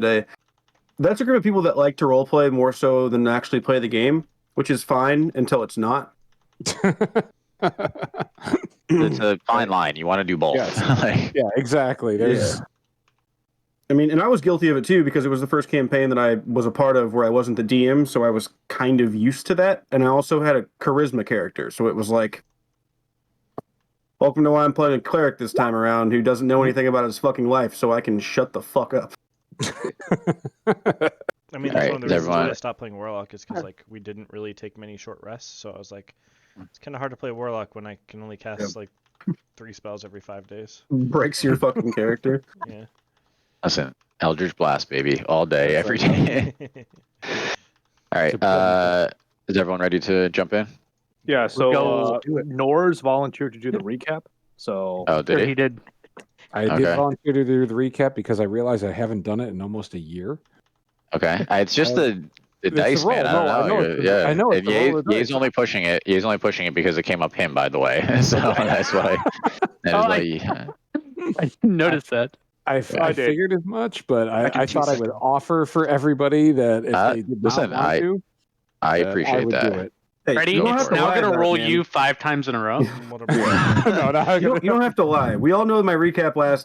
today. That's a group of people that like to roleplay more so than actually play the game, which is fine until it's not. It's a fine line. You want to do both. Yes. Yeah, exactly. There's. I mean, and I was guilty of it too because it was the first campaign that I was a part of where I wasn't the DM, so I was kind of used to that. And I also had a charisma character, so it was like, welcome to why I'm playing a cleric this time around who doesn't know anything about his fucking life, so I can shut the fuck up. I mean, that's one of the reasons why I stopped playing Warlock is because like we didn't really take many short rests, so I was like, it's kind of hard to play Warlock when I can only cast like 3 spells every 5 days. Breaks your fucking character. Yeah. Listen, Eldritch Blast, baby, all day, every day. All right, is everyone ready to jump in? Yeah, so Nor's volunteered to do the recap. So did he? He did. I did volunteer to do the recap because I realized I haven't done it in almost a year. Okay, it's just the dice, man. I don't know. I know. He's only pushing it. He's only pushing it because it came up him, by the way. So that's why. I didn't notice that. I figured as much, but I thought I would offer for everybody that if they did not want to, I appreciate that. Hey, Ready? It's now going to roll you 5 times in a row. You don't have to lie. We all know my recap a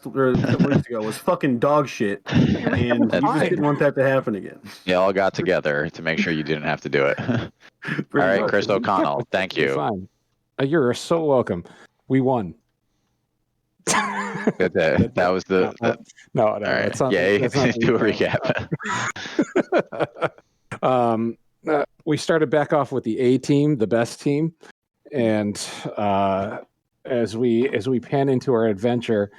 couple weeks ago was fucking dog shit, and you just didn't want that to happen again. You all got together to make sure you didn't have to do it. All right, Chris O'Connell, thank you. Fine. You're so welcome. We won. That was the no. All right. That's not, do a recap. We started back off with the A team, the best team, and as we pan into our adventure,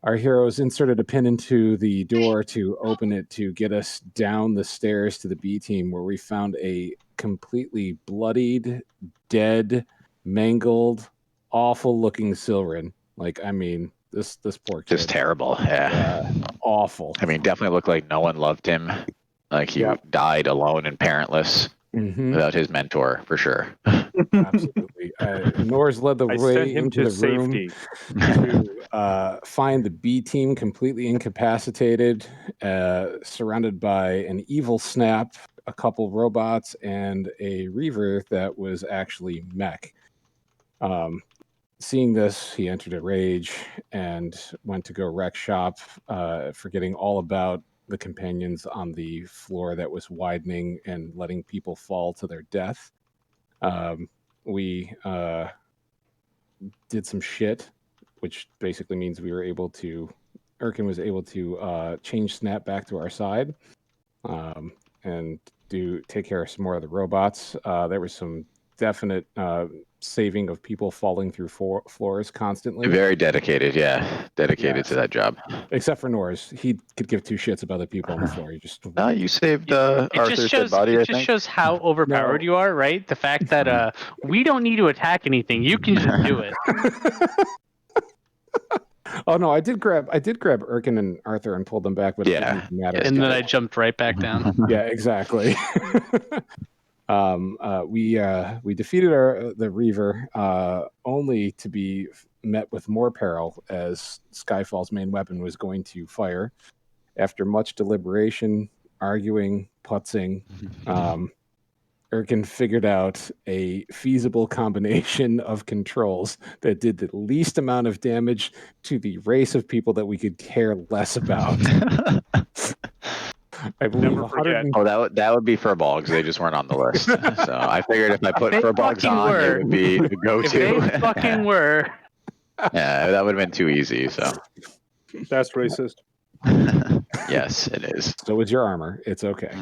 our heroes inserted a pin into the door to open it to get us down the stairs to the B team, where we found a completely bloodied, dead, mangled, awful-looking Silrin. Like, I mean, this poor kid. Just terrible, yeah. Awful. I mean, definitely looked like no one loved him. Like he died alone and parentless without his mentor, for sure. Absolutely. Nor's led the way into the room to find the B team completely incapacitated, surrounded by an evil snap, a couple robots, and a Reaver that was actually mech. Seeing this, he entered a rage and went to go wreck shop, forgetting all about the companions on the floor that was widening and letting people fall to their death. We did some shit, which basically means Erkin was able to change Snap back to our side and take care of some more of the robots. There was some definite saving of people falling through floors constantly. Very dedicated, dedicated to that job. Except for Norris, he could give 2 shits about the people on the floor. You saved Arthur's dead body. It just shows how overpowered you are, right? The fact that we don't need to attack anything; you can just do it. Oh no, I did grab Erkin and Arthur and pulled them back, but it didn't matter. And then I jumped right back down. Yeah, exactly. We defeated the Reaver, only to be met with more peril as Skyfall's main weapon was going to fire. After much deliberation, arguing, putzing, Erkin figured out a feasible combination of controls that did the least amount of damage to the race of people that we could care less about. I believe that would be Furbolgs. They just weren't on the list. So I figured if I put Furbolgs on, it would be the go-to. If they fucking were. Yeah, that would have been too easy. So that's racist. Yes, it is. So is your armor. It's okay.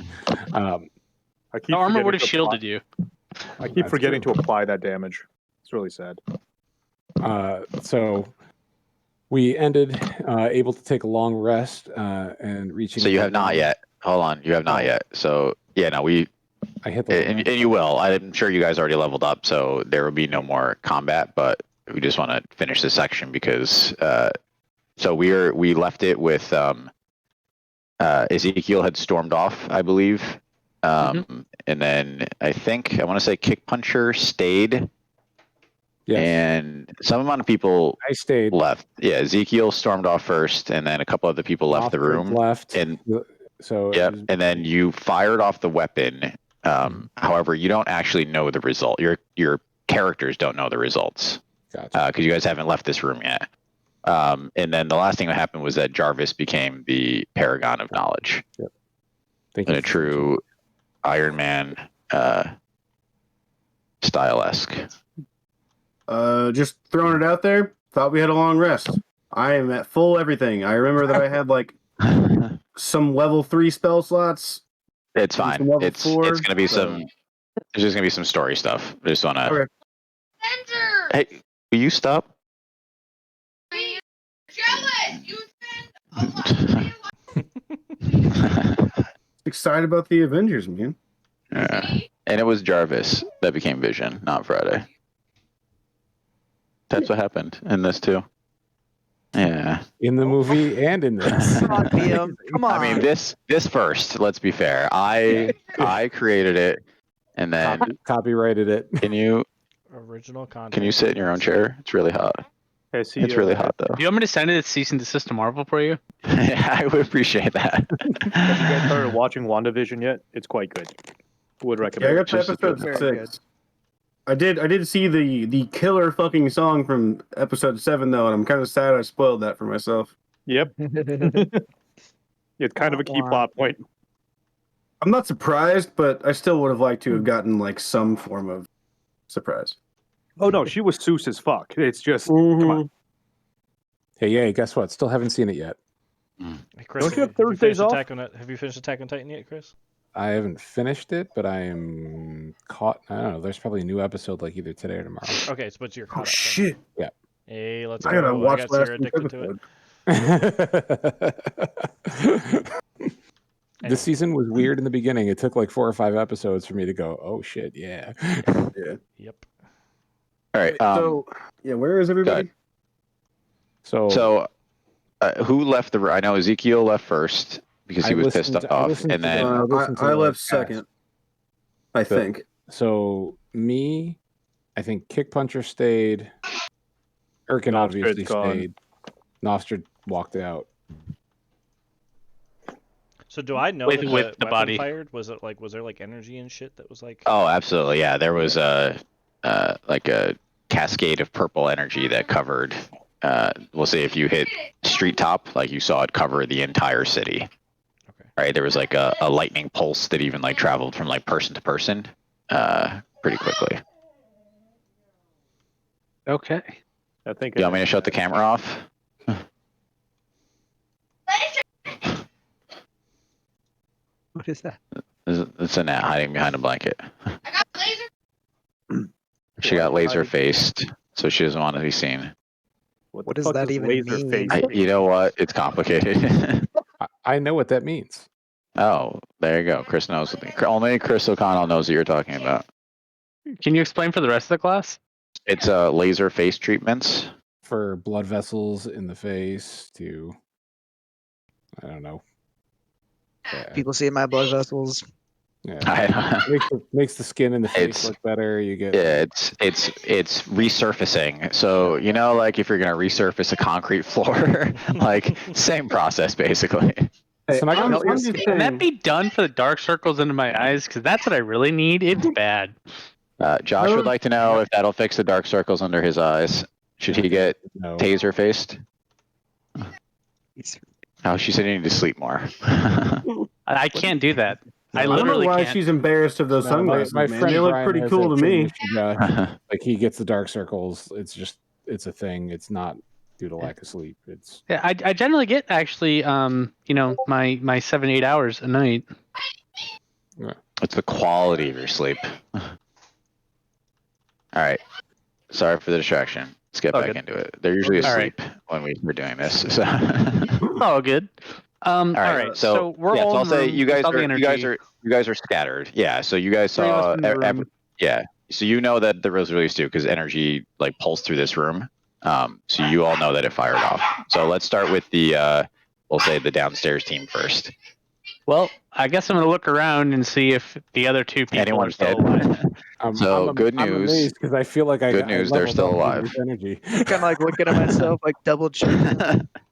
The armor would have shielded you. I keep forgetting to apply that damage. It's really sad. So we ended able to take a long rest and reaching. So you have not yet. Hold on, you have not yet. So yeah, no, I hit and you will. I'm sure you guys already leveled up, so there will be no more combat. But we just want to finish this section because so we left it with Ezekiel had stormed off, I believe, and then I want to say Kick Puncher stayed. Yes. And some amount of people stayed left. Yeah, Ezekiel stormed off first, and then a couple other people left the room. Left, and So it Yep. was- And then you fired off the weapon. However, you don't actually know the result. Your characters don't know the results gotcha. because you guys haven't left this room yet. And then the last thing that happened was that Jarvis became the paragon of knowledge. Thank In you a for true Iron Man style-esque. Just throwing it out there. Thought we had a long rest. I am at full everything. I remember that I had like some level 3 spell slots. It's fine. Some level It's 4, gonna be so- some. There's just gonna be some story stuff. I just wanna. Okay. Hey, will you stop? Excited about the Avengers, man. Yeah. And it was Jarvis that became Vision, not Friday. That's what happened in this too. Yeah. in the movie and in this. Come on, PM. Come on. I mean, this first. Let's be fair. I created it, and then Copyrighted it. can you Original content. sit in your own chair? It's really hot. I see. It's really hot though. Do you want me to send it as cease and desist to Marvel for you? Yeah, I would appreciate that. Have you guys started watching WandaVision yet? It's quite good. Would Yeah, recommend. I got to Just episode very 6. I did see the killer fucking song from episode 7 though, and I'm kind of sad I spoiled that for myself. Yep. It's kind of a key plot point. I'm not surprised, but I still would have liked to have gotten like some form of surprise. Oh no, she was Seuss as fuck. It's just come on. Hey, yeah, guess what? Still haven't seen it yet. Hey, Chris, Don't you have have Thursdays finished off? Have you finished Attack on Titan yet, Chris? I haven't finished it, but I am caught. I don't know. There's probably a new episode like either today or tomorrow. Okay, so but you're caught Oh up then. shit! Hey, let's I go. gotta watch got last Sarah week's addicted to it. This season was weird in the beginning. It took like 4 or 5 episodes for me to go, oh shit, yeah. Yep. All right. So yeah, where is everybody? So, Who left the room? I know Ezekiel left first because he I was pissed listened- I off, listened and to then the- listened to I the left cast. second. I think. So me, I think Kick Puncher stayed. Erkin Nostrad's obviously gone. stayed. Nostrad walked out. So do I know With- that with the the weapon body. fired? Was there like energy and shit that was like? oh, absolutely, yeah, there was like a cascade of purple energy that covered. We'll say if you hit street top, like you saw it cover the entire city. Okay. Right, there was like a lightning pulse that even like traveled from like person to person, pretty quickly. Okay. I think. Do you want me to shut the camera off? What is that? It's a gnat hiding behind a blanket. She got laser faced, so she doesn't want to be seen. What the does fuck that even laser mean? face? You know what? It's complicated. I know what that means. Oh, there you go. Chris knows. Only Chris O'Connell knows what you're talking about. Can you explain for the rest of the class? It's laser face treatments. For blood vessels in the face to, I don't know. Yeah, People see my blood vessels. yeah. Makes the skin in the face It's- look better. You get Yeah, it's resurfacing. So you know, like if you're gonna resurface a concrete floor, like same process basically. Hey, So I got- I'm just Can that saying, be done for the dark circles under my eyes? Because that's what I really need. It's bad. Josh would like to know if that'll fix the dark circles under his eyes. Should he get no. taser faced? It's- Oh, she said he needed to sleep more. I can't do that. I I don't know literally why can't. she's embarrassed of those No, sunglasses, my man. friend They look Brian pretty has cool that to me. same issue, like he gets the dark circles. It's a thing. It's not due to lack of sleep. It's Yeah, I generally get actually, my 7-8 hours a night. It's the quality of your sleep. All right. Sorry for the distraction. Let's get back Okay. into it. They're usually All right. asleep when we're doing this. So. Oh, good. All right, right. so we're yeah, all so I'll in the say room. you We guys saw the are energy. you guys are scattered. Yeah, so you guys Three of us saw in the room. yeah. So you know that there was release too because energy like pulsed through this room. So you all know that it fired off. So let's start with the we'll say the downstairs team first. Well, I guess I'm gonna look around and see if the other two people are Anyone's still dead. alive. So, good I'm news. amazed because I feel like Good news, they're still alive. Energy. kind of like looking at myself, like double check.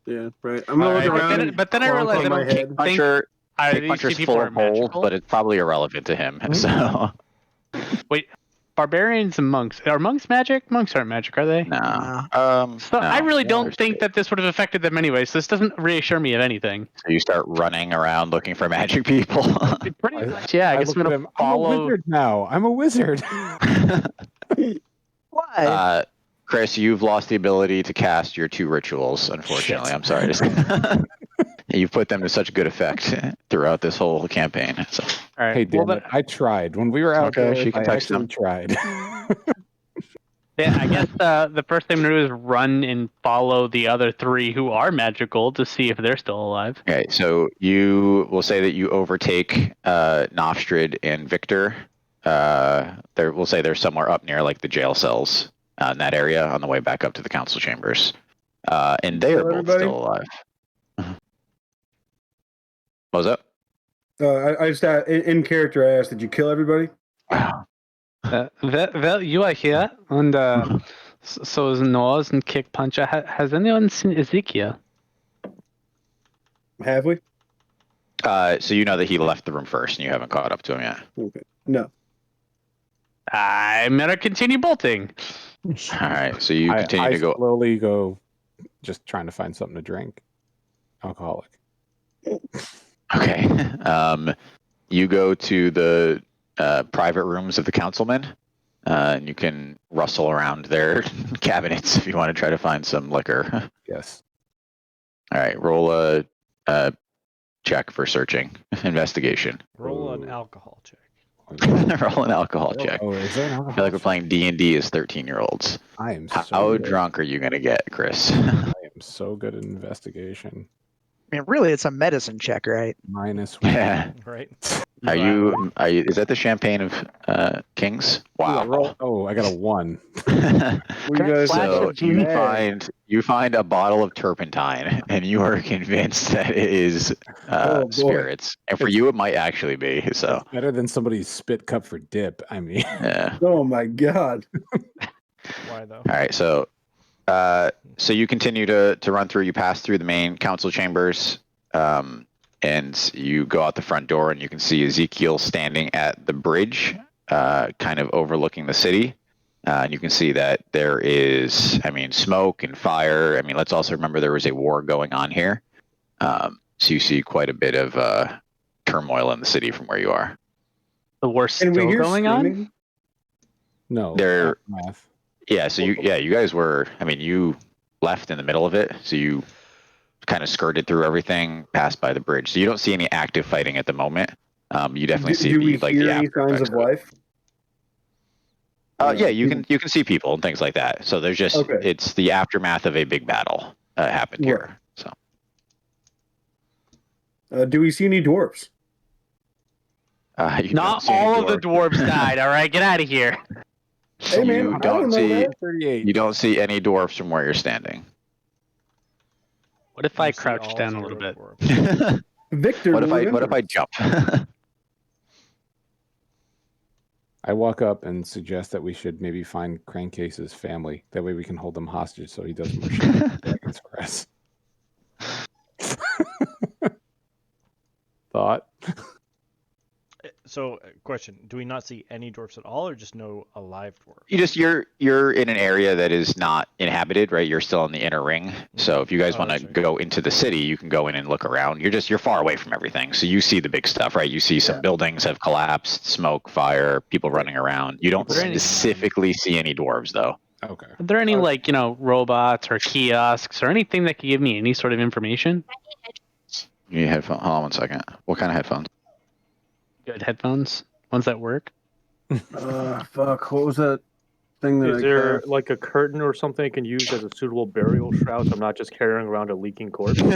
Yeah, right. I'm gonna All look right. around. But then I clonk realized on I my don't head. think- Puncher, Are Kick these Puncher's two people full are of holes, magical? but it's probably irrelevant to him. So Wait, barbarians and monks. Are monks magic? Monks aren't magic, are they? no. So No. I really don't There's- think that this would have affected them anyway. So this doesn't reassure me of anything. So you start running around looking for magic people. Pretty much, yeah. I guess look I'm at gonna him, I'm a follow. wizard now. I'm a wizard. Why? Chris, you've lost the ability to cast your 2 rituals, unfortunately. Shit. I'm sorry to say. You've put them to such good effect throughout this whole campaign. So. All right. Hey, well, damn it. I tried. When we were out Okay, there, she can I text actually them. tried. yeah, I guess the first thing I'm gonna do is run and follow the other 3 who are magical to see if they're still alive. Okay, so you will say that you overtake Nofstrid and Victor. We'll say they're somewhere up near like the jail cells in that area on the way back up to the council chambers, and they are both Everybody? still alive. What was that? I just in character. I asked, did you kill everybody? Well, you are here, and so is Nose and Kick Puncher. Has anyone seen Ezekiel? Have we? So you know that he left the room first, and you haven't caught up to him yet. Okay. No. I'm gonna continue bolting. All right, so you continue I to go. slowly go, just trying to find something to drink. Alcoholic. Okay. You go to the private rooms of the councilmen, and you can rustle around their cabinets if you want to try to find some liquor. Yes. All right, roll a check for searching. Investigation. Roll an alcohol check. Roll an alcohol check. Oh, is there an I alcohol? feel like we're playing D&D as 13-year-olds. I am so How good. drunk are you going to get, Chris? I am so good at investigation. I mean, really, it's a medicine check, right? -1. Yeah. Right? Are you, is that the champagne of kings? Wow. Oh, I got a 1. What you guys? Flash So of genie. you find a bottle of turpentine, and you are convinced that it is Oh, boy. spirits. And for you, it might actually be. So It's better than somebody's spit cup for dip. I mean, yeah. Oh my god. Why though? All right. So you continue to run through. You pass through the main council chambers, and you go out the front door, and you can see Ezekiel standing at the bridge, kind of overlooking the city. And you can see that there is, smoke and fire. Let's also remember there was a war going on here. So you see quite a bit of turmoil in the city from where you are. The war's And we still hear going on. screaming. no. There- Math. Yeah. So you guys were, you left in the middle of it. So you kind of skirted through everything, passed by the bridge. So you don't see any active fighting at the moment. You definitely see Do we the hear any after signs effects of life? Yeah, you can see people and things like that. So there's just Okay. it's the aftermath of a big battle happened here. So Do we see any dwarves? you don't Not see any all of the dwarves. dwarves died. All right, get out of here. Hey man, You I don't don't know see- that. 38. You don't see any dwarfs from where you're standing. What if I You see crouch all down a 0 little bit? dwarves. Victor. what if I remember. jump? I walk up and suggest that we should maybe find Crankcase's family. That way we can hold them hostage so he does more shit in Dragon's Crest. Thought? So, question: do we not see any dwarfs at all, or just no alive dwarfs? You're in an area that is not inhabited, right? You're still in the inner ring. So if you guys Oh, want to that's right. go into the city, you can go in and look around. You're far away from everything. So you see the big stuff, right? You see some buildings have collapsed, smoke, fire, people running around. You don't Is there any- specifically see any dwarves though. Okay. Are there any robots or kiosks or anything that could give me any sort of information? You need headphones. Hold on one second. What kind of headphones? Good headphones, ones that work. Fuck. What was that thing that Is there like a curtain or something I can use as a suitable burial shroud so I'm not just carrying around a leaking corpse? Wait.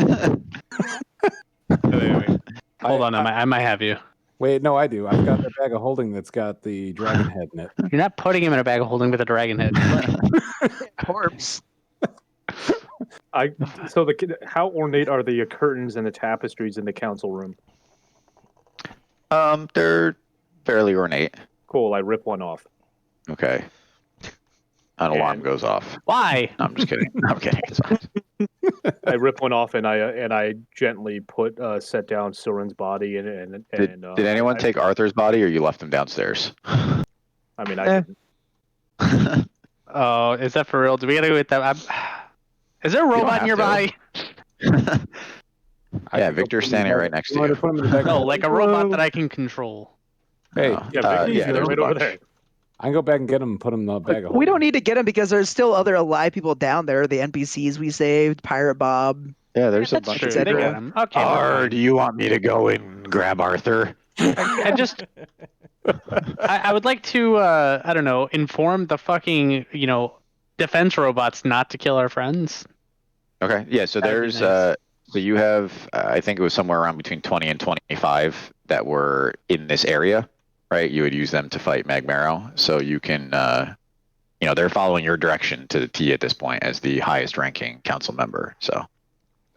Hold on, I might have you. Wait, no, I do. I've got the bag of holding that's got the dragon head in it. You're not putting him in a bag of holding with a dragon head. Corpse. How ornate are the curtains and the tapestries in the council room? They're fairly ornate. Cool, I rip one off. Okay. An alarm And- goes off. Why? No, I'm just kidding. I'm kidding. It's fine. I rip one off and I gently set down Soren's body Did anyone take Arthur's body, or you left him downstairs? I mean, I didn't. Oh, is that for real? Do we gotta go with that? Is there a robot nearby? Yeah, Victor's standing right next to you. Put him in the back. No, like a robot that I can control. Hey, Yeah, Vicky's there's right a over bunch. there. I can go back and get him and put him in the bag of We don't holding. need to get him because there's still other alive people down there. The NPCs we saved, Pirate Bob. Yeah, there's a That's bunch true. of They people. got him. Okay. Or do you want me to go and grab Arthur? I just, I would like to, I don't know, inform the fucking, defense robots not to kill our friends. Okay, yeah, so That'd be there's, nice. so you have, I think it was somewhere around between 20 and 25 that were in this area, right? You would use them to fight Magmarrow, so you can, they're following your direction to T at this point as the highest ranking council member, so.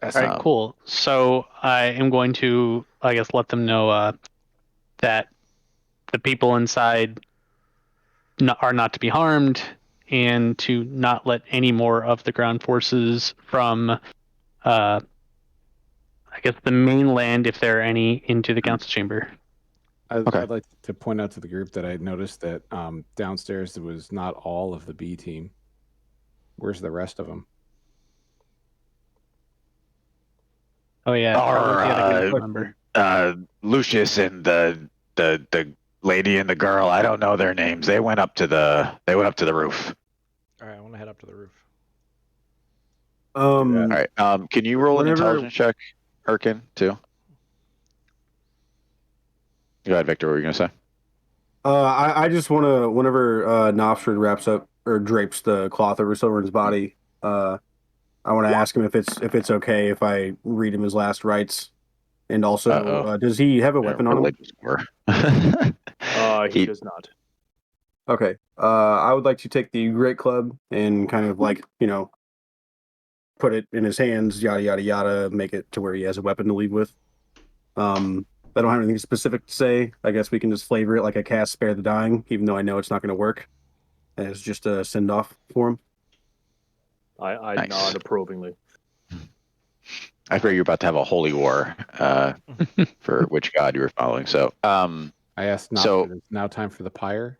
All right, cool. So I am going to, I guess, let them know that the people inside are not to be harmed, and to not let any more of the ground forces from, I guess, the mainland, if there are any, into the council chamber. I'd like to point out to the group that I noticed that downstairs there was not all of the B team. Where's the rest of them? Oh yeah, Or, the other council member. Lucius and the lady and the girl, I don't know their names. They went up to the roof. All right, I want to head up to the roof. All right. Can you roll an intelligence check, Erkin, too? Go ahead, Victor. What were you gonna say? I just want to, whenever Nofstrid wraps up or drapes the cloth over Silver's body, I want to ask him if it's okay if I read him his last rites, and also does he have a weapon on him? He does not. Okay. I would like to take the Great Club and kind of put it in his hands, yada yada yada, make it to where he has a weapon to leave with. I don't have anything specific to say. I guess we can just flavor it like I cast Spare the Dying, even though I know it's not going to work. And it's just a send off for him. I Nice. nod approvingly. I figure you're about to have a holy war for which god you were following. So, I asked not so- it's now time for the pyre.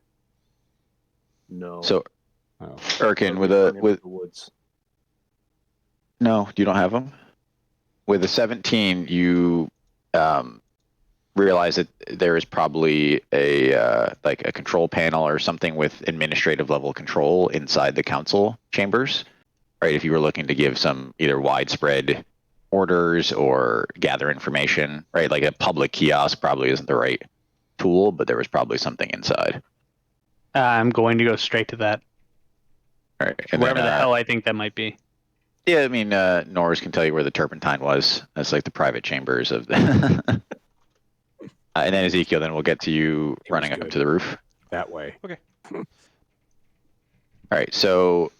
No. so Oh. Erkin, with the woods. no, you don't have them. With a 17, you realize that there is probably a control panel or something with administrative level control inside the council chambers, right? If you were looking to give some either widespread orders or gather information, right? Like a public kiosk probably isn't the right tool, but there was probably something inside. I'm going to go straight to that, All right, and wherever then, the hell I think that might be. yeah, I mean, Norris can tell you where the turpentine was. That's like the private chambers of the. And then Ezekiel, then we'll get to you It was running up good. to the roof. That way. All right, so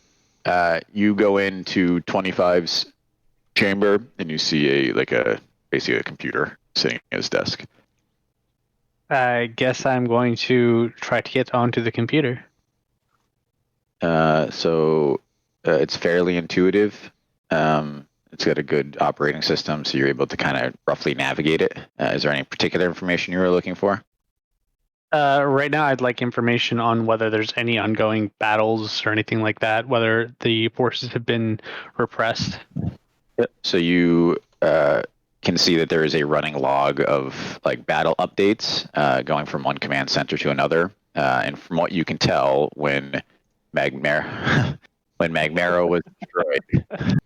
you go into 25's chamber and you see basically a computer sitting at his desk. I guess I'm going to try to get onto the computer. So it's fairly intuitive. It's got a good operating system, so you're able to kind of roughly navigate it. Is there any particular information you were looking for? Right now, I'd like information on whether there's any ongoing battles or anything like that, whether the forces have been repressed. So you can see that there is a running log of battle updates going from one command center to another. And from what you can tell, when Magmarrow was destroyed,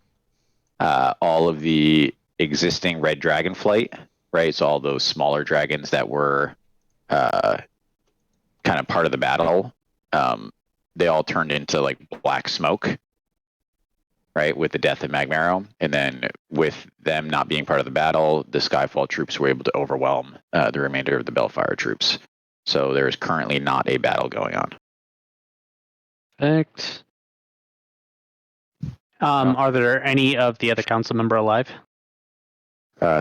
all of the existing red dragon flight, right? So all those smaller dragons that were kind of part of the battle, they all turned into black smoke, right, with the death of Magmarrow. And then with them not being part of the battle, the Skyfall troops were able to overwhelm the remainder of the Bellfire troops. So there is currently not a battle going on. Perfect. Are there any of the other council member alive?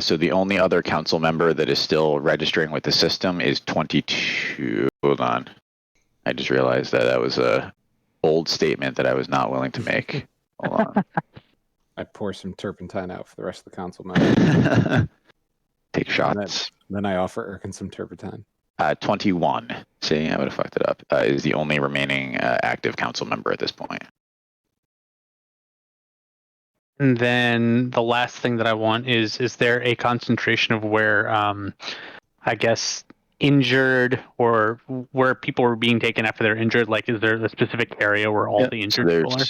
So the only other council member that is still registering with the system is 22. Hold on. I just realized that was a bold statement that I was not willing to make. Hold on. I pour some turpentine out for the rest of the council members. Take shots. Then I offer Erkin some turpentine. 21. See, I would have fucked it up. Is the only remaining active council member at this point. And then the last thing that I want is there a concentration of where, I guess, injured or where people were being taken after they're injured? Like, is there a specific area where all the injured people are?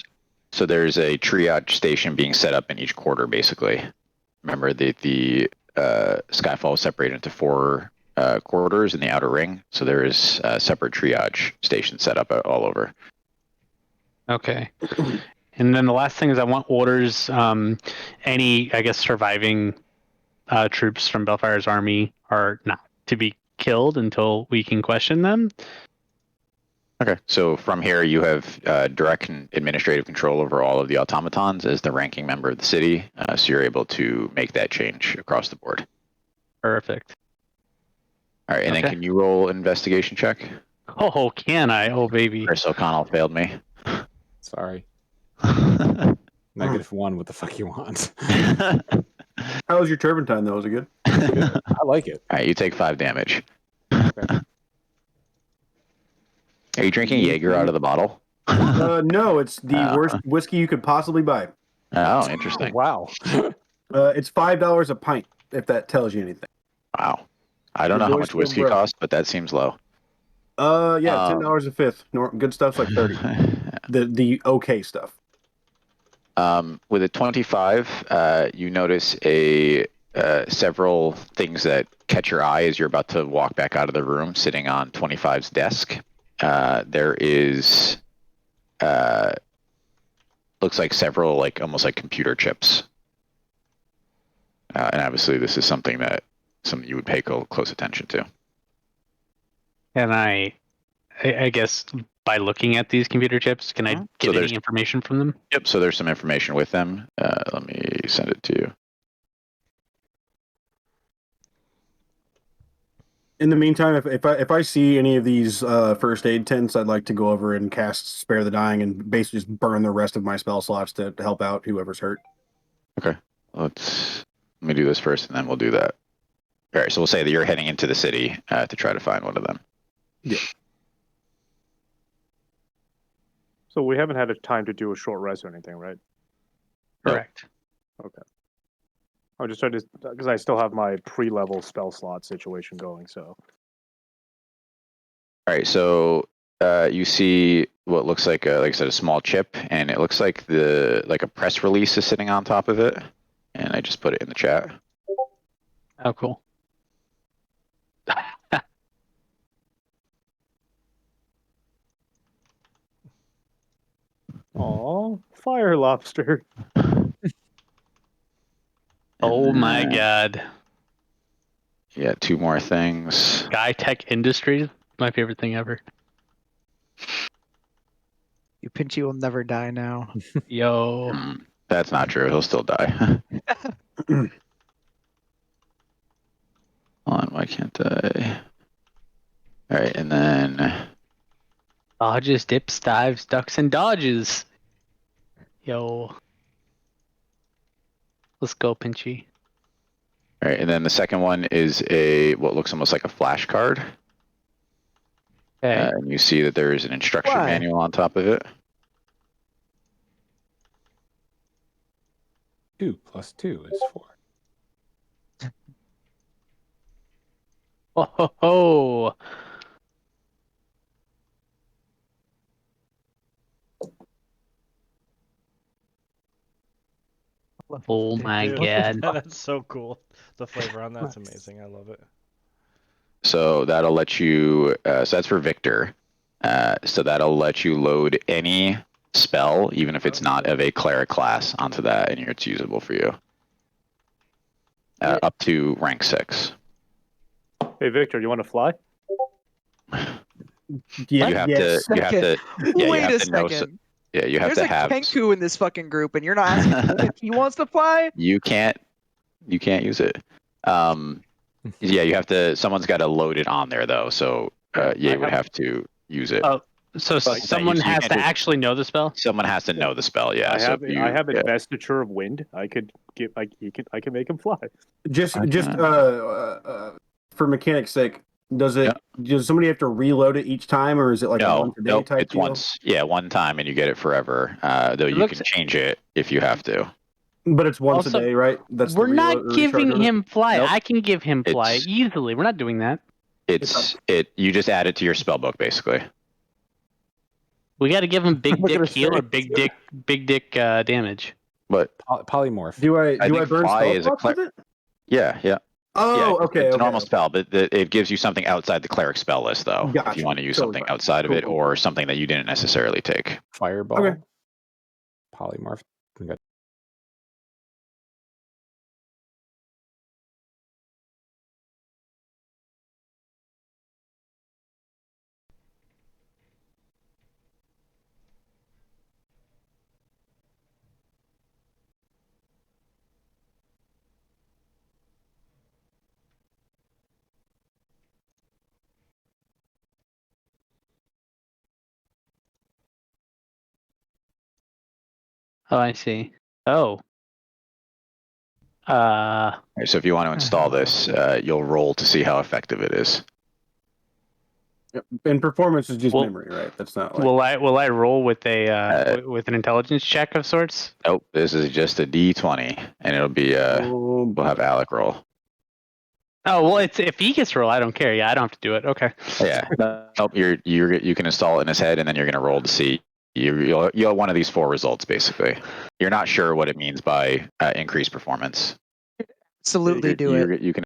So there's a triage station being set up in each quarter, basically. Remember, the Skyfall was separated into 4 quarters in the outer ring. So there is a separate triage station set up all over. Okay. And then the last thing is I want orders, any, I guess, surviving troops from Belfire's army are not to be killed until we can question them. Okay, so from here you have direct and administrative control over all of the automatons as the ranking member of the city, so you're able to make that change across the board. Perfect. All right, and then can you roll an investigation check? Oh, can I? Oh, baby. Chris O'Connell failed me. Sorry. -1. What the fuck you want? How was your turpentine, though? Was it good? Good. I like it. All right, you take 5 damage. Okay. Are you drinking Jaeger out of the bottle? No, it's the worst whiskey you could possibly buy. Oh, interesting. Wow. It's $5 a pint, if that tells you anything. Wow. I don't know how much whiskey costs, but that seems low. Yeah, $10 a fifth. Good stuff's like 30. The okay stuff. With a 25, you notice several things that catch your eye as you're about to walk back out of the room, sitting on 25's desk. There is looks like several almost like computer chips. And obviously this is something you would pay close attention to. And I guess by looking at these computer chips, can I get any information from them? Yep. So there's some information with them. Let me send it to you. In the meantime, if I see any of these first aid tents, I'd like to go over and cast Spare the Dying and basically just burn the rest of my spell slots to help out whoever's hurt. Okay. Let me do this first, and then we'll do that. All right. So we'll say that you're heading into the city to try to find one of them. Yeah. So we haven't had a time to do a short rest or anything, right? Correct. Okay. I'm just trying to, because I still have my pre-level spell slot situation going, so. All right, so you see what looks like I said, a small chip, and it looks like a press release is sitting on top of it, and I just put it in the chat. Oh, cool. Aw, fire lobster. Oh my god. Yeah, 2 more things. Skytech Industries, my favorite thing ever. You Pinchy will never die now. Yo. That's not true. He'll still die. Hold on, why can't I? All right, and then Dodges, dips, dives, ducks, and dodges. Yo. Let's go, Pinchy. all right, and then the second one is what looks almost like a flashcard. Okay. And you see that there is an instruction Why? manual on top of it. 2 + 2 is 4. Oh ho ho. Oh my god. That's so cool. The flavor on that's amazing. I love it. So that'll let you. So that's for Victor. So that'll let you load any spell, even if it's not of a cleric class, onto that, and it's usable for you. Up to rank 6. Hey, Victor, you want to fly? Yeah, You have to. Yeah, Wait you have a to know. second. Yeah, you have There's to a have. Kenku in this fucking group, and you're not asking him if he wants to fly? You can't use it. Yeah, you have to. Someone's got to load it on there though. So you would have to use it. Oh, So But someone you has can't to just- actually know the spell. Someone has to know the spell. Yeah. I so have if you, I have yeah. investiture of wind. I could get like I can make him fly. Just Okay. for mechanics' sake, does somebody have to reload it each time, or is it like a No, once a day nope. type It's deal? once. Yeah, one time, and you get it forever. Though you looks- can change it if you have to. But it's once Also, a day, right? That's We're the not recharge giving on it? him fly. Nope. I can give him fly It's- easily. We're not doing that. You just add it to your spell book basically. We got to give him big Look at dick his heal or face. big dick damage. But Polymorph. Do I think burn fly spell is a slots with it? yeah. Oh, Yeah, okay. it's okay, a normal okay. spell, but it gives you something outside the cleric spell list, though. If Gotcha. you want to use Totally something fine. outside of Cool, it, cool, or something that you didn't necessarily take. Fireball. Okay. Polymorph. Okay. Oh, I see. Oh. Right, so if you want to install this, you'll roll to see how effective it is. Yep. And performance is just Well, memory, right? That's not like will I roll with a with an intelligence check of sorts? Nope, this is just a D20, and it'll be we'll have Alec roll. Oh well, it's if he gets roll, I don't care. Yeah, I don't have to do it. Okay. Yeah, nope. You can install it in his head, and then you're gonna roll to see. You'll have one of these 4 results basically. You're not sure what it means by increased performance. Absolutely do it. You can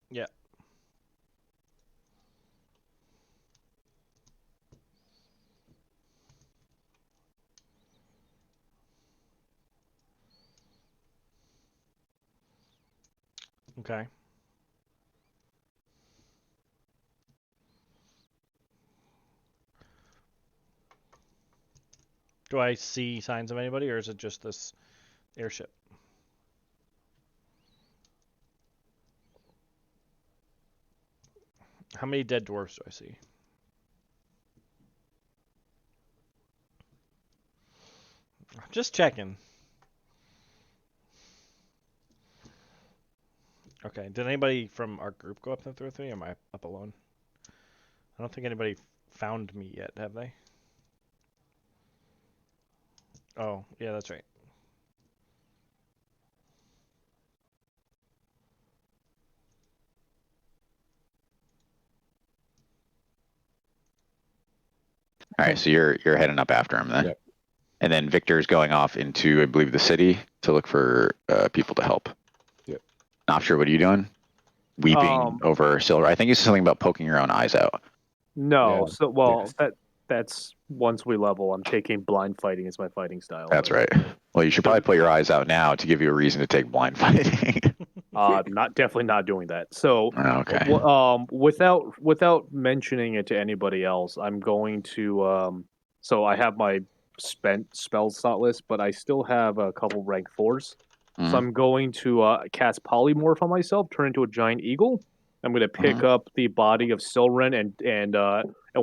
Yeah. Okay. Do I see signs of anybody, or is it just this airship? How many dead dwarves do I see? I'm just checking. Okay. Did anybody from our group go up there with me, or am I up alone? I don't think anybody found me yet, have they? Oh, yeah, that's right. All right, so you're heading up after him then. Yep. And then Victor's going off into, I believe, the city to look for people to help. Yep. Not sure, what are you doing? Weeping over Silver. I think it's something about poking your own eyes out. No, Yeah, so well that's once we level. I'm taking blind fighting as my fighting style. That's right. Well, you should probably put your eyes out now to give you a reason to take blind fighting. Definitely not doing that. So, Okay. without mentioning it to anybody else, I'm going to so I have my spent spell slot list, but I still have a couple rank 4s. Mhm. So I'm going to cast polymorph on myself, turn into a giant eagle. I'm going to pick up the body of Silren and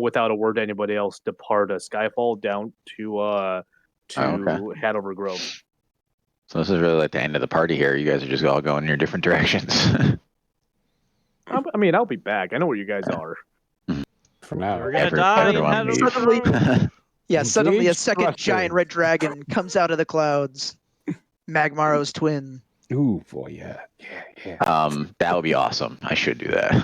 without a word to anybody else, depart a Skyfall down to Hanover Grove. So this is really like the end of the party here. You guys are just all going in your different directions. I mean, I'll be back. I know where you guys are. For now. We're gonna die in everyone Hanover leave. Suddenly- Grove. Yeah, suddenly a Engage second thrusters. giant red dragon comes out of the clouds. Magmaro's twin. Ooh, boy, yeah. That would be awesome. I should do that.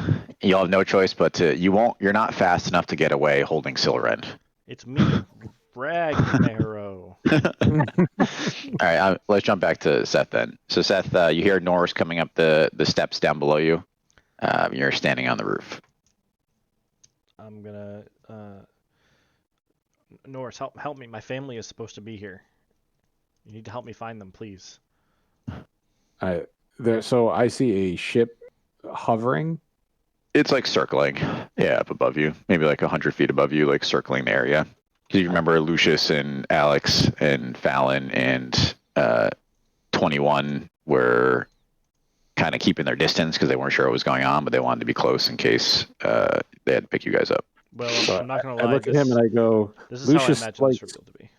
You'll have no choice but to. You're not fast enough to get away holding Silren. It's me, Ragnarok. All right, let's jump back to Seth then. So Seth, you hear Norris coming up the steps down below you. You're standing on the roof. I'm gonna Norris, help me. My family is supposed to be here. You need to help me find them, please. So I see a ship hovering. It's like circling, up above you, maybe like 100 feet above you, like circling the area. Because you remember Lucius and Alex and Fallon and 21 were kind of keeping their distance because they weren't sure what was going on, but they wanted to be close in case they had to pick you guys up. Well, So I'm not gonna I lie. look at him and I go, This is Lucius how I imagine this reveal to be.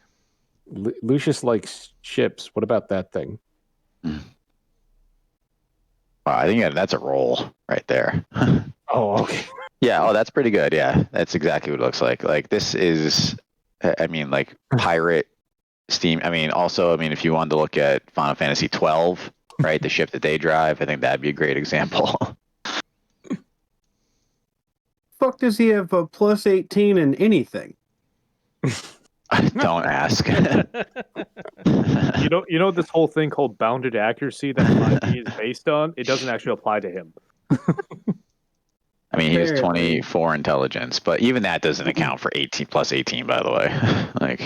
Lucius likes ships. What about that thing? I think that's a roll right there. Oh, okay. Yeah, that's pretty good. Yeah, that's exactly what it looks like. Like this is, I mean, like pirate steam. I mean, also, if you wanted to look at Final Fantasy 12, right, the ship that they drive, I think that'd be a great example. Fuck does he have a plus 18 in anything? Don't ask. You know this whole thing called bounded accuracy that 5e is based on? It doesn't actually apply to him. I mean, he has Apparently. 24 intelligence, but even that doesn't account for 18 plus 18, by the way. Like,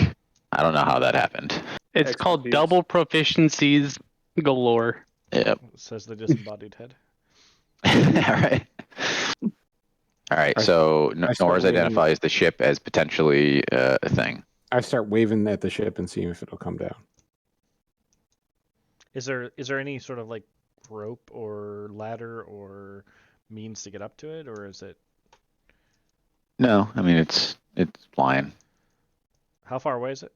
I don't know how that happened. It's called Expertise. double proficiencies galore. Yep. Says the disembodied head. All right. All right. So start Norris waving. identifies the ship as potentially a thing. I start waving at the ship and seeing if it'll come down. Is there any sort of like rope or ladder or means to get up to it, or is it? No, I mean it's flying. How far away is it?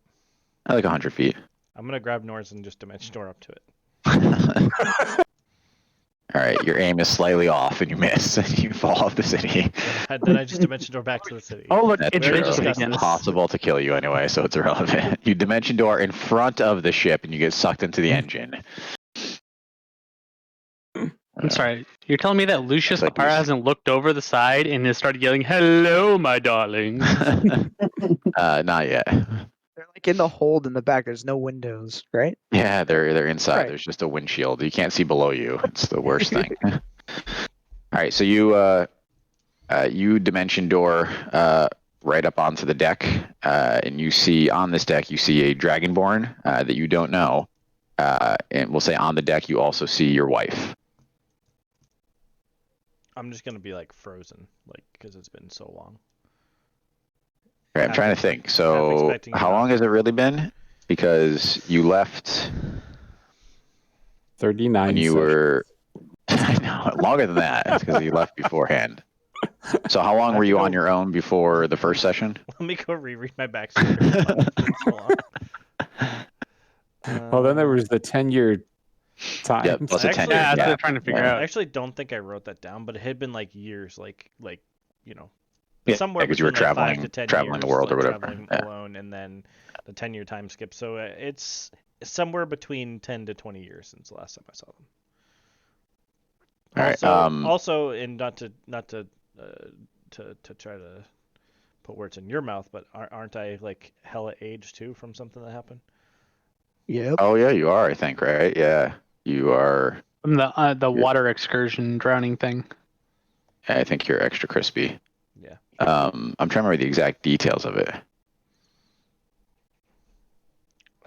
Like 100 feet. I'm gonna grab Norris and just dimension door up to it. All right, your aim is slightly off and you miss and you fall off the city. Then I just dimension door back to the city. Oh, look, That's it's very Rich disgusting. again. impossible to kill you anyway, so it's irrelevant. You dimension door in front of the ship and you get sucked into the engine. I'm sorry. You're telling me that Lucius It's like the pirate Lucius. hasn't looked over the side and has started yelling, "Hello, my darling." Not yet. They're like in the hold in the back. There's no windows, right? Yeah, they're inside. Right. There's just a windshield. You can't see below you. It's the worst thing. All right, so you dimension door right up onto the deck, and you see on this deck you see a dragonborn that you don't know, and we'll say on the deck you also see your wife. I'm just gonna be like frozen, like because it's been so long. Okay, I'm trying to think. So expecting you how not long to. has it really been? Because you left 39 when you sessions. were I know, longer than that because you left beforehand. So how long I were have you to on go- your own before the first session? Let me go reread my backstory. It's been so long. Well, then there was the 10-year time. Yeah, plus a Actually, 10 year Yeah, that's what I'm gap. trying to figure Yeah. out. I actually don't think I wrote that down, but it had been like years, like you know, Yeah, somewhere 'cause you were between like 5 traveling- to 10 traveling years, the world or like, whatever. traveling Yeah. alone, and then the 10-year time skip. So it's somewhere between 10 to 20 years since the last time I saw them. All right, Also, and not to try to put words in your mouth, but aren't I like hella aged too from something that happened? Yep. Oh yeah, you are. I think right. Yeah, you are. From the water excursion drowning thing. I think you're extra crispy. Yeah. I'm trying to remember the exact details of it.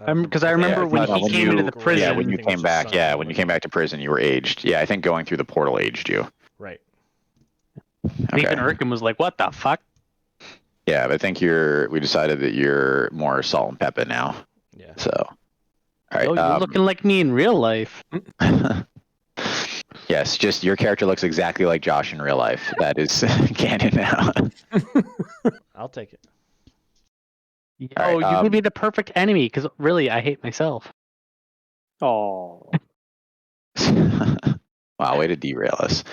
Because I remember when no, he came into the prison. Yeah, when you Everything was came just back. sunken, Yeah, when you like- came back to prison, you were aged. Yeah, I think going through the portal aged you. Right. Nathan Okay. Erkin was like, "What the fuck?" Yeah, but I think we decided that you're more salt and pepper now. Yeah. So, all right. Oh, you're looking like me in real life. Yes, just your character looks exactly like Josh in real life. That is canon now. I'll take it. Oh, right, you could be the perfect enemy because really, I hate myself. Oh, Wow, way to derail us.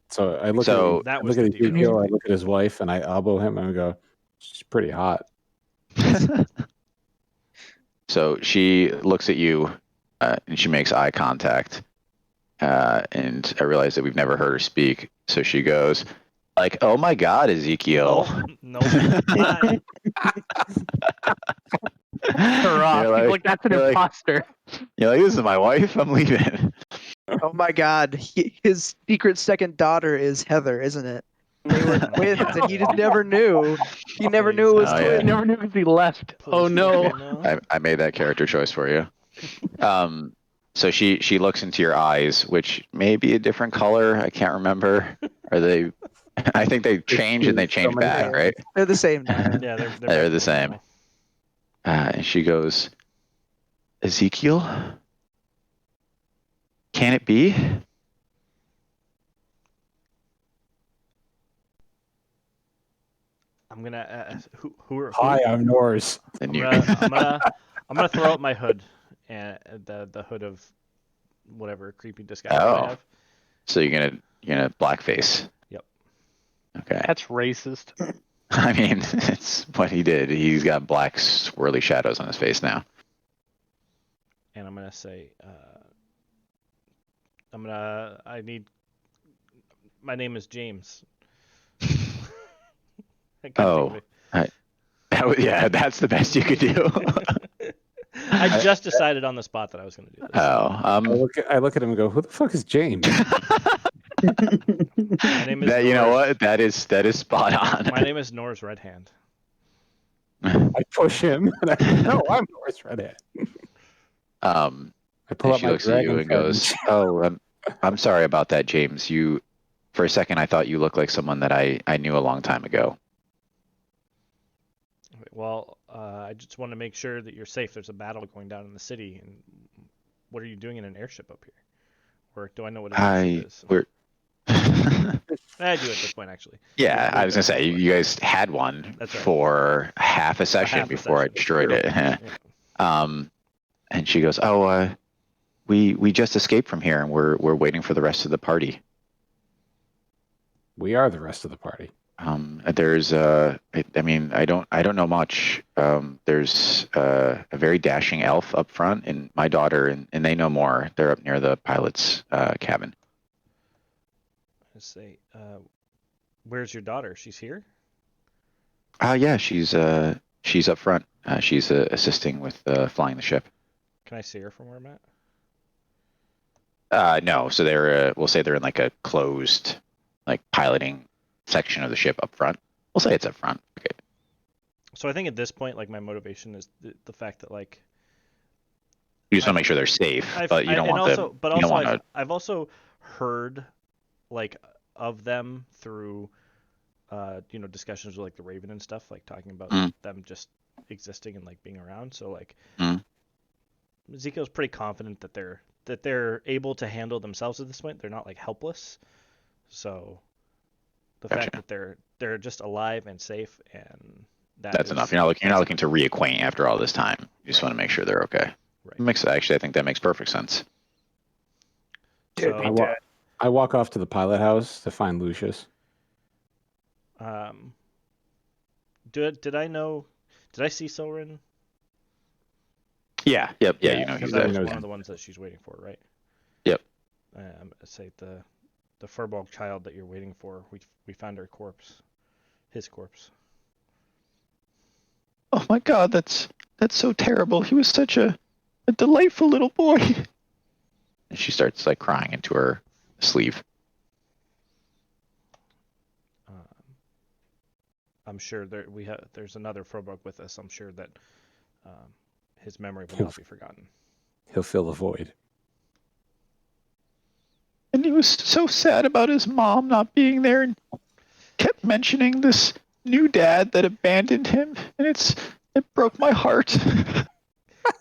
So I look So- at That I was look at the derail. Ezekiel, I look at his wife, and I elbow him and I go, "She's pretty hot." So she looks at you, and she makes eye contact, and I realize that we've never heard her speak. So she goes, like, "Oh my God, Ezekiel." No. Bye. Her off. You're He's like, "That's an you're like- imposter." You're like, "This is my wife. I'm leaving." Oh my God, his secret second daughter is Heather, isn't it? They were twins, and he just never knew. He never knew it was Oh, yeah. I twins. never knew because he left. Oh Please no. fucking no. I made that character choice for you. So she looks into your eyes, which may be a different color. I can't remember. Are they? I think they change and they change back, right? They're the same now. Yeah, they're They're the back same. now. And she goes, "Ezekiel, can it be?" I'm gonna. Who are? Hi, I'm Norse. And I'm gonna throw out my hood and the hood of whatever creepy disguise Oh. I have. So you're gonna blackface. Yep. Okay. That's racist. I mean, it's what he did. He's got black swirly shadows on his face now. And I'm gonna say, my name is James. I couldn't Oh. think Yeah, that's the best you could do. of it. I just decided on the spot that I was gonna do this. I look at him and go, "Who the fuck is James?" My name is that you know Norris. what? That is spot on. My name is Nor's Red Hand. I push him. And I go, "No, I'm Norse Redhead." I pull And up she my looks at you dragon and card goes, "Oh, I'm sorry about that, James. For a second, I thought you looked like someone that I knew a long time ago." Well, I just want to make sure that you're safe. There's a battle going down in the city, and what are you doing in an airship up here? Or do I know what an airship is? We're. I do at this point, actually. Yeah, We're I was gonna good. say you guys had one That's right. for half a session half a before I session. destroyed it. Yeah. And she goes, "Oh, we just escaped from here, and we're waiting for the rest of the party." We are the rest of the party. There's I mean, I don't know much. There's a very dashing elf up front, and my daughter, and they know more. They're up near the pilot's cabin. Let's say, where's your daughter? She's here? Yeah, she's up front. She's assisting with flying the ship. Can I see her from where I'm at? No, so they're we'll say they're in like a closed, like piloting section of the ship up front. We'll say it's up front. Okay. So I think at this point, like my motivation is the fact that like You just want to make sure they're safe, but you don't want them. But you don't also, want I've also heard like of them through discussions with like the Raven and stuff, like talking about them just existing and like being around. So like Ezekiel's pretty confident that they're able to handle themselves at this point. They're not like helpless. So the fact that they're just alive and safe, and that's enough. You're not looking to reacquaint after all this time. You just want to make sure they're okay. Right. Actually, I think that makes perfect sense. So, I walk off to the pilot house to find Lucius. Did I see Silrin? Yeah. Yep. Yeah. You know Because he's that there. was one of the ones that she's waiting for, right? Yep. Say the Furbolg child that you're waiting for. We found her corpse, his corpse. Oh my God, that's so terrible. He was such a delightful little boy. And she starts like crying into her sleeve. I'm sure there's another Furbolg with us. I'm sure that his memory will not be forgotten. He'll fill the void. And he was so sad about his mom not being there and kept mentioning this new dad that abandoned him, and it broke my heart.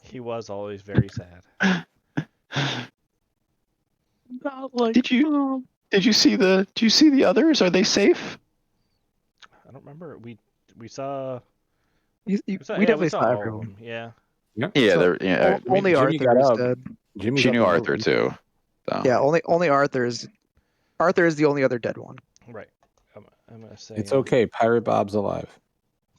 He was always very sad. Not like, did you see the others? Are they safe? I don't remember. We saw. We we definitely saw saw all everyone. of them. Yeah. Yeah, So, only Jimmy Arthur got is up. dead. Jimmy's she up knew in the Arthur room. too. So. Yeah, only Arthur is the only other dead one. Right. I'm gonna say It's okay. Pirate Bob's alive.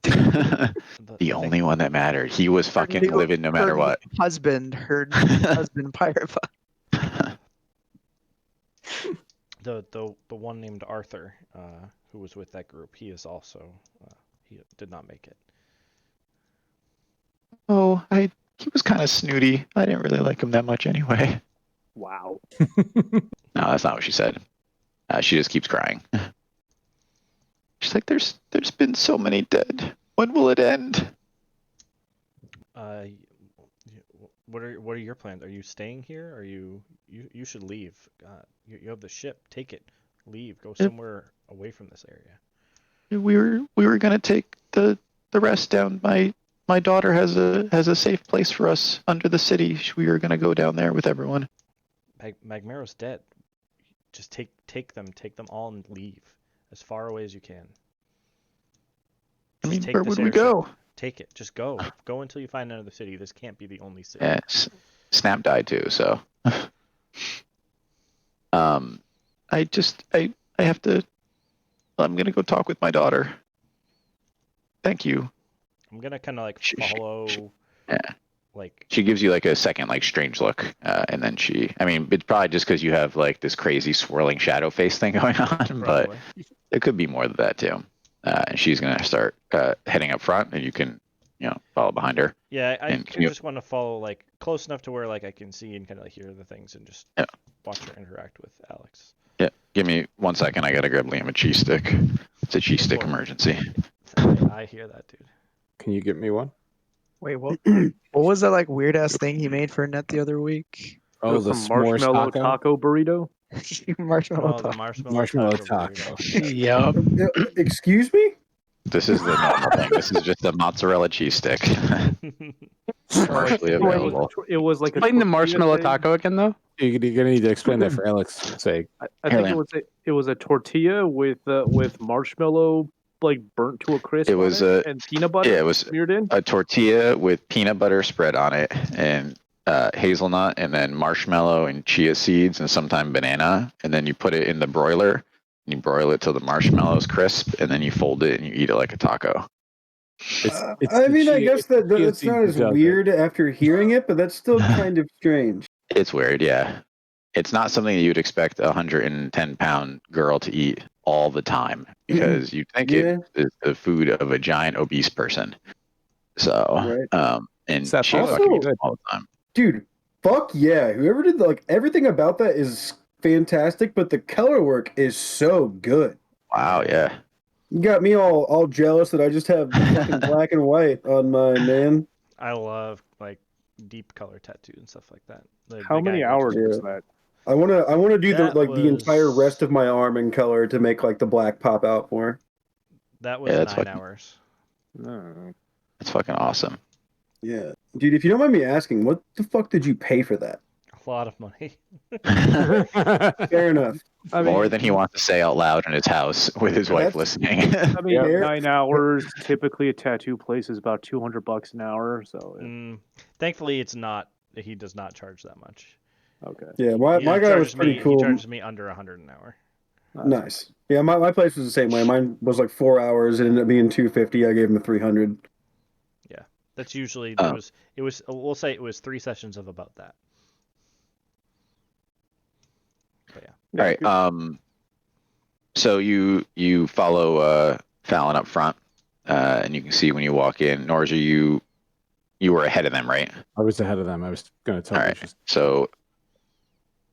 The only one that mattered. He was fucking living no matter what. Her husband, Pirate Bob. the one named Arthur, who was with that group, he is also he did not make it. Oh, he was kind of snooty. I didn't really like him that much anyway. Wow. No, that's not what she said. She just keeps crying. She's like, there's been so many dead. When will it end? What are your plans? Are you staying here? Are you should leave. You have the ship. Take it. Leave. Go somewhere away from this area. We were gonna take the rest down. My daughter has a safe place for us under the city. We were gonna go down there with everyone. Magmero's dead. Just take them all and leave as far away as you can. I mean, Just where would we go? Take it. Just go. Go until you find another city. This can't be the only city. Yeah, Snap died too, so. I have to. I'm gonna go talk with my daughter. Thank you. I'm gonna kind of like follow. Like she gives you like a second like strange look, and then it's probably just because you have like this crazy swirling shadow face thing going on, probably. But it could be more than that too. And she's gonna start heading up front, and you can follow behind her. Yeah, I just want to follow like close enough to where like I can see and kind of like hear the things and just watch her interact with Alex. Yeah, give me 1 second. I gotta grab Liam a cheese stick. It's a cheese stick emergency. I hear that, dude. Can you get me one? Wait, what? What was that like weird ass thing he made for Net the other week? Oh, the s'mores marshmallow taco burrito. Marshmallow The taco. marshmallow taco. Yup. Excuse me? This is the normal thing. This is just a mozzarella cheese stick. Commercially available. It was like Explain the marshmallow thing. taco again, though. You're gonna need to explain that for Alex's sake. I think it was a tortilla with marshmallow like burnt to a crisp. It was and peanut butter. Yeah, it was smeared in. a tortilla with peanut butter spread on it and hazelnut, and then marshmallow and chia seeds and sometimes banana, and then you put it in the broiler. And you broil it till the marshmallow is crisp, and then you fold it and you eat it like a taco. I guess that's not as weird after hearing it, but that's still kind of strange. It's weird, yeah. It's not something that you'd expect a 110-pound girl to eat all the time, because you'd think it is the food of a giant obese person. So, Right. and Seth, she also, fucking eats all the time. Dude, Fuck yeah! Whoever did everything about that is fantastic, but the color work is so good. Wow, yeah. You got me all jealous that I just have fucking black and white on mine, man. I love like deep color tattoo and stuff like that. How many hours Yeah. was that? I wanna do That the entire was- rest of my arm in color to make like the black pop out more. That was Yeah, that's 9 fucking- hours. No. That's fucking awesome. Yeah, dude. If you don't mind me asking, what the fuck did you pay for that? A lot of money. Fair enough. I mean, More than he wants to say out loud in his house with his wife That's- listening. I mean, Yeah. 9 hours. Typically, a tattoo place is about $200 an hour. So Thankfully, it's not. He does not charge that much. okay. Yeah, my He guy was charges pretty me- cool. He charges me under 100 an hour. Nice. Yeah, my place was the same way. Mine was like 4 hours. It ended up being 250. I gave him a 300. That's usually Oh. it was. We'll say it was 3 sessions of about that. But yeah. All right. So you follow Fallon up front, and you can see when you walk in. Norris, you were ahead of them, right? I was ahead of them. I was going to tell All you. right. So,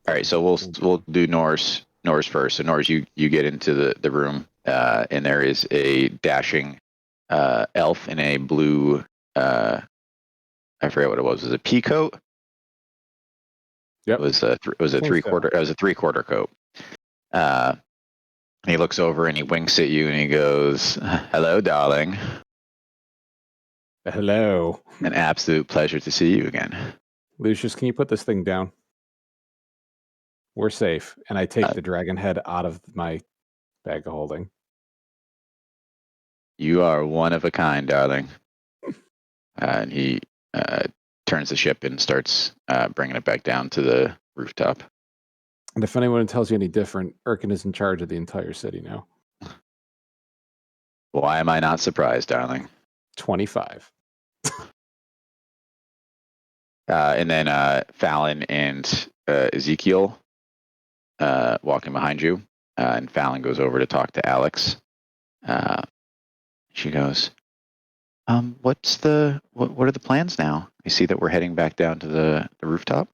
all right. So we'll do Norris first. So Norris, you get into the room, and there is a dashing elf in a blue. I forget what it was. Was it a pea coat? Yep. It was a three-quarter. It was a three-quarter coat. And he looks over and he winks at you and he goes, "Hello, darling. Hello. An absolute pleasure to see you again." Lucius, can you put this thing down? We're safe. And I take the dragon head out of my bag of holding. You are one of a kind, darling. And he turns the ship and starts bringing it back down to the rooftop. And if anyone tells you any different, Erkin is in charge of the entire city now. Why am I not surprised, darling? 25. And then Fallon and Ezekiel walking behind you. And Fallon goes over to talk to Alex. She goes, what are the plans now? I see that we're heading back down to the rooftop.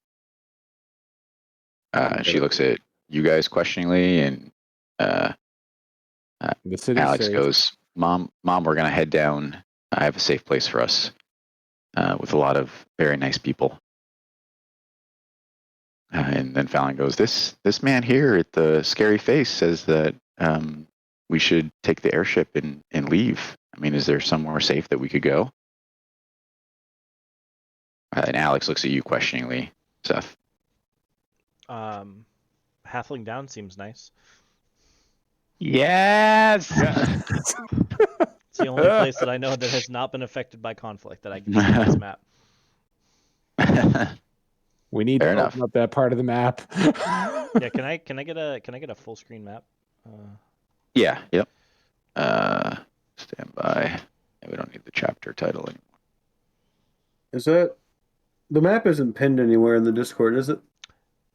She looks at you guys questioningly, and The city Alex safe. goes, Mom, we're gonna head down. I have a safe place for us, with a lot of very nice people. And then Fallon goes, this man here at the scary face says that we should take the airship and leave. I mean, is there somewhere safe that we could go? And Alex looks at you questioningly, Seth. Halfling Down seems nice. Yes. It's the only place that I know that has not been affected by conflict that I can see on this map. We need Fair to enough. open up that part of the map. Yeah, can I get a full screen map? Yeah. Yep. Stand by. We don't need the chapter title anymore. Is that the map isn't pinned anywhere in the Discord, is it?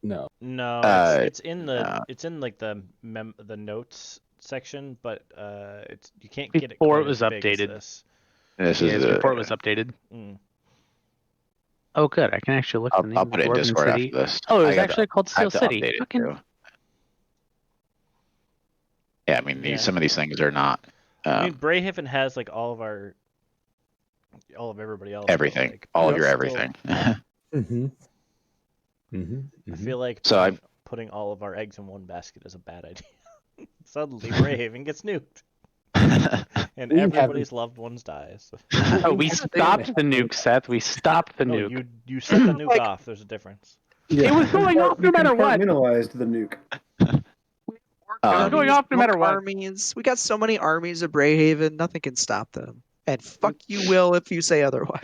No. No, it's in the no. it's in like the notes section, but it's you can't get it Before quite it was as big as updated. this. This Yeah, is his report was updated. Mm. Oh, good. I can actually look at the name I'll of put it in Dwarven Discord City. after this. Oh, it I was got actually called I have Steel to City. update it, Fucking- too. Yeah, I mean, Yeah. some of these things are not I mean, Brayhaven has like all of everybody else. but, everything. like, All of it's your still- everything. Mm-hmm. Mm-hmm. I feel like So putting all of our eggs in one basket is a bad idea. Suddenly, Brayhaven gets nuked, and We everybody's loved ones dies. Oh, we stopped the nuke, Seth. We stopped the No, nuke. you set the nuke Like- off. There's a difference. Yeah. It was going off no You matter what. compartmentalized the nuke. going off no matter what. Armies. We got so many armies of Brayhaven, nothing can stop them. And fuck you, Will, if you say otherwise.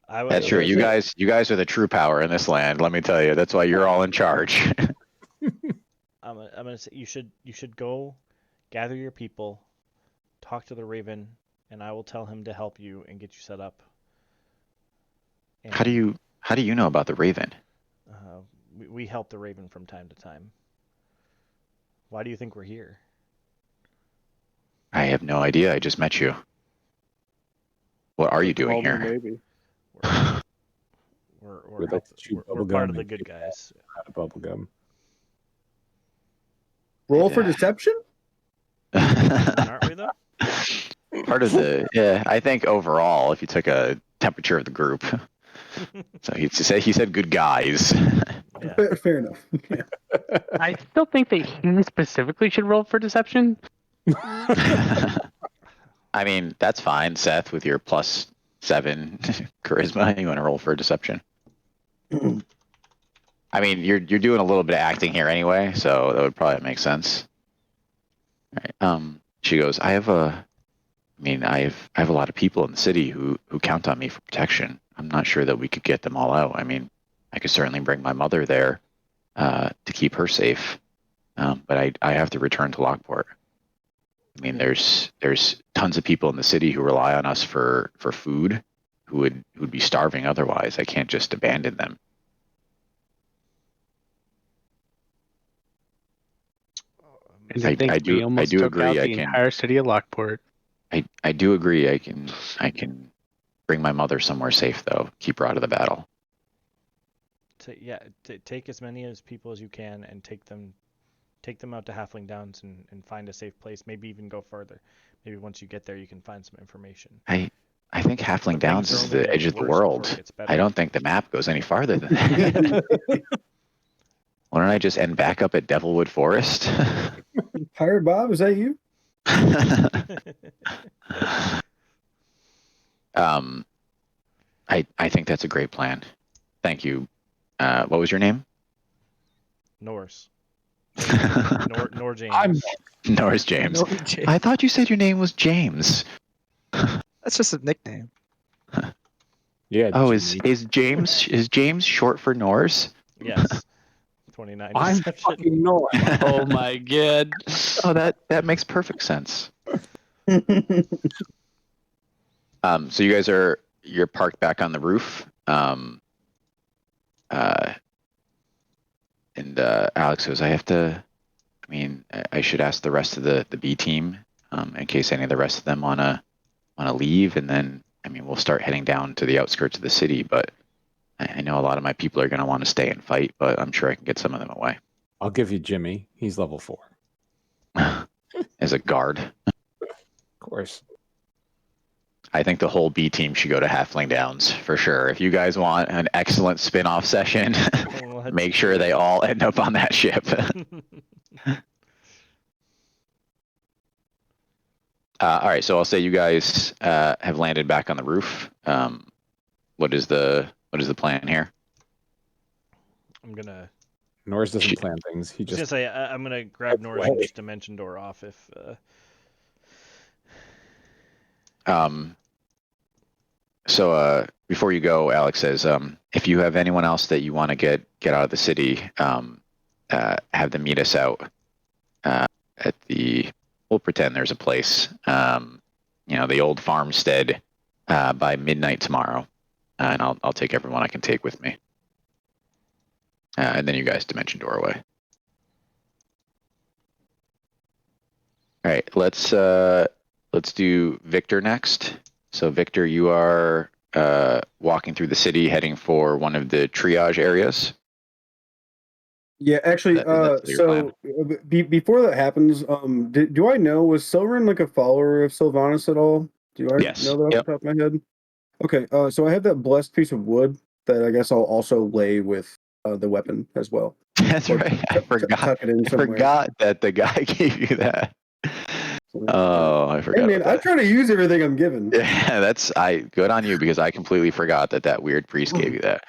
That's true. You guys are the true power in this land. Let me tell you. That's why you're all in charge. I'm gonna say you should go, gather your people, talk to the Raven, and I will tell him to help you and get you set up. And, How do you know about the Raven? we help the Raven from time to time. Why do you think we're here? I have no idea. I just met you. What are you doing Call me here? Maybe. We'd like to chew we're bubblegum part of the and good get guys. out of bubblegum. Roll for deception? Aren't we though? Part of the I think overall, if you took a temperature of the group, so he said good guys. Yeah. Fair enough. Yeah. I still think that he specifically should roll for deception. I mean, that's fine, Seth, with your +7 charisma. You want to roll for deception? I mean, you're doing a little bit of acting here anyway, so that would probably make sense. All right. She goes, I have a lot of people in the city who count on me for protection. I'm not sure that we could get them all out. I mean, I could certainly bring my mother there to keep her safe, but I have to return to Lockport. I mean, there's tons of people in the city who rely on us for food, who would be starving otherwise. I can't just abandon them. And I think we almost took agree. out the entire city of Lockport. I do agree. I can bring my mother somewhere safe though. Keep her out of the battle. Take as many as people as you can and take them out to Halfling Downs and find a safe place. Maybe even go further. Maybe once you get there, you can find some information. I think Halfling Downs is the edge of the world. I don't think the map goes any farther than that. Why don't I just end back up at Devilwood Forest? Pirate Bob, is that you? I think that's a great plan. Thank you. What was your name? Norse. Nor James. I'm Norris James. Norris James. I thought you said your name was James. That's just a nickname. Yeah. Oh, Jimmy. is James short for Norse? Yes. 29 I'm deception. fucking North. Oh my god. Oh, that makes perfect sense. So you guys you're parked back on the roof. And Alex goes, I should ask the rest of the B team in case any of the rest of them wanna leave, and then we'll start heading down to the outskirts of the city. But I know a lot of my people are gonna want to stay and fight, but I'm sure I can get some of them away. I'll give you Jimmy. He's level 4. As a guard. Of course. I think the whole B team should go to Halfling Downs for sure. If you guys want an excellent spin-off session, make sure they all end up on that ship. All right, so I'll say you guys have landed back on the roof. What is the plan here? I'm gonna. Norris doesn't plan things. He I was gonna just. say I'm gonna grab Norris and just dimension door off if. So before you go, Alex says, if you have anyone else that you want to get out of the city, have them meet us out at we'll pretend there's a place, the old farmstead by midnight tomorrow, and I'll take everyone I can take with me, and then you guys dimension door away. All right, let's do Victor next. So Victor, you are walking through the city, heading for one of the triage areas. Yeah, actually, so before that happens, do I know, was Silverin like a follower of Sylvanas at all? Do I know that off the top of my head? Okay, so I have that blessed piece of wood that I guess I'll also lay with the weapon as well. That's right. I forgot. I forgot that the guy gave you that. Oh, I forgot. Hey man, I try to use everything I'm given. Yeah, good on you, because I completely forgot that weird priest gave you that.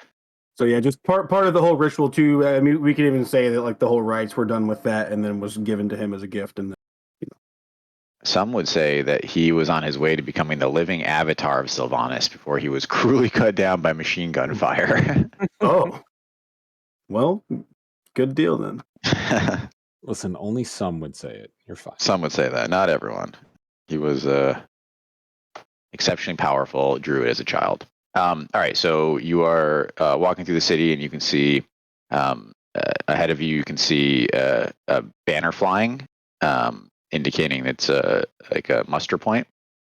So yeah, just part of the whole ritual too. I mean, we could even say that like the whole rites were done with that, and then was given to him as a gift. And then, some would say that he was on his way to becoming the living avatar of Sylvanas before he was cruelly cut down by machine gun fire. Oh, well, good deal then. Listen, only some would say it. You're fine. Some would say that, not everyone. He was exceptionally powerful druid as a child. All right, so you are walking through the city, and you can see ahead of you. You can see a banner flying, indicating it's like a muster point.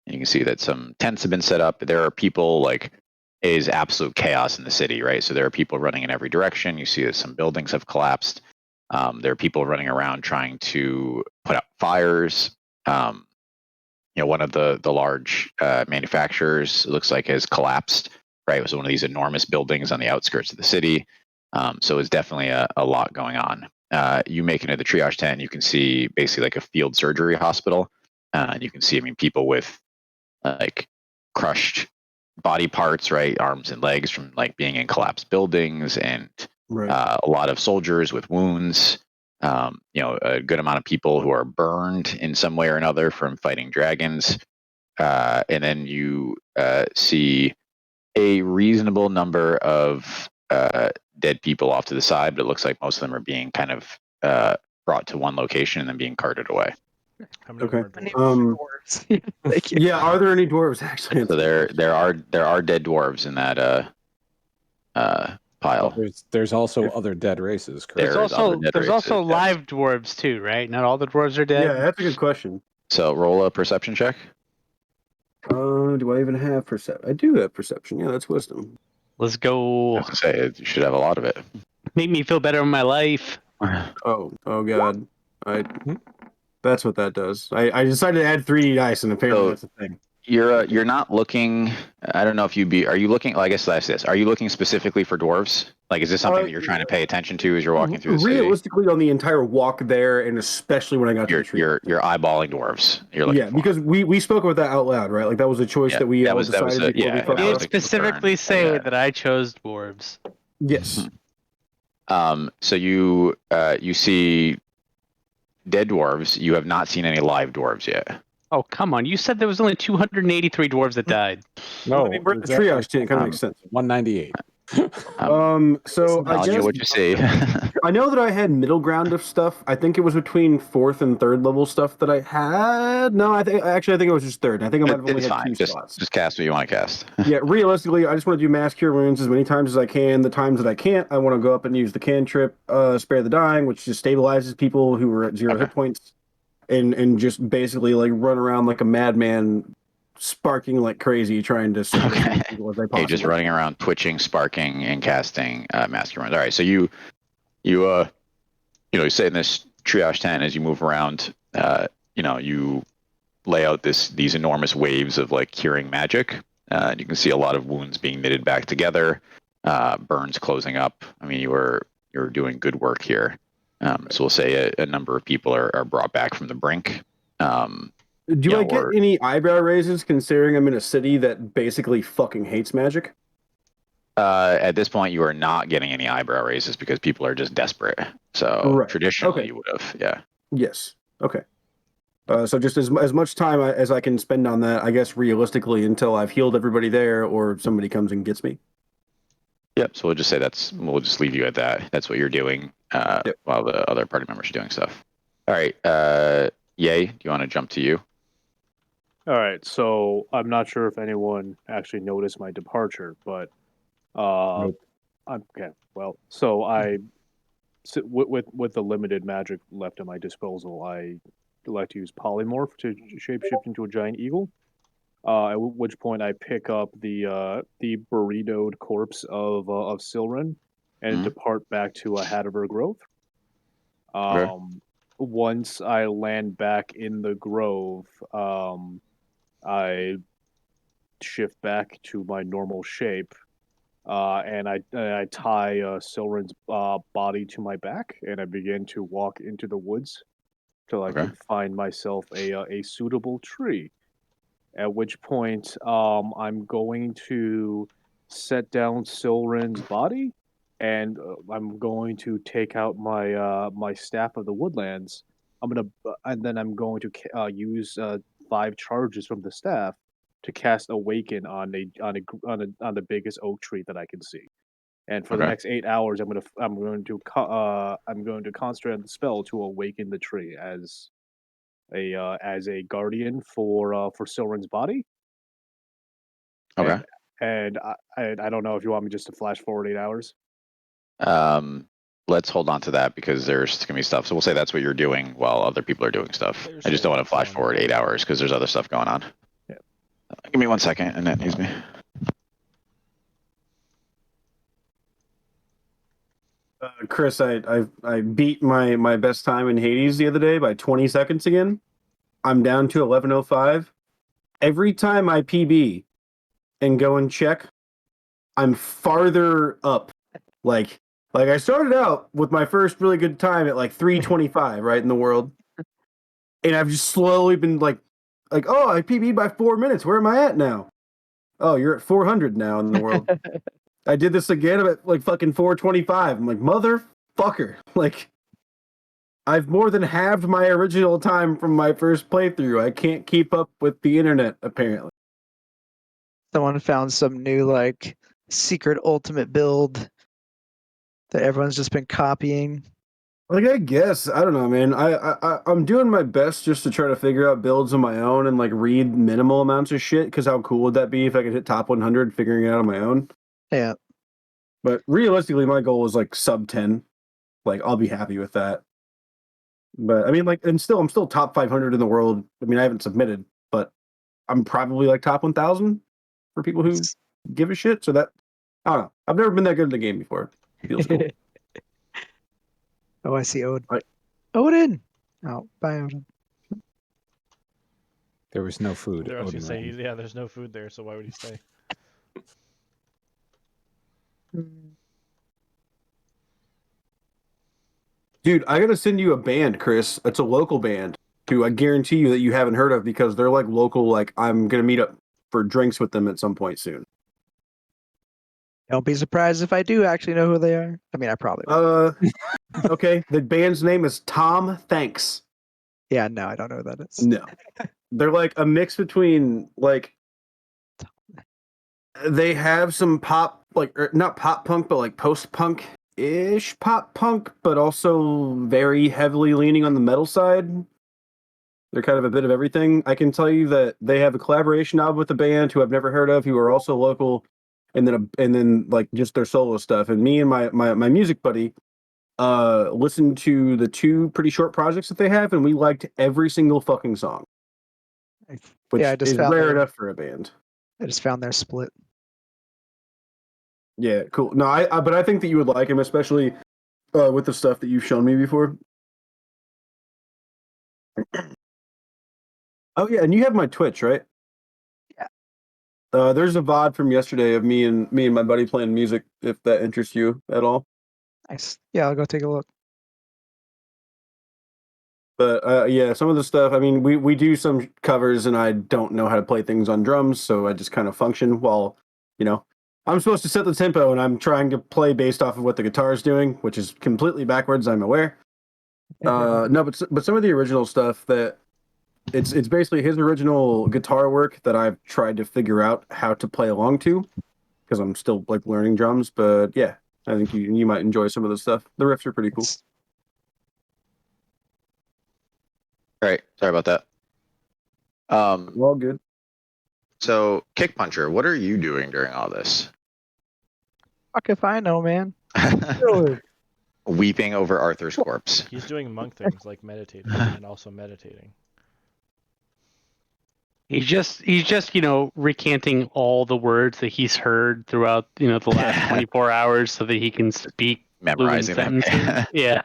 And you can see that some tents have been set up. There are people like is absolute chaos in the city, right? So there are people running in every direction. You see that some buildings have collapsed. There are people running around trying to put out fires. One of the large manufacturers, it looks like, has collapsed, right? It was one of these enormous buildings on the outskirts of the city. So it's definitely a lot going on. You make it into the triage tent, and you can see basically like a field surgery hospital. And you can see, people with like crushed body parts, right? Arms and legs from like being in collapsed buildings, and a lot of soldiers with wounds. A good amount of people who are burned in some way or another from fighting dragons. And then you see a reasonable number of dead people off to the side, but it looks like most of them are being kind of brought to one location and then being carted away. How many of them are dwarves? Dwarves. Thank you. Yeah, are there any dwarves actually? So there are dead dwarves in that pile. There's also other dead races, correct? There's also live dwarves too, right? Not all the dwarves are dead. Yeah, that's a good question. So roll a perception check. Do I even have perception? I do have perception. Yeah, that's wisdom. Let's go. I was gonna say you should have a lot of it. Make me feel better in my life. Oh god. That's what that does. I decided to add 3D dice, and apparently that's a thing. You're not looking. I don't know if are you looking? Well, I guess that's this. Are you looking specifically for dwarves? Like, is this something that you're trying to pay attention to as you're walking through the city? Realistically, on the entire walk there, and especially when I got to the tree, you're eyeballing dwarves. You're looking for because we spoke about that out loud, right? Like that was a choice that we decided. You did specifically say that I chose dwarves. Yes. So you see dead dwarves. You have not seen any live dwarves yet. Oh, come on. You said there was only 283 dwarves that died. No, I mean, we're at the triage tent. It kind of makes sense. 198. So I guess what you see. I know that I had middle ground of stuff. I think it was between 4th and 3rd level stuff that I had. No, I think it was just 3rd. I think I might have only had 2 slots. Just cast what you want to cast. Yeah, realistically, I just want to do mass cure wounds as many times as I can. The times that I can't, I want to go up and use the cantrip, spare the dying, which just stabilizes people who are at 0 hit points, and just basically like run around like a madman, sparking like crazy, trying to people as I possibly. Just running around, twitching, sparking, and casting master runs. All right, so you sit in this triage tent as you move around. You lay out these enormous waves of like curing magic. You can see a lot of wounds being knitted back together, burns closing up. I mean, you're doing good work here. So we'll say a number of people are brought back from the brink. Do I get any eyebrow raises considering I'm in a city that basically fucking hates magic? At this point, you are not getting any eyebrow raises because people are just desperate. So traditionally, you would have, yeah. Yes. Okay. So just as much time as I can spend on that, I guess realistically, until I've healed everybody there or somebody comes and gets me. Yep. So we'll just say we'll just leave you at that. That's what you're doing while the other party members are doing stuff. All right. Yay, do you want to jump to you? All right, so I'm not sure if anyone actually noticed my departure, but Nope. Okay. Well, so with the limited magic left at my disposal, I elect to use polymorph to shapeshift into a giant eagle. At which point I pick up the burritoed corpse of Silren and depart back to Hadaver Grove. Once I land back in the grove, I shift back to my normal shape, and I tie Silren's body to my back, and I begin to walk into the woods till I can find myself a suitable tree. At which point, I'm going to set down Silren's body, and I'm going to take out my staff of the woodlands. And then I'm going to use 5 charges from the staff to cast Awaken on the biggest oak tree that I can see. And for the next 8 hours, I'm going to concentrate on the spell to awaken the tree as a guardian for Silren's body. Okay. And I don't know if you want me just to flash forward 8 hours. Let's hold on to that because there's gonna be stuff. So we'll say that's what you're doing while other people are doing stuff. I just don't want to flash forward 8 hours because there's other stuff going on. Yeah. Give me 1 second, and that needs me. Chris, I beat my best time in Hades the other day by 20 seconds again. I'm down to 11:05. Every time I PB and go and check, I'm farther up. Like I started out with my first really good time at like 3:25, right, in the world. And I've just slowly been like, oh, I PB'd by 4 minutes. Where am I at now? Oh, you're at 400 now in the world. I did this again at like fucking 4:25. I'm like, motherfucker. Like, I've more than halved my original time from my first playthrough. I can't keep up with the internet, apparently. Someone found some new like secret ultimate build that everyone's just been copying. Like, I guess, I don't know, man. I'm doing my best just to try to figure out builds on my own and like read minimal amounts of shit. Because how cool would that be if I could hit top 100 figuring it out on my own? Yeah. But realistically, my goal is like sub 10. Like, I'll be happy with that. But I mean, like, and still, I'm still top 500 in the world. I mean, I haven't submitted, but I'm probably like top 1,000 for people who give a shit. So that, I don't know. I've never been that good in the game before. Feels cool. Oh, I see Odin. Right. Odin. Oh, bye, Odin. There was no food. I was Odin gonna say, ran. yeah, there's no food there, so why would he stay? Dude, I gotta send you a band, Chris. It's a local band who I guarantee you that you haven't heard of because they're like local. Like, I'm gonna meet up for drinks with them at some point soon. Don't be surprised if I do actually know who they are. I mean, I probably will. Okay. The band's name is Tom Thanks. Yeah, no, I don't know who that is. No. They're like a mix between like they have some pop, like not pop punk, but like post punk ish pop punk, but also very heavily leaning on the metal side. They're kind of a bit of everything. I can tell you that they have a collaboration album with a band who I've never heard of, who are also local, and then like just their solo stuff. And me and my music buddy listened to the two pretty short projects that they have, and we liked every single fucking song. Which Yeah, I just is found rare their- enough for a band. I just found their split. Yeah, cool. No, but I think that you would like him, especially with the stuff that you've shown me before. Oh yeah, and you have my Twitch, right? Yeah. There's a VOD from yesterday of me and my buddy playing music. If that interests you at all. Nice. Yeah, I'll go take a look. But yeah, some of the stuff. I mean, we do some covers, and I don't know how to play things on drums, so I just kind of function while, I'm supposed to set the tempo, and I'm trying to play based off of what the guitar is doing, which is completely backwards. I'm aware. No, but some of the original stuff that it's basically his original guitar work that I've tried to figure out how to play along to, because I'm still like learning drums. But yeah, I think you might enjoy some of the stuff. The riffs are pretty cool. All right, sorry about that. All good. So Kick Puncher, what are you doing during all this? Fuck if I know, man. Weeping over Arthur's corpse. He's doing monk things like meditating and also meditating. He's just recanting all the words that he's heard throughout the last 24 hours so that he can speak Memorizing fluent them. sentences. Yeah.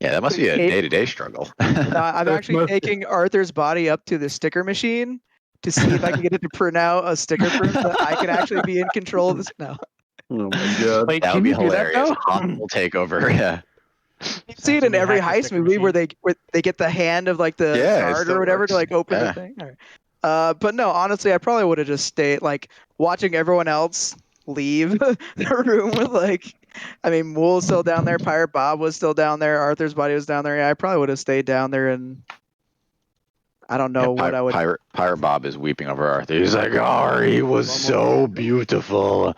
Yeah, that must be a day-to-day struggle. I'm actually taking Arthur's body up to the sticker machine to see if I can get it to print out a sticker print that I can actually be in control of this now. Oh my god. Wait, That would can be you do that hilarious. though? Hostile takeover. Yeah. You see it in Somebody every hacked the heist sticker movie where machine. they get the hand of like the Yeah, it guard still or whatever to works. like open Yeah. the thing. All right. But no, honestly, I probably would have just stayed like watching everyone else leave the room with like, I mean, Mool was still down there, Pirate Bob was still down there, Arthur's body was down there. Yeah, I probably would have stayed down there and I don't know what I would. Pirate Bob is weeping over Arthur. He's like, "Oh, he was so beautiful,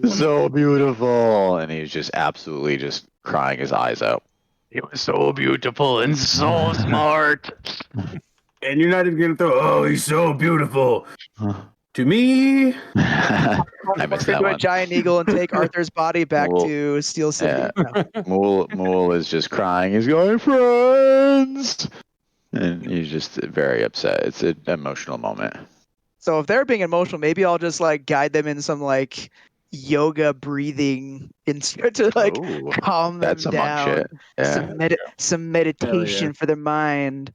so beautiful," and he's just absolutely just crying his eyes out. He was so beautiful and so smart. And you're not even gonna throw, oh, he's so beautiful. To me, I missed that Into a one. giant eagle and take Arthur's body back Well, to Steel City. yeah. No. Mool is just crying. He's going, friends, and he's just very upset. It's an emotional moment. So if they're being emotional, maybe I'll just like guide them in some like yoga breathing to like Ooh, calm them that's some monk down. shit. Yeah. Some meditation for their mind.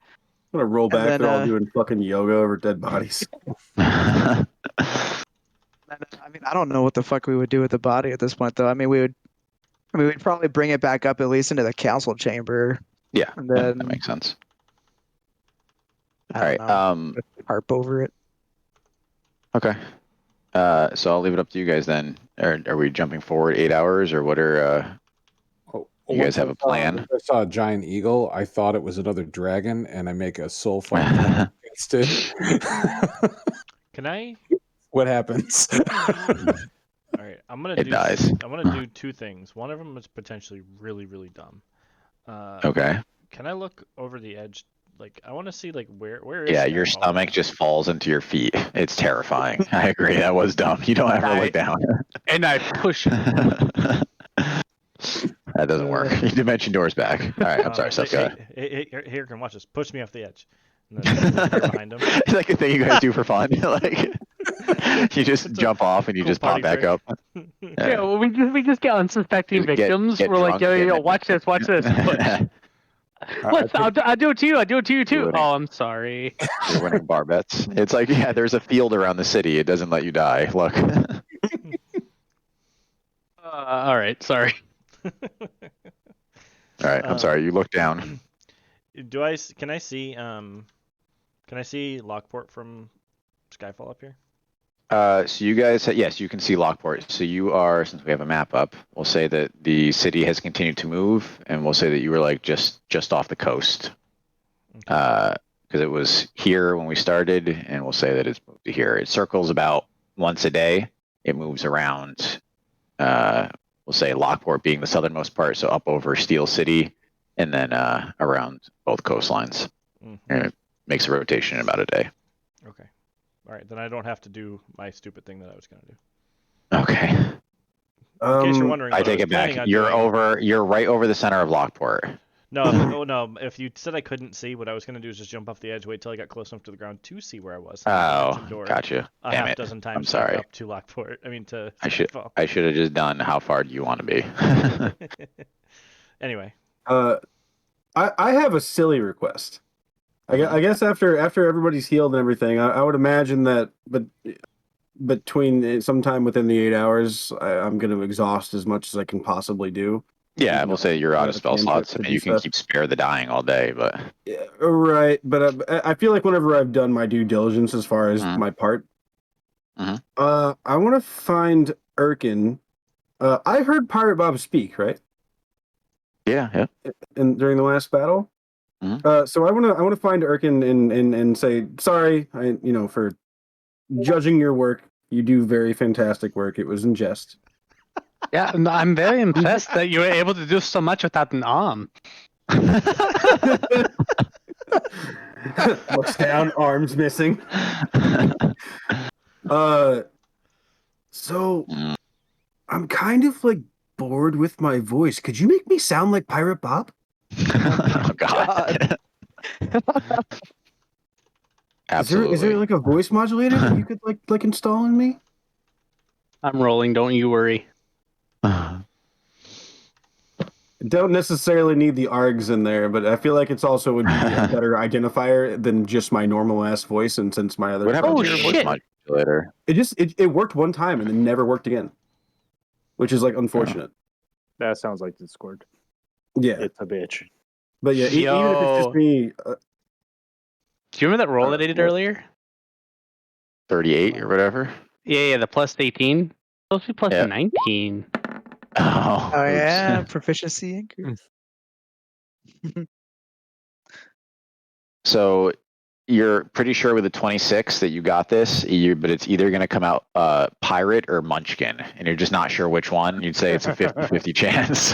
I'm gonna roll And back. then, They're all doing fucking yoga over dead bodies. I mean, I don't know what the fuck we would do with the body at this point, though. I mean, we'd probably bring it back up at least into the council chamber. Yeah, And yeah, then that makes sense. I All right. don't know, harp over it. Okay. So I'll leave it up to you guys then. Are we jumping forward 8 hours, or what are you guys have a plan? Once I saw a giant eagle, I thought it was another dragon, and I make a soul fight against it. Can I? What happens? All right, I'm gonna It do. dies. I'm gonna do two things. One of them is potentially really, really dumb. Okay. Can I look over the edge? Like, I want to see like where is. Yeah, your Skyfall stomach now? just falls into your feet. It's terrifying. I agree. That was dumb. You don't ever look down. And I push it. That doesn't work. Your dimension door's back. All right. I'm sorry, Seth. Go ahead. Here, can watch this. Push me off the edge. And then right behind him. It's like a thing you guys do for fun. Like you just It's a jump off and you cool just pop party back trick. up. Yeah, well, we just get unsuspecting Get victims. We're like, drunk, yo, get watch this. Push. I'll do it to you. I'll do it to you too. Do it. Oh, I'm sorry. You're winning bar bets. It's like, yeah, there's a field around the city. It doesn't let you die. Look. All right, sorry. All right. I'm sorry. You look down. Can I see Lockport from Skyfall up here? So you guys, yes, you can see Lockport. So you are, since we have a map up, we'll say that the city has continued to move, and we'll say that you were like just off the coast, because it was here when we started, and we'll say that it's moved to here. It circles about once a day. It moves around. We'll say Lockport being the southernmost part, so up over Steel City, and then around both coastlines. And it makes a rotation in about a day. Okay. All right, then I don't have to do my stupid thing that I was gonna do. Okay. In case you're wondering, I what take was it back. planning on You're doing- You're right over the center of Lockport. No, no. If you said I couldn't see, what I was gonna do is just jump off the edge, wait till I got close enough to the ground to see where I was. Oh, gotcha. A Damn half it. dozen times. I'm sorry. Up to Lockport. I mean to. I should have just done how far do you want to be. Anyway. I have a silly request. I guess after everybody's healed and everything, I would imagine that, but between sometime within the 8 hours, I'm going to exhaust as much as I can possibly do. Yeah, we'll say you're out of spell slots. I mean, you can stuff. keep spare the dying all day, but Yeah, right. But I feel like whenever I've done my due diligence as far as my part, I want to find Erkin. I heard Pirate Bob speak, right? Yeah. And during the last battle. So I want to find Erkin and say sorry, for judging your work. You do very fantastic work. It was in jest. Yeah, I'm very impressed that you were able to do so much without an arm. Looks down, arms missing. So I'm kind of like bored with my voice. Could you make me sound like Pirate Bob? Oh God. Absolutely. Is there like a voice modulator that you could like install in me? I'm rolling, don't you worry. Don't necessarily need the args in there, but I feel like it's also would be a better identifier than just my normal ass voice. And since my other What happened to your shit. voice modulator? it worked one time and then never worked again, which is like unfortunate. That sounds like Discord. Yeah, It's a bitch. but yeah, even if it's just me. Do you remember that roll that I did earlier? 38 or whatever. Yeah, the plus 18. Supposed to be plus 19. Oh Yeah, proficiency increase. So you're pretty sure with the 26 that you got this, but it's either going to come out pirate or munchkin, and you're just not sure which one. You'd say it's a 50-50 chance.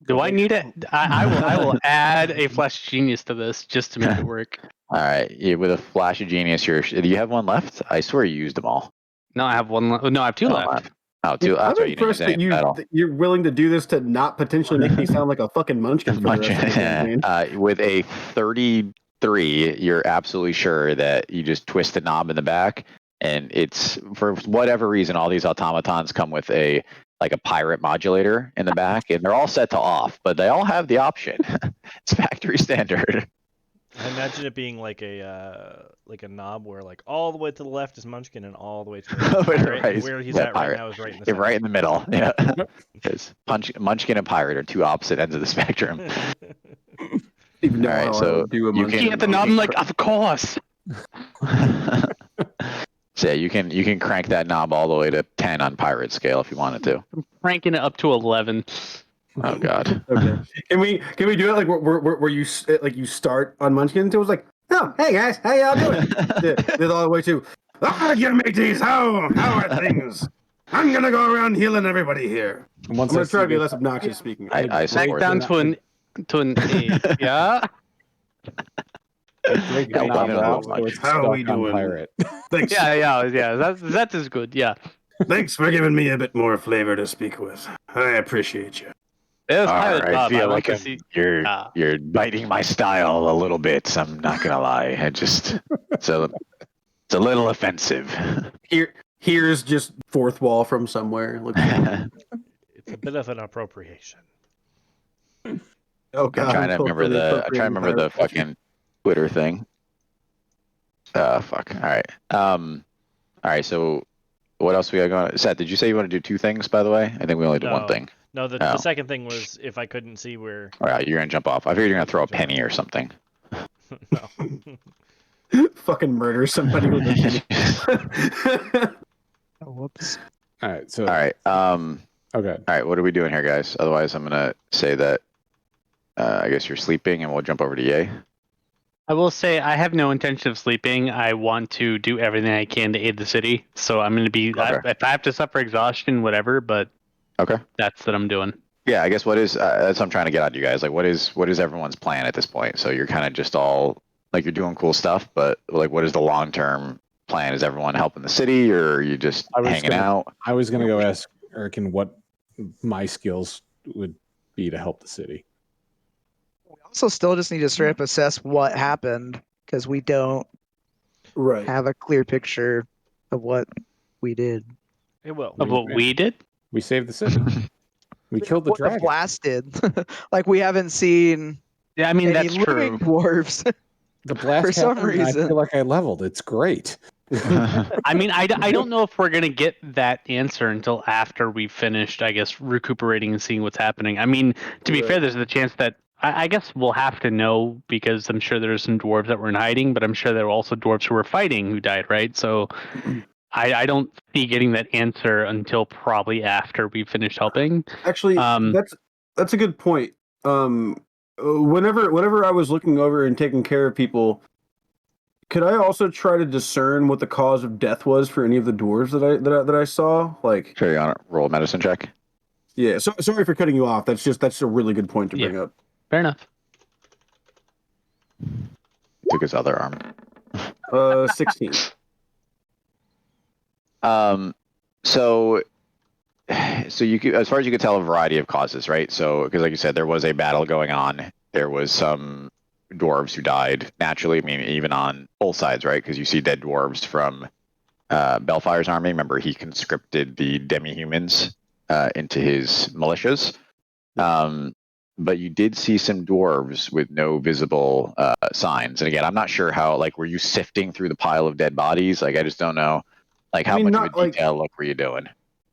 Do I need it? I will add a flash genius to this just to make it work. All right, with a flash of genius, do you have one left? I swear you used them all. No, I have one. No, I have two left. Oh, two. That's I'm right. You didn't use impressed that any at all. you're willing to do this to not potentially make me sound like a fucking munchkin. For the rest of the campaign. With a 33, you're absolutely sure that you just twist the knob in the back, and it's for whatever reason all these automatons come with a pirate modulator in the back, and they're all set to off, but they all have the option. It's factory standard. I imagine it being like a knob where like all the way to the left is Munchkin and all the way to the right is Pirate. Right, And where he's yeah, at Pirate. right now is right in the Yeah, center. right in the middle. Yeah, because Munchkin and Pirate are two opposite ends of the spectrum. Even know All right, how I so would do a you Munchkin can- At the knob, I'm like, of course. So yeah, you can crank that knob all the way to 10 on Pirate scale if you wanted to. Cranking it up to 11. Oh God. Okay. Can we do it like where you you start on Munchkin? It was like, oh, hey guys, how y'all doing? Then all the way to, you mateys, how are things? I'm gonna go around healing everybody here. I'm gonna try to be less obnoxious speaking. I Back support down that. to an 8. Yeah. Break Yeah, the knob leave it off, alone, so Mike. it's How stuck we on doing? Pirate. Thanks. Yeah. That is good. Yeah. Thanks for giving me a bit more flavor to speak with. I appreciate you. It was All Pilot right, I Bob. feel want like to see. you're biting my style a little bit. I'm not gonna lie. It's a little offensive. Here's just fourth wall from somewhere. It's a bit of an appropriation. Oh God, I'm trying to remember the Pirate. fucking Twitter thing. Fuck. All right. All right. So, what else we got going? Seth, did you say you want to do 2 things? By the way, I think we only did one No. thing. No, the Oh. second thing was if I couldn't see where. All right, you're gonna jump off. I figured you're gonna throw a penny or something. No. Fucking murder somebody with a penny. Oh, whoops. All right. So. All right. Okay. All right. What are we doing here, guys? Otherwise, I'm gonna say that. I guess you're sleeping, and we'll jump over to Yay. I will say I have no intention of sleeping. I want to do everything I can to aid the city. So I'm going to be. Okay. If I have to suffer exhaustion, whatever. But Okay. that's what I'm doing. Yeah, I guess that's what I'm trying to get at you guys. Like, what is everyone's plan at this point? So you're kind of just all like you're doing cool stuff, but like, what is the long term plan? Is everyone helping the city, or are you just hanging out? I was going to go ask Erkin what my skills would be to help the city. We also still just need to straight up assess what happened because we don't Right. have a clear picture of what we did. It will. Of what we did? We saved the city. We killed the what dragon. the blast did. Like we haven't seen Yeah, I mean, any that's living true. dwarves. The blast For some happened, and I reason. feel like I leveled. It's great. I mean, I don't know if we're going to get that answer until after we've finished, I guess, recuperating and seeing what's happening. I mean, to be fair, there's the chance that I guess we'll have to know because I'm sure there's some dwarves that were in hiding, but I'm sure there were also dwarves who were fighting who died, right? So I don't see getting that answer until probably after we finish helping. Actually, that's a good point. Whenever I was looking over and taking care of people, could I also try to discern what the cause of death was for any of the dwarves that I saw? Like, Sure, you want to roll a medicine check? yeah. So, sorry for cutting you off. That's a really good point to bring up. Fair enough. Took his other arm. 16. So you could, as far as you could tell, a variety of causes, right? So, because like you said, there was a battle going on. There was some dwarves who died naturally. I mean, even on both sides, right? Because you see dead dwarves from Belfire's army. Remember, he conscripted the demi-humans into his militias. But you did see some dwarves with no visible signs. And again, I'm not sure how. Like, were you sifting through the pile of dead bodies? Like, I just don't know. Like, how much of a detailed look were you doing?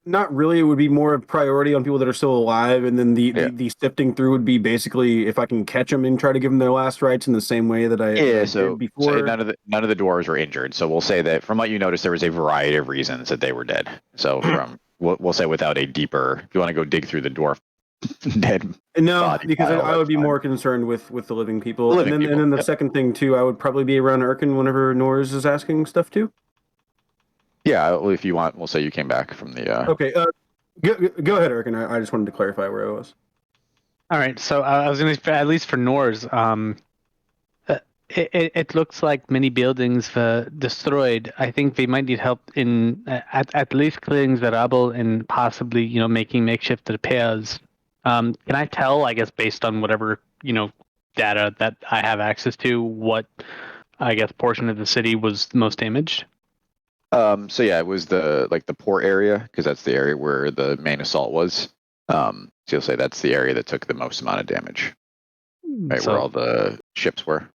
Not really. It would be more of priority on people that are still alive, and then the sifting through would be basically if I can catch them and try to give them their last rites in the same way that I did before. So none of the dwarves were injured. So we'll say that from what you noticed, there was a variety of reasons that they were dead. So we'll say without a deeper, if you want to go dig through the dwarf dead. No, because I would be more concerned with the living people. And then the second thing too, I would probably be around Erkin whenever Norris is asking stuff too. Yeah, well, if you want, we'll say you came back from the. Okay, go ahead, Erkin. I just wanted to clarify where I was. All right, so I was going to, at least for Nor's, it looks like many buildings were destroyed. I think they might need help in at least clearing the rubble and possibly, making makeshift repairs. Can I tell, I guess, based on whatever, data that I have access to, what, I guess, portion of the city was most damaged? So yeah, it was the port area because that's the area where the main assault was. So you'll say that's the area that took the most amount of damage, right? So, where all the ships were.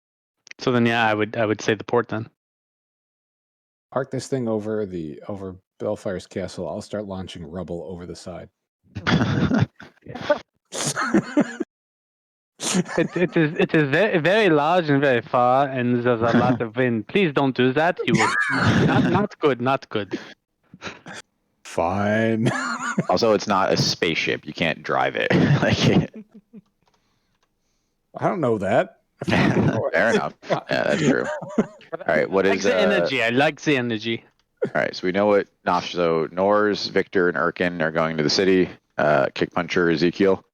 so then, yeah, I would say the port then. Park this thing over Bellfire's castle. I'll start launching rubble over the side. It is very, very large and very far, and there's a lot of wind. Please don't do that. You will not good, not good. Fine. Also, it's not a spaceship. You can't drive it. I don't know that. Fair enough. Yeah, that's true. All right, what I like is the energy. I like the energy. All right, so we know what so Nors, Victor, and Erkin are going to the city. Kick Puncher, Ezekiel.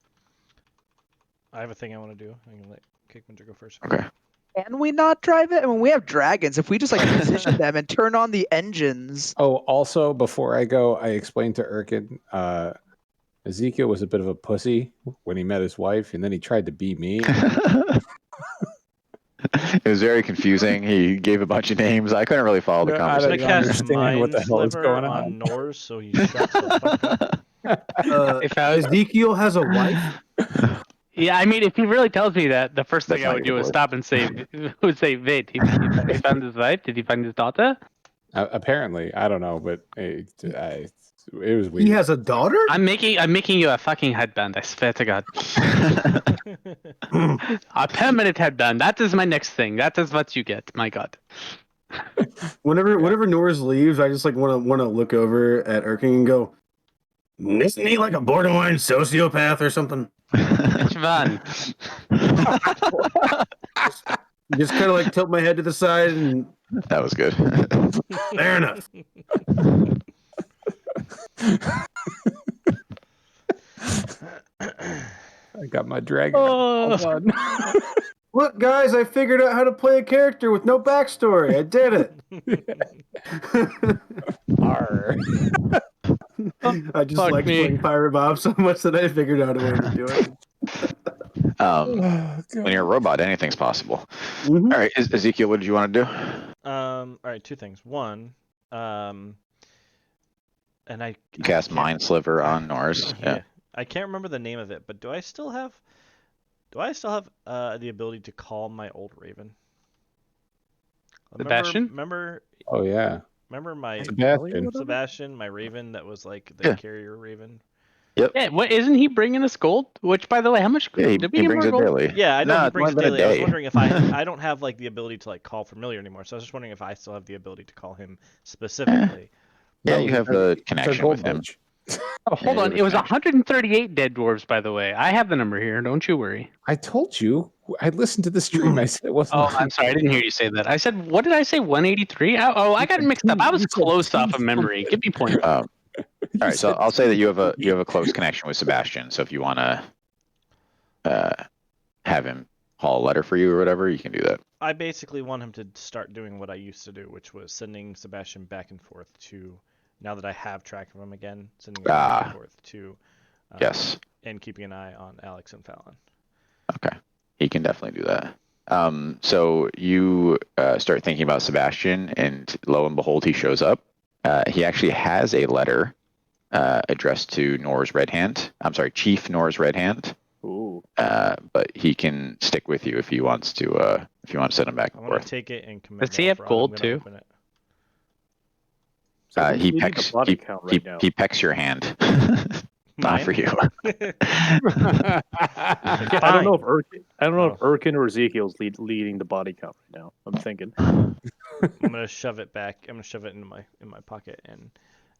I have a thing I want to do. I'm gonna let Kickpuncher go first. Okay. Can we not drive it? I mean, we have dragons. If we just like position them and turn on the engines. Oh, also, before I go, I explained to Erkin, Ezekiel was a bit of a pussy when he met his wife, and then he tried to be me. It was very confusing. He gave a bunch of names. I couldn't really follow the Yeah, I I'm conversation. gonna cast understand what the hell is Mindsliver going on on. Nors, so he shuts the fuck up. If I was, Ezekiel has a wife. yeah, I mean, if he really tells me that, the first That's thing I not would your do is word. stop and say, wait, he found his wife? Did he find his daughter? Apparently, I don't know, but it was weird. He has a daughter. I'm making you a fucking headband. I swear to God, a permanent headband. That is my next thing. That is what you get. My God. Whenever Norris leaves, I just like want to look over at Erking and go, isn't he like a borderline sociopath or something? It's fun. Just kind of like tilt my head to the side and That was good. fair enough. I got my dragon. Oh. All done. Look, guys, I figured out how to play a character with no backstory. I did it. Arr. I just Fuck like me. playing Pirate Bob so much that I figured out a way to do it. When you're a robot, anything's possible. Mhm. All right, Ezekiel, what did you want to do? All right, two things. One, and I You cast Mind Sliver on Nors. Yeah. I can't remember the name of it, but do I still have the ability to call my old raven? Sebastian? Remember Oh yeah, my Sebastian. my raven that was like the carrier raven. Yeah, what isn't he bringing us gold? Which, by the way, how much Yeah, did we he give brings more it gold? daily. Yeah, I know No, he it's brings more than a daily. I was day. wondering if I don't have like the ability to like call familiar anymore, so I was just wondering if I still have the ability to call him specifically. Yeah, No, you have they're- the connection with him. Mage. Oh, hold Yeah, on, you it was have a 138 dead dwarves, by the way. I have the number here. Don't you worry. I told you. I listened to the stream. I said it wasn't. Oh, I'm sorry, I didn't hear you say that. I said, what did I say? 183? Oh, I got mixed up. I was You said close off of 2 memory. Give me points. All right, so I'll say that you have a close connection with Sebastian. So if you want to have him haul a letter for you or whatever, you can do that. I basically want him to start doing what I used to do, which was sending Sebastian back and forth to. Now that I have track of him again, sending him back and forth to. Yes. And keeping an eye on Alex and Fallon. Okay, he can definitely do that. So you start thinking about Sebastian, and lo and behold, he shows up. He actually has a letter addressed to Nor's Red Hand. I'm sorry, Chief Nor's Red Hand. Ooh. But he can stick with you if he wants to. If you want to send him back I and want to forth. take it and commit. Does he more have fraud. gold, I'm gonna too? open it. So who's He leading pecks. the body count right now? He pecks your hand. Not Mine? for you. I don't know if Oh. Erkin or Ezekiel's leading the body count right now. I'm thinking. I'm gonna shove it back. I'm gonna shove it in my pocket and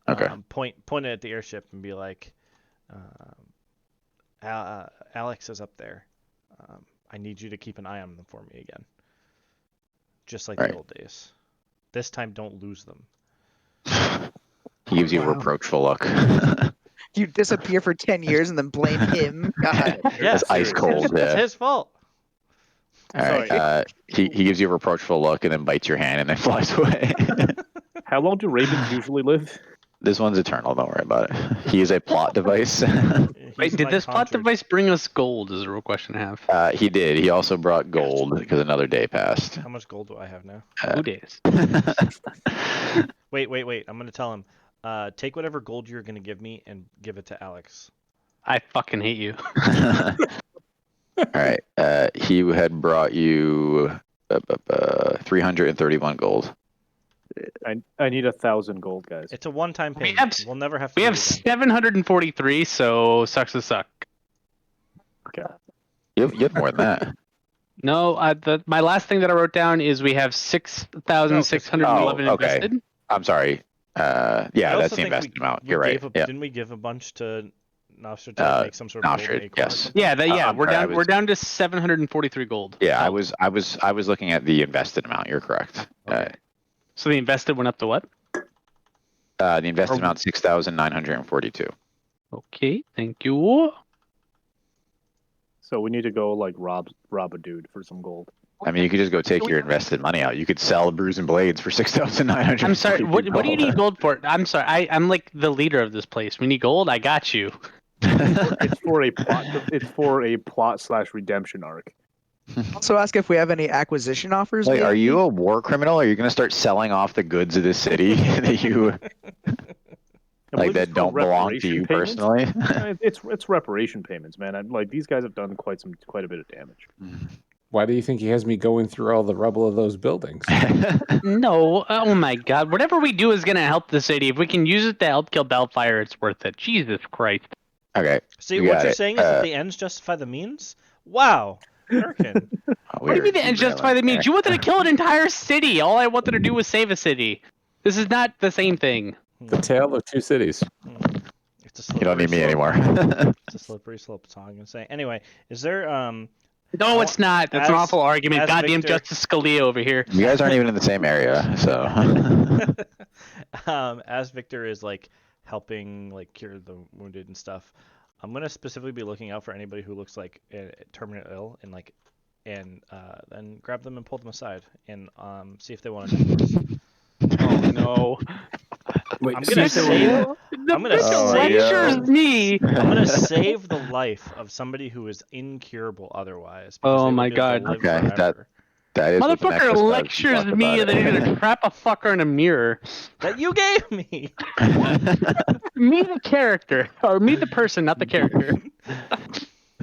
Okay. point it at the airship and be like, Alex is up there. I need you to keep an eye on them for me again, just like Right. the old days. This time, don't lose them. He gives you a Wow. reproachful look. You disappear for 10 years and then blame him. God. Yeah, It's ice cold. It's Yeah. his fault. All right. He gives you a reproachful look and then bites your hand and then flies away. How long do ravens usually live? This one's eternal. Don't worry about it. He is a plot device. Wait, did this plot device bring us gold? Is a real question I have. He did. He also brought gold because another day passed. How much gold do I have now? 2 days. Wait. I'm gonna tell him. Take whatever gold you're gonna give me and give it to Alex. I fucking hate you. All right. He had brought you 331 gold. I need 1,000 gold, guys. It's a one-time We payment. have- We'll never have to. We do have it again. 743, so sucks to suck. You have more than that. No, my last thing that I wrote down is we have 6,611 Oh, okay. invested. I'm sorry. I Yeah, also that's the think investment amount. we You're right. gave Yeah. Didn't we give a bunch to Nostra to make some sort of Nostra, golden acorn? yes. Yeah, I'm we're sorry, down. I was- We're down to 743 gold. Yeah, I Gold. was looking at the invested amount. You're correct. Okay. So the invested went up to what? The invested amount 6,942. Okay, thank you. So we need to go like rob a dude for some gold. I mean, you could just go take your invested money out. You could sell Brews and Blades for 6,900. I'm sorry. What do you need gold for? I'm sorry. I'm like the leader of this place. We need gold. I got you. It's for a plot. It's for a plot/redemption arc. Also ask if we have any acquisition offers. Like, are maybe? you a war criminal? Are you going to start selling off the goods of this city that you I like believe it's that called don't belong to you reparation payments. personally? It's reparation payments, man. Like these guys have done quite a bit of damage. Why do you think he has me going through all the rubble of those buildings? No. Oh my God. Whatever we do is gonna help the city. If we can use it to help kill Bellfire, it's worth it. Jesus Christ. Okay. See, we what got you're it. saying is that the ends justify the means? Wow. Durkin. What do you mean the end justify the means? You wanted to kill an entire city. All I wanted to do was save a city. This is not the same thing. The tale of two cities. It's a You don't need me slippery anymore. slope. It's a slippery slope. That's all I'm gonna say. Anyway, is there No, it's not. That's an As- awful argument. as Goddamn Victor- Justice Scalia over here. You guys aren't even in the same area, so. as Victor is like helping like cure the wounded and stuff, I'm gonna specifically be looking out for anybody who looks like terminally ill and like then grab them and pull them aside and see if they want to. Oh no. Wait, I'm see gonna if they save. were- The I'm gonna bitch Oh, lectures yeah. me. I'm gonna save the life of somebody who is incurable otherwise. because Oh they will my be able to God. live Okay, forever. that is what the Motherfucker necklace does. We lectures talked me about that he's it. gonna trap a fucker in a mirror. That you gave me. Me the character, or me the person, not the character.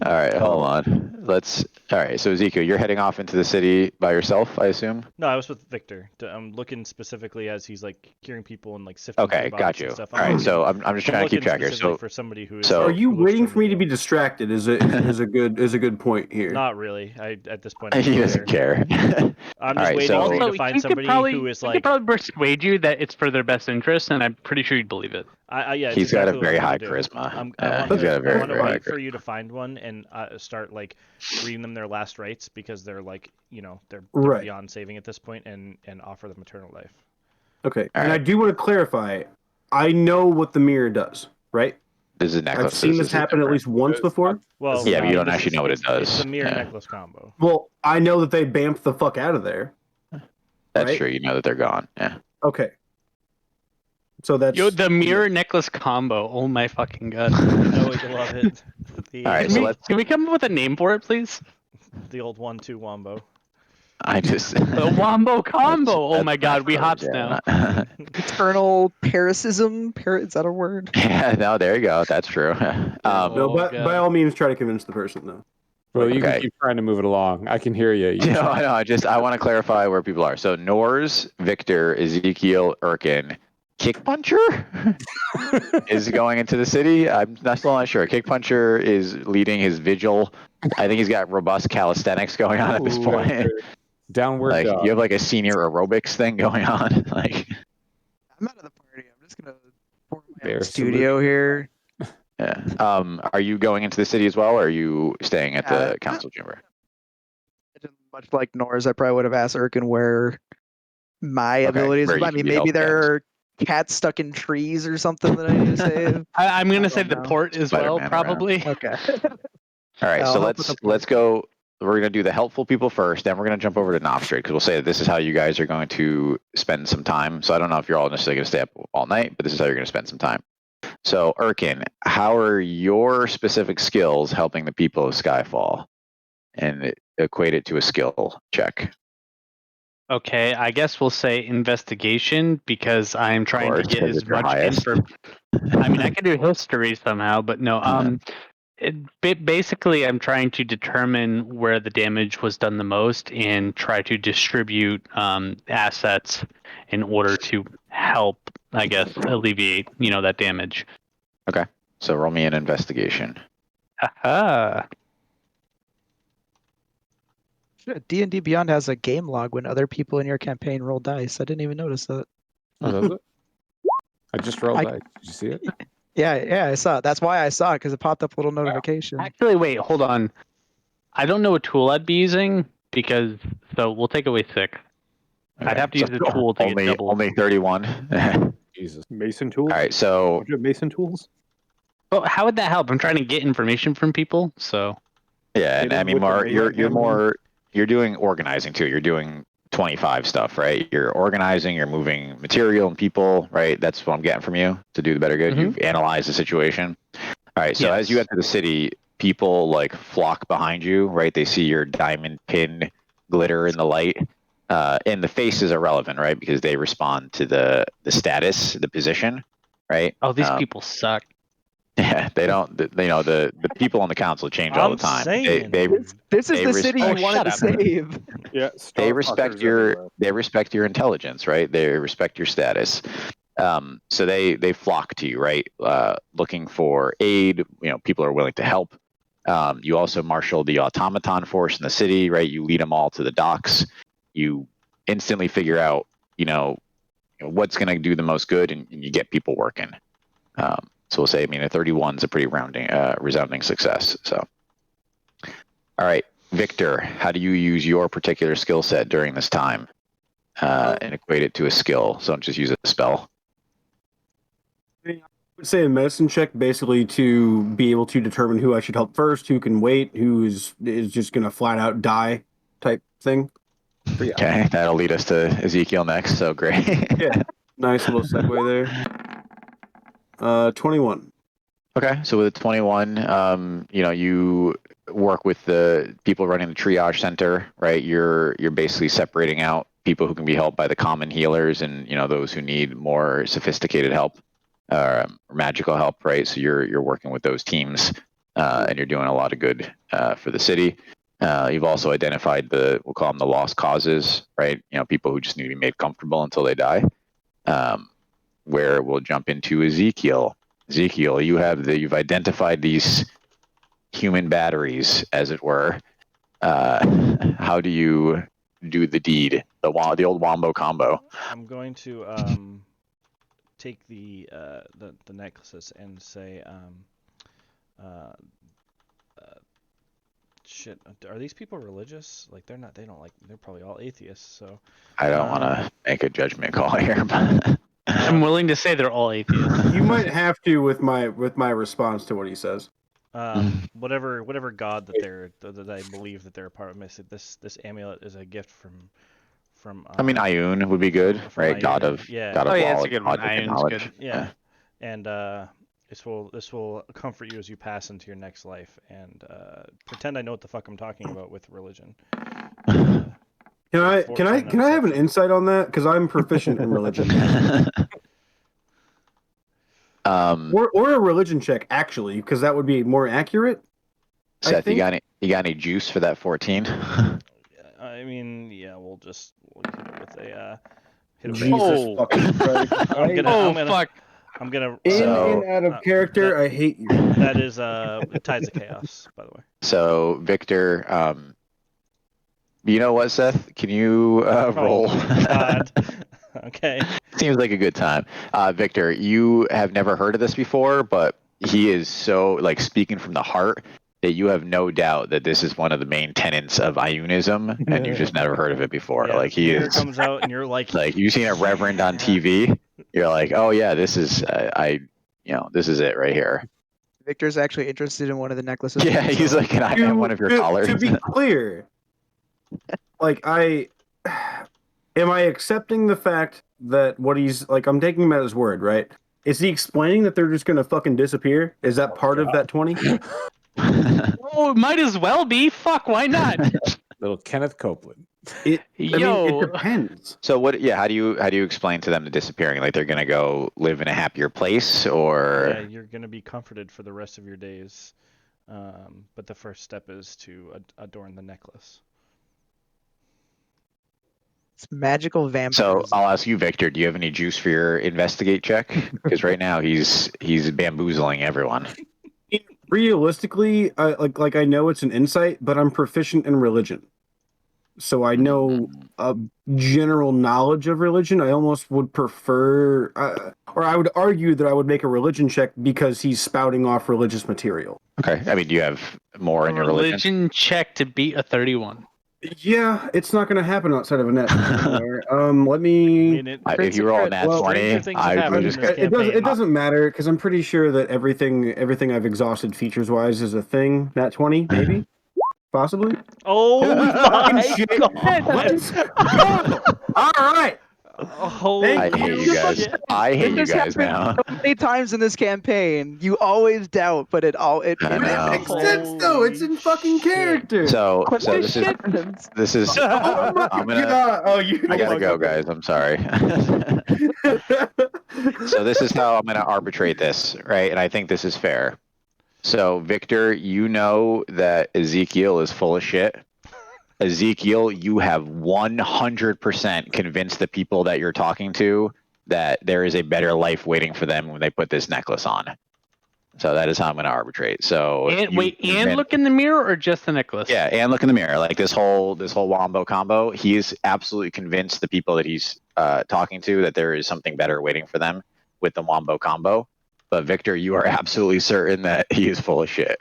All right, hold on. All right, so Ezekiel, you're heading off into the city by yourself, I assume? No, I was with Victor. I'm looking specifically as he's like curing people and like sifting Okay, through got bodies you. and stuff. All right, so I'm just trying to keep looking track here. specifically So for somebody who is. so- Are you who looks waiting for me to terminally be ill. distracted? Is a good point here? Not really. At this point, I he don't doesn't care. I'm All just right, waiting so- for you Also, to find he could somebody probably, who is he could like. probably persuade you that it's for their best interest, and I'm pretty sure you'd believe it. Yeah, it's He's got a exactly what very I'm high gonna do. charisma. I Yeah, want he's got a to very, very high wait for charisma. you to find one and start like reading them their last rites because they're like they're Right. beyond saving at this point and offer them eternal life. Okay, All and I right. do want to clarify. I know what the mirror does, right? This is a necklace. I've seen so this is happen at different. least once before. Well, Yeah, but you don't this actually is- know what it it's does. the mirror Yeah. necklace combo. Well, I know that they bamf the fuck out of there. That's right? true. You know that they're gone. Yeah. Okay. So that's Yo, the mirror necklace combo. Oh my fucking God. No, you love it. The, All right, Can, so we, let's- can we come up with a name for it, please? the old 1-2 wombo. I just. The Wombo combo. Oh That's- my God, that's we close, hops yeah. now. Eternal parasitism. Is that a word? Yeah, no, there you go. That's true. no. Oh, By God. all means, try to convince the person though. Well, you Okay. can keep trying to move it along. I can hear you. You No, try. I know. I want to clarify where people are. So Norz, Victor, Ezekiel, Erkin, Kick Puncher is going into the city. I'm still not sure. Kick Puncher is leading his vigil. I think he's got robust calisthenics going on at this Ooh, point. Downward Like dog. you have like a senior aerobics thing going on. Like, I'm out of the party. I'm just gonna form my Bear own studio here. yeah. Are you going into the city as well, or are you staying at the council chamber? Much like Norris, I probably would have asked Erkin where my Okay, abilities. where you I can mean, be maybe helped, yeah. there are cats stuck in trees or something that I need to save. I'm gonna I say don't the know. port as well, Spider-Man probably. Okay. All right, I'll so help with let's the go. We're gonna do the helpful people first, then we're gonna jump over to Knopstrade because we'll say that this is how you guys are going to spend some time. So I don't know if you're all necessarily gonna stay up all night, but this is how you're gonna spend some time. So, Erkin, how are your specific skills helping the people of Skyfall? And equate it to a skill check. Okay, I guess we'll say investigation because I'm trying to get as much info. I mean, I could do history somehow, but no. Basically, I'm trying to determine where the damage was done the most and try to distribute assets in order to help, I guess, alleviate that damage. Okay, so roll me an investigation. Aha. D&D Beyond has a game log when other people in your campaign roll dice. I didn't even notice that. Oh, does it? I just rolled dice. Did you see it? Yeah, I saw it. That's why I saw it, because it popped up a little notification. Actually, wait, hold on. I don't know what tool I'd be using so we'll take away 6. Okay. I'd have to use a tool to get double. Only 31. Jesus. Mason tools. All right, so Don't you have Mason tools? Well, how would that help? I'm trying to get information from people, so. yeah, and Hit I him mean, with the Mark, you're mayhem. more you're doing organizing too. You're doing 25 stuff, right? You're organizing, you're moving material and people, right? That's what I'm getting from you to do the better good. Mhm. You've analyzed the situation. All right, so as you enter the city, people like flock behind you, right? They see your diamond pin glitter in the light. And the face is irrelevant, right? Because they respond to the status, the position, right? Oh, these people suck. Yeah, they don't. The people on the council change all the time. Saying, This is They the city you respect- wanted shut to up. save. Yeah. they Starfuckers respect your everywhere. they respect your intelligence, right? They respect your status. So they flock to you, right? Looking for aid. People are willing to help. You also marshal the automaton force in the city, right? You lead them all to the docks. You instantly figure out, what's going to do the most good, and you get people working. So we'll say, a 31 is a pretty resounding success. So, all right, Victor, how do you use your particular skill set during this time and equate it to a skill? So don't just use a spell. I would say a medicine check, basically to be able to determine who I should help first, who can wait, who is just going to flat out die type thing. Yeah. Okay, that'll lead us to Ezekiel next. So great. Yeah, nice little segue there. 21. Okay, so with a 21, you work with the people running the triage center, right? You're basically separating out people who can be helped by the common healers and those who need more sophisticated help or magical help, right? So you're working with those teams, and you're doing a lot of good for the city. You've also identified we'll call them the lost causes, right? People who just need to be made comfortable until they die. Where we'll jump into Ezekiel. Ezekiel, you've identified these human batteries, as it were. How do you do the deed? The old wombo combo. I'm going to take the necklaces and say, shit. Are these people religious? Like they're not. They don't like. They're probably all atheists. So I don't want to make a judgment call here, but I'm willing to say they're all atheists. You might have to with my response to what he says. whatever god that I believe that they're a part of. This amulet is a gift from. Ioun would be good, right? Ioun, God of yeah. God of that's a good one. logic and Ioun's knowledge. good. Yeah, and this will comfort you as you pass into your next life, and pretend I know what the fuck I'm talking about with religion. Can I have an insight on that? Because I'm proficient in religion. Or a religion check, actually, because that would be more accurate. Seth, you got any juice for that 14? I mean, yeah, we'll hit it with a hit it with Jesus Oh. fucking Christ. Fuck. I'm gonna In So- and out of character, I hate you. that is Tides of Chaos, by the way. So Victor, you know what, Seth? Can you roll? Oh my God. Okay. Seems like a good time. Victor, you have never heard of this before, but he is so speaking from the heart that you have no doubt that this is one of the main tenets of Iounism, and you've just never heard of it before. Yeah, He beer is comes out and you're like you've seen a reverend on TV. You're like, oh yeah, this is this is it right here. Victor's actually interested in one of the necklaces. Yeah, he's like, can I have one of your collars? To be clear, am I accepting the fact that what he's I'm taking him at his word, right? Is he explaining that they're just gonna fucking disappear? Is that part of that 20? Oh, it might as well be. Fuck, why not? Little Kenneth Copeland. It Yo. depends. So what? Yeah, how do you explain to them the disappearing? Like they're gonna go live in a happier place, or Yeah, you're gonna be comforted for the rest of your days. But the first step is to adorn the necklace. It's magical vampires. so I'll ask you, Victor. Do you have any juice for your investigate check? Because right now he's bamboozling everyone. Realistically, I know it's an insight, but I'm proficient in religion, so I know a general knowledge of religion. I almost would prefer, or I would argue that I would make a religion check because he's spouting off religious material. Okay. I mean, do you have more in your religion? Religion check to beat a 31. Yeah, it's not going to happen outside of a net. Let I me. mean, If you roll a nat Well, 20, stranger things have I would happened just in this It doesn't. campaign. It doesn't matter because I'm pretty sure that everything I've exhausted features wise is a thing. Nat 20, maybe, possibly. Oh my shit. god! Let's go. All right. Holy I hate you guys. shit. I hate you This guys happened now. so many times in this campaign. You always doubt, but it I It know. makes sense though. It's in fucking Holy character. So This this is Oh my I'm gonna god. Oh, you. I gotta oh, go, okay. guys. I'm sorry. So this is how I'm gonna arbitrate this, right? And I think this is fair. So Victor, you know that Ezekiel is full of shit. Ezekiel, you have 100% convinced the people that you're talking to that there is a better life waiting for them when they put this necklace on. So that is how I'm going to arbitrate. So And look in the mirror or just the necklace? Yeah, and look in the mirror. Like this whole wombo combo, he's absolutely convinced the people that he's talking to that there is something better waiting for them with the wombo combo. But Victor, you are absolutely certain that he is full of shit.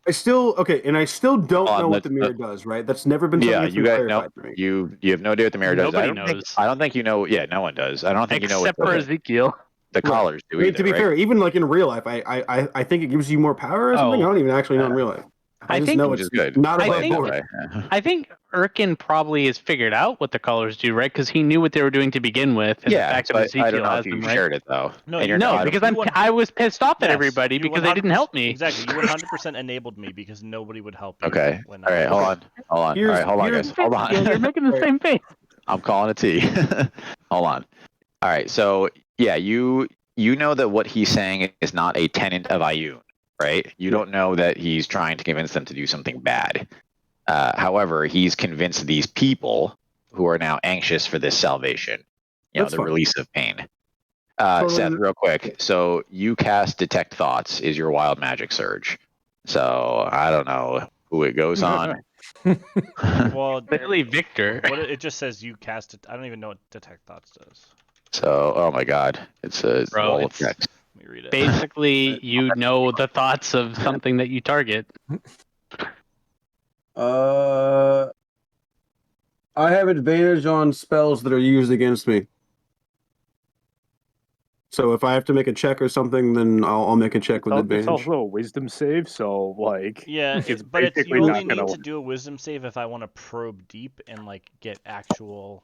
I still don't know what let's- the mirror does. Right? That's never been something Yeah, that's you been guys clarified know. for me. You have no idea what the mirror does. Nobody I knows. don't think you know. Yeah, no one does. I don't think you know what Except for Ezekiel. the collars do I mean, either. to be right? fair, even like in real life, I think it gives you more power or something. Oh. I don't even actually know in real life. I just think- know Which it's is good. not I above think- board. I think Erkin probably has figured out what the colors do, right? Because he knew what they were doing to begin with, and Yeah, the fact that but I Ezekiel don't know has if you them, right? shared it though. No, And you- you're No, not- because You I was pissed off at Yes, everybody you because they didn't help me. Exactly. You 100% enabled me because nobody would help you. Okay. When All right. Hold on. All Here's- right. Hold on, here's- guys. Hold on. You're making the Right. same face. I'm calling a T. Hold on. All right. So yeah, you know that what he's saying is not a tenant of Ioun, right? You don't know that he's trying to convince them to do something bad. However, he's convinced these people who are now anxious for this salvation, That's the fine. release of pain. Totally. Seth, real quick. So you cast Detect Thoughts is your wild magic surge. So I don't know who it goes on. Well, Clearly, Victor. it just says you cast it. I don't even know what Detect Thoughts does. So, oh my God, it's a Bro, roll of it's- text. Let me read it. Basically, you know the thoughts of something that you target. I have advantage on spells that are used against me. So if I have to make a check or something, then I'll make a check with It's advantage. also a wisdom save, so like Yeah, it's but basically you only not gonna need to work. do a wisdom save if I want to probe deep and like get actual,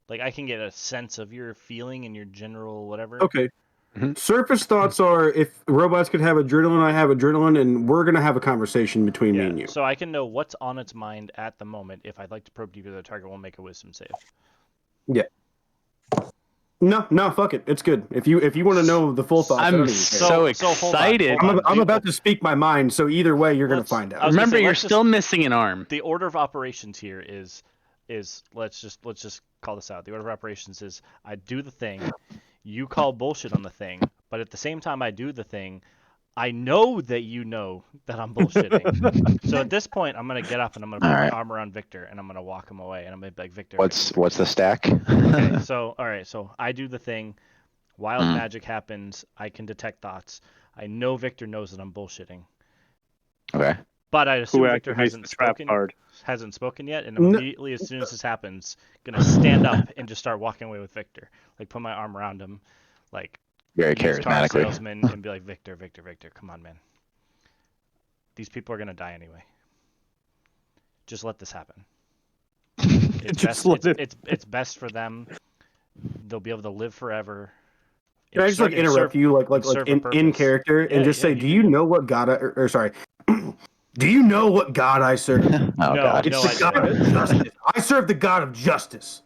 like I can get a sense of your feeling and your general whatever. Okay. Mhm. Surface thoughts are if robots could have adrenaline, I have adrenaline, and we're gonna have a conversation between me and you. So I can know what's on its mind at the moment. If I'd like to probe deeper, the target will make a wisdom save. No, fuck it. It's good. If you want to know the full thoughts, I don't I'm even care. so hold on, excited. hold on. I'm about to speak my mind, so either way, you're gonna Let's- find I out. was gonna Remember, say, you're let's just- still missing an arm. The order of operations here is let's just call this out. The order of operations is I do the thing, you call bullshit on the thing, but at the same time I do the thing, I know that you know that I'm bullshitting. So at this point, I'm gonna get up and I'm gonna put my arm around Victor and I'm gonna walk him away and I'm gonna be like, Victor. What's the stack? Okay, so all right, so I do the thing, wild Mm. magic happens, I can detect thoughts. I know Victor knows that I'm bullshitting, Okay. but I assume Who Victor activates hasn't the trap spoken. card? Hasn't spoken yet, and No. immediately as soon as this happens, gonna stand up and just start walking away with Victor, like put my arm around him, like Very used car charismatically. salesman, and be like, Victor, come on, man. These people are gonna die anyway. Just let this happen. It's Just best. let it- It's best for them. They'll be able to live forever. Can I just like interrupt you, like in character, and just say, do you know what God or sorry, do you know what God I serve? Oh God! It's the God of justice. I serve the God of justice.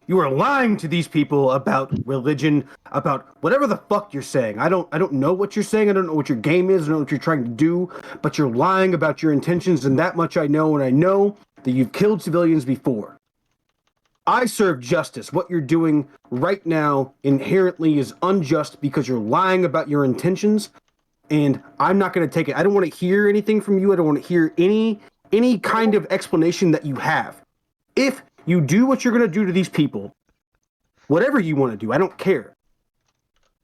You are lying to these people about religion, about whatever the fuck you're saying. I don't know what you're saying. I don't know what your game is. I don't know what you're trying to do. But you're lying about your intentions, and that much I know. And I know that you've killed civilians before. I serve justice. What you're doing right now inherently is unjust because you're lying about your intentions, and I'm not going to take it. I don't want to hear anything from you. I don't want to hear any kind of explanation that you have. If you do what you're going to do to these people, whatever you want to do, I don't care.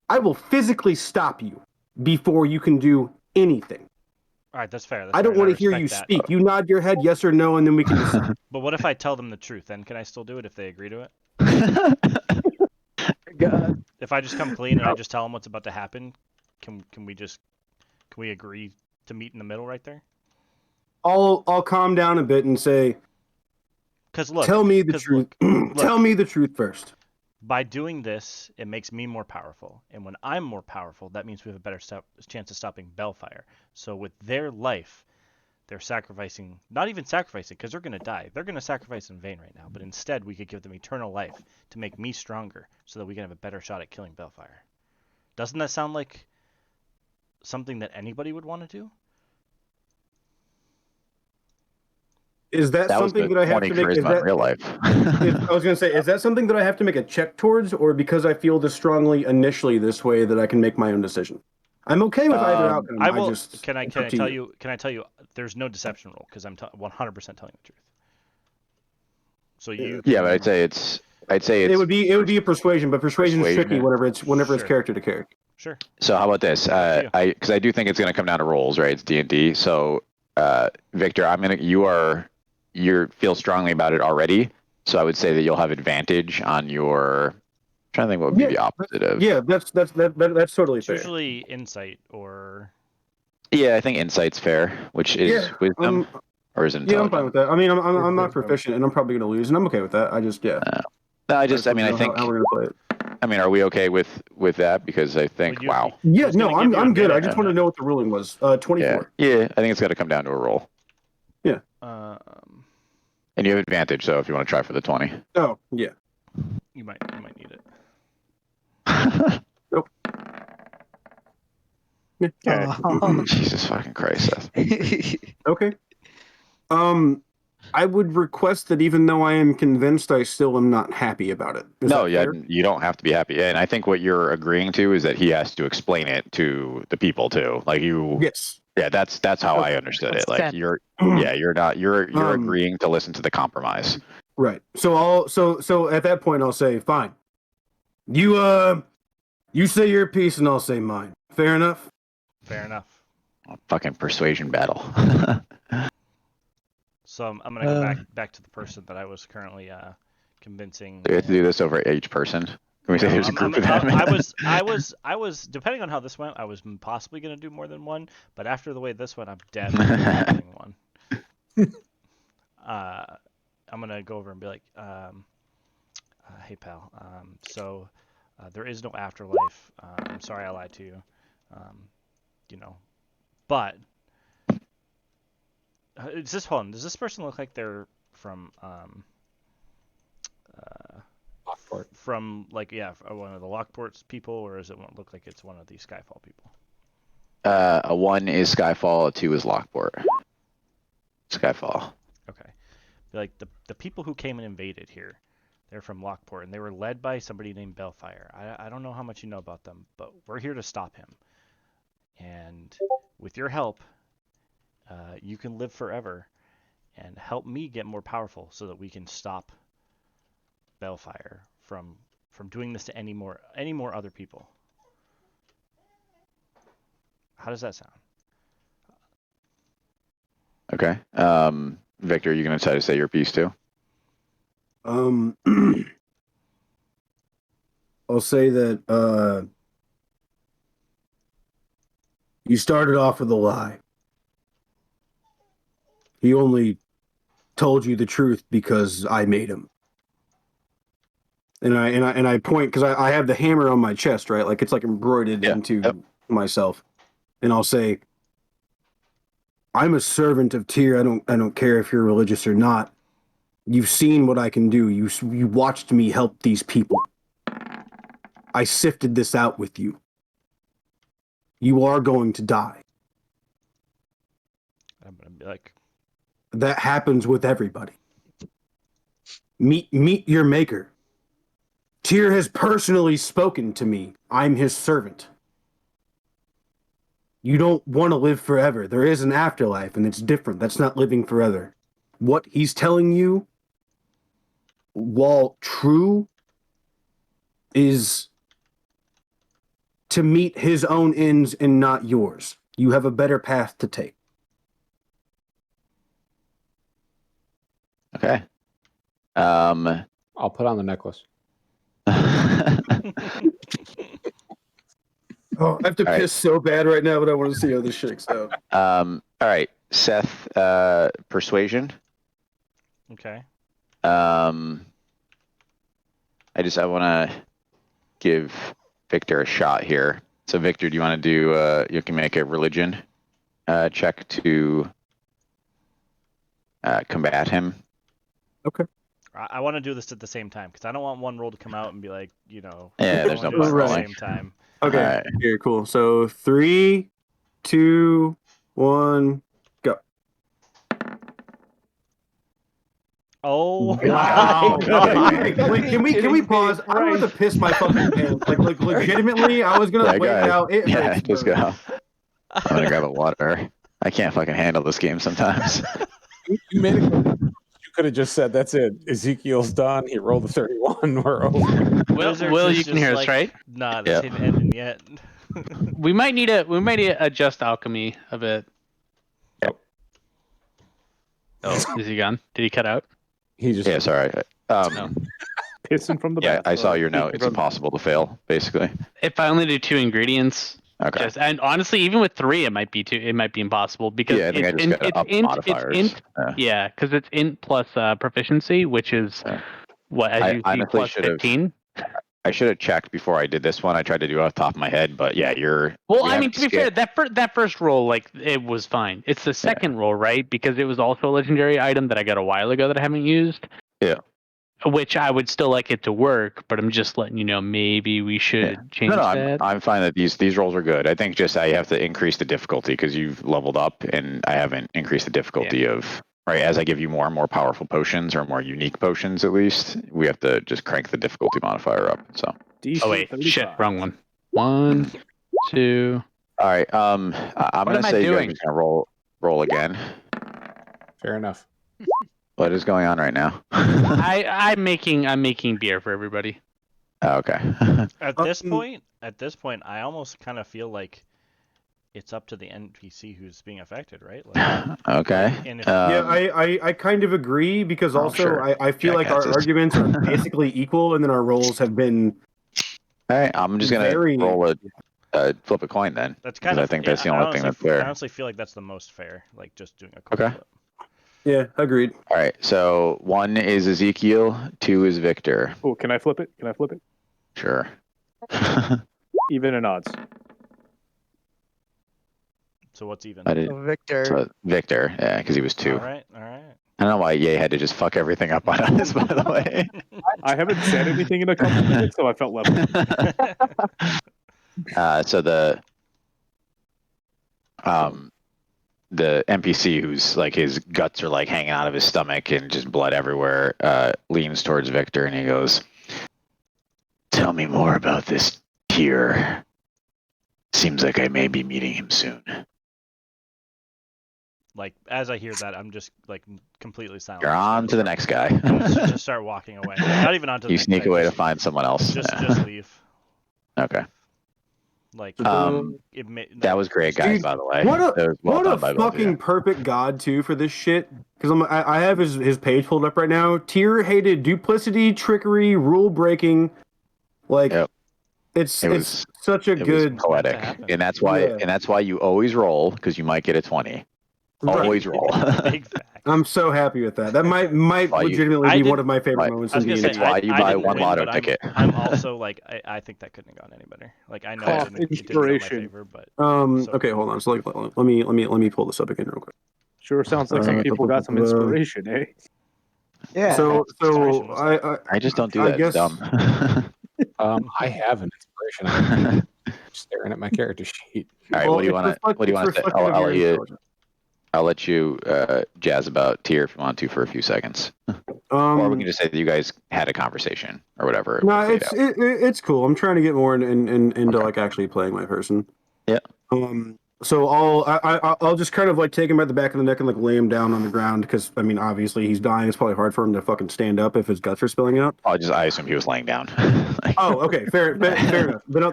I will physically stop you before you can do anything. All right, that's fair. I don't want to hear you speak. You nod your head yes or no, and then we can decide. But what if I tell them the truth? Then can I still do it if they agree to it? God. If I just come clean and I just tell them what's about to happen, can we agree to meet in the middle right there? I'll calm down a bit and say, Because look, tell me the truth. Tell me the truth first. By doing this, it makes me more powerful. And when I'm more powerful, that means we have a better chance of stopping Bellfire. So with their life, they're sacrificing, not even sacrificing, because they're going to die. They're going to sacrifice in vain right now. But instead, we could give them eternal life to make me stronger so that we can have a better shot at killing Bellfire. Doesn't that sound like something that anybody would want to do? Is that something that I have to make? Is that, in real life? I was going to say, is that something that I have to make a check towards, or because I feel this strongly initially this way that I can make my own decision? I'm okay with either outcome. I will. Can I tell you? Can I tell you? There's no deception rule because I'm 100% telling the truth. So you. Yeah, but I'd say it would be a persuasion, but persuasion is tricky whenever it's character to character. Sure. So how about this? Because I do think it's going to come down to roles, right? It's D&D. So Victor, you feel strongly about it already, so I would say that you'll have advantage on your. I'm trying to think what would be the opposite of. Yeah, that's totally it's fair. Usually insight or. Yeah, I think insight's fair, which is wisdom, or is it intelligence? Yeah, I'm fine with that. I mean, I'm not proficient, and I'm probably going to lose, and I'm okay with that. I just No, I think. How we're going to play it. I mean, are we okay with that? Because I think, wow. Yeah, no, I'm good. I just want to know what the ruling was. 24. Yeah, I think it's got to come down to a roll. Yeah. And you have advantage, so if you want to try for the 20. Oh, yeah. You might need it. Nope. Yeah. Jesus fucking Christ, Seth. Okay. I would request that even though I am convinced, I still am not happy about it. You don't have to be happy. And I think what you're agreeing to is that he has to explain it to the people too. Like you. Yes. Yeah, that's how I understood it. Like you're agreeing to listen to the compromise. Right. So at that point I'll say, fine. You say your piece and I'll say mine. Fair enough? Fair enough. Fucking persuasion battle. So I'm gonna go back to the person that I was currently convincing. Do we have to do this over each person? Can we say there's a group of them? I was depending on how this went, I was possibly gonna do more than one, but after the way this went, I'm definitely doing one. I'm gonna go over and be like, hey pal, so there is no afterlife. I'm sorry I lied to you. But does this person look like they're from Lockport. From one of the Lockport's people, or does it look like it's one of the Skyfall people? A 1 is Skyfall, a 2 is Lockport. Skyfall. Okay. Like the people who came and invaded here, they're from Lockport, and they were led by somebody named Bellfire. I don't know how much you know about them, but we're here to stop him. And with your help, you can live forever and help me get more powerful so that we can stop Bellfire from doing this to any more other people. How does that sound? Okay. Victor, you gonna try to say your piece too? I'll say that you started off with a lie. He only told you the truth because I made him. and I point because I have the hammer on my chest, right? Like it's like embroidered into myself, and I'll say, "I'm a servant of Tyr. I don't care if you're religious or not. You've seen what I can do. You watched me help these people. I sifted this out with you. You are going to die. I'm gonna be like, That happens with everybody. Meet your maker. Tyr has personally spoken to me. I'm his servant. You don't want to live forever. There is an afterlife, and it's different. That's not living forever. What he's telling you, while true, is to meet his own ends and not yours. You have a better path to take." Okay. I'll put on the necklace. Oh, I have to All right. piss so bad right now, but I want to see how this shakes out. All right, Seth. Persuasion. okay. I want to give Victor a shot here. So Victor, do you want to do? You can make a religion check to combat him. Okay. I want to do this at the same time because I don't want one roll to come out and be like, you know. Yeah, I there's wanna no do this point at the rolling. same time. Okay. All right. Here, cool. So 3, 2, 1, go. Oh Wow. my god! Wait, can we pause? I don't have to piss my fucking pants. Like legitimately, I was gonna Yeah, wait go it ahead. out. It Yeah, hurts, just bro. go. I'm gonna grab a water. I can't fucking handle this game sometimes. You made it. You could have just said, "That's it. Ezekiel's done. He rolled a 31. We're over." Wizards Will, is you can just hear us, like, right? Nah, this Yep. ain't ending yet. We might need to adjust alchemy a bit. Yep. Oh, is he gone? Did he cut out? He just. Yeah, sorry. No. Pissing from the Yeah, bathroom. I saw your note. It's impossible to fail, basically. If I only do 2 ingredients, Okay. and honestly, even with 3, it might be impossible because Yeah, I think I just gotta up modifiers. Yeah, because it's int plus proficiency, which is what as I you see honestly plus should've- 15. I should have checked before I did this one. I tried to do it off the top of my head, but yeah, Well, we I mean, haven't to be fair, skipped- that first roll, like, it was fine. It's the second roll, right? Because it was also a legendary item that I got a while ago that I haven't used. Yeah. Which I would still like it to work, but I'm just letting you know maybe we should change that. I'm fine that these rolls are good. I think just I have to increase the difficulty because you've leveled up and I haven't increased the difficulty of right as I give you more and more powerful potions or more unique potions. At least we have to just crank the difficulty modifier up. So. Oh wait, shit, wrong one. 1, 2. All right. I'm gonna say you guys are just gonna roll again. Fair enough. What is going on right now? I'm making beer for everybody. Oh, okay. At this point, I almost kind of feel like it's up to the NPC who's being affected, right? Like, okay. and if, I kind of agree because also sure. I feel like our Jackasses. arguments are basically equal, and then our roles have been. All right. I'm just gonna roll flip a coin then. that's kind of. I think that's the only thing that's fair. I honestly feel like that's the most fair, like just doing a coin flip. Yeah, agreed. All right. So 1 is Ezekiel, 2 is Victor. Oh, can I flip it? Sure. Even and odds. So what's even? Victor. So Victor, yeah, because he was 2. All right. I don't know why Ye had to just fuck everything up on us, by the way. I haven't said anything in a couple minutes, so I felt left. So the NPC who's like his guts are like hanging out of his stomach and just blood everywhere, leans towards Victor and he goes, "Tell me more about this Tyr. Seems like I may be meeting him soon." Like as I hear that, I'm just like completely silent. You're on to the next guy. just start walking away. Not even onto the You next sneak guy, away just, to find someone else. Just leave. Okay. Like that was great, guys. Dude, by the way, what well a fucking perfect god too for this shit. Because I have his page pulled up right now. Tyr hated duplicity, trickery, rule breaking. Like it's such a good poetic, and that's why you always roll because you might get a 20. Always roll. Big fact. I'm so happy with that. That might Why you- legitimately I be did- one of my favorite why- moments I was in gonna D&D. say It's why you I buy didn't one win, lotto but ticket. I'm also like I think that couldn't have gone any better. Like I know I didn't, it didn't go in my Inspiration. favor, but Okay, hold on. So let me pull this up again real quick. Sure sounds like some people got some inspiration, eh? Yeah. So Inspiration was I just don't do I that. guess- It's dumb. I have an inspiration. I'm staring at my character sheet. All right, Well, what do you it's want to? What do you want it's to say? reflective of your intelligence. I'll let you jazz about Tyr if you want to for a few seconds, or we can just say that you guys had a conversation or whatever. No, it's cool. I'm trying to get more into like actually playing my person. Yeah. So I'll just kind of like take him at the back of the neck and like lay him down on the ground because I mean obviously he's dying. It's probably hard for him to fucking stand up if his guts are spilling out. I assume he was laying down. Oh, okay, fair enough. Then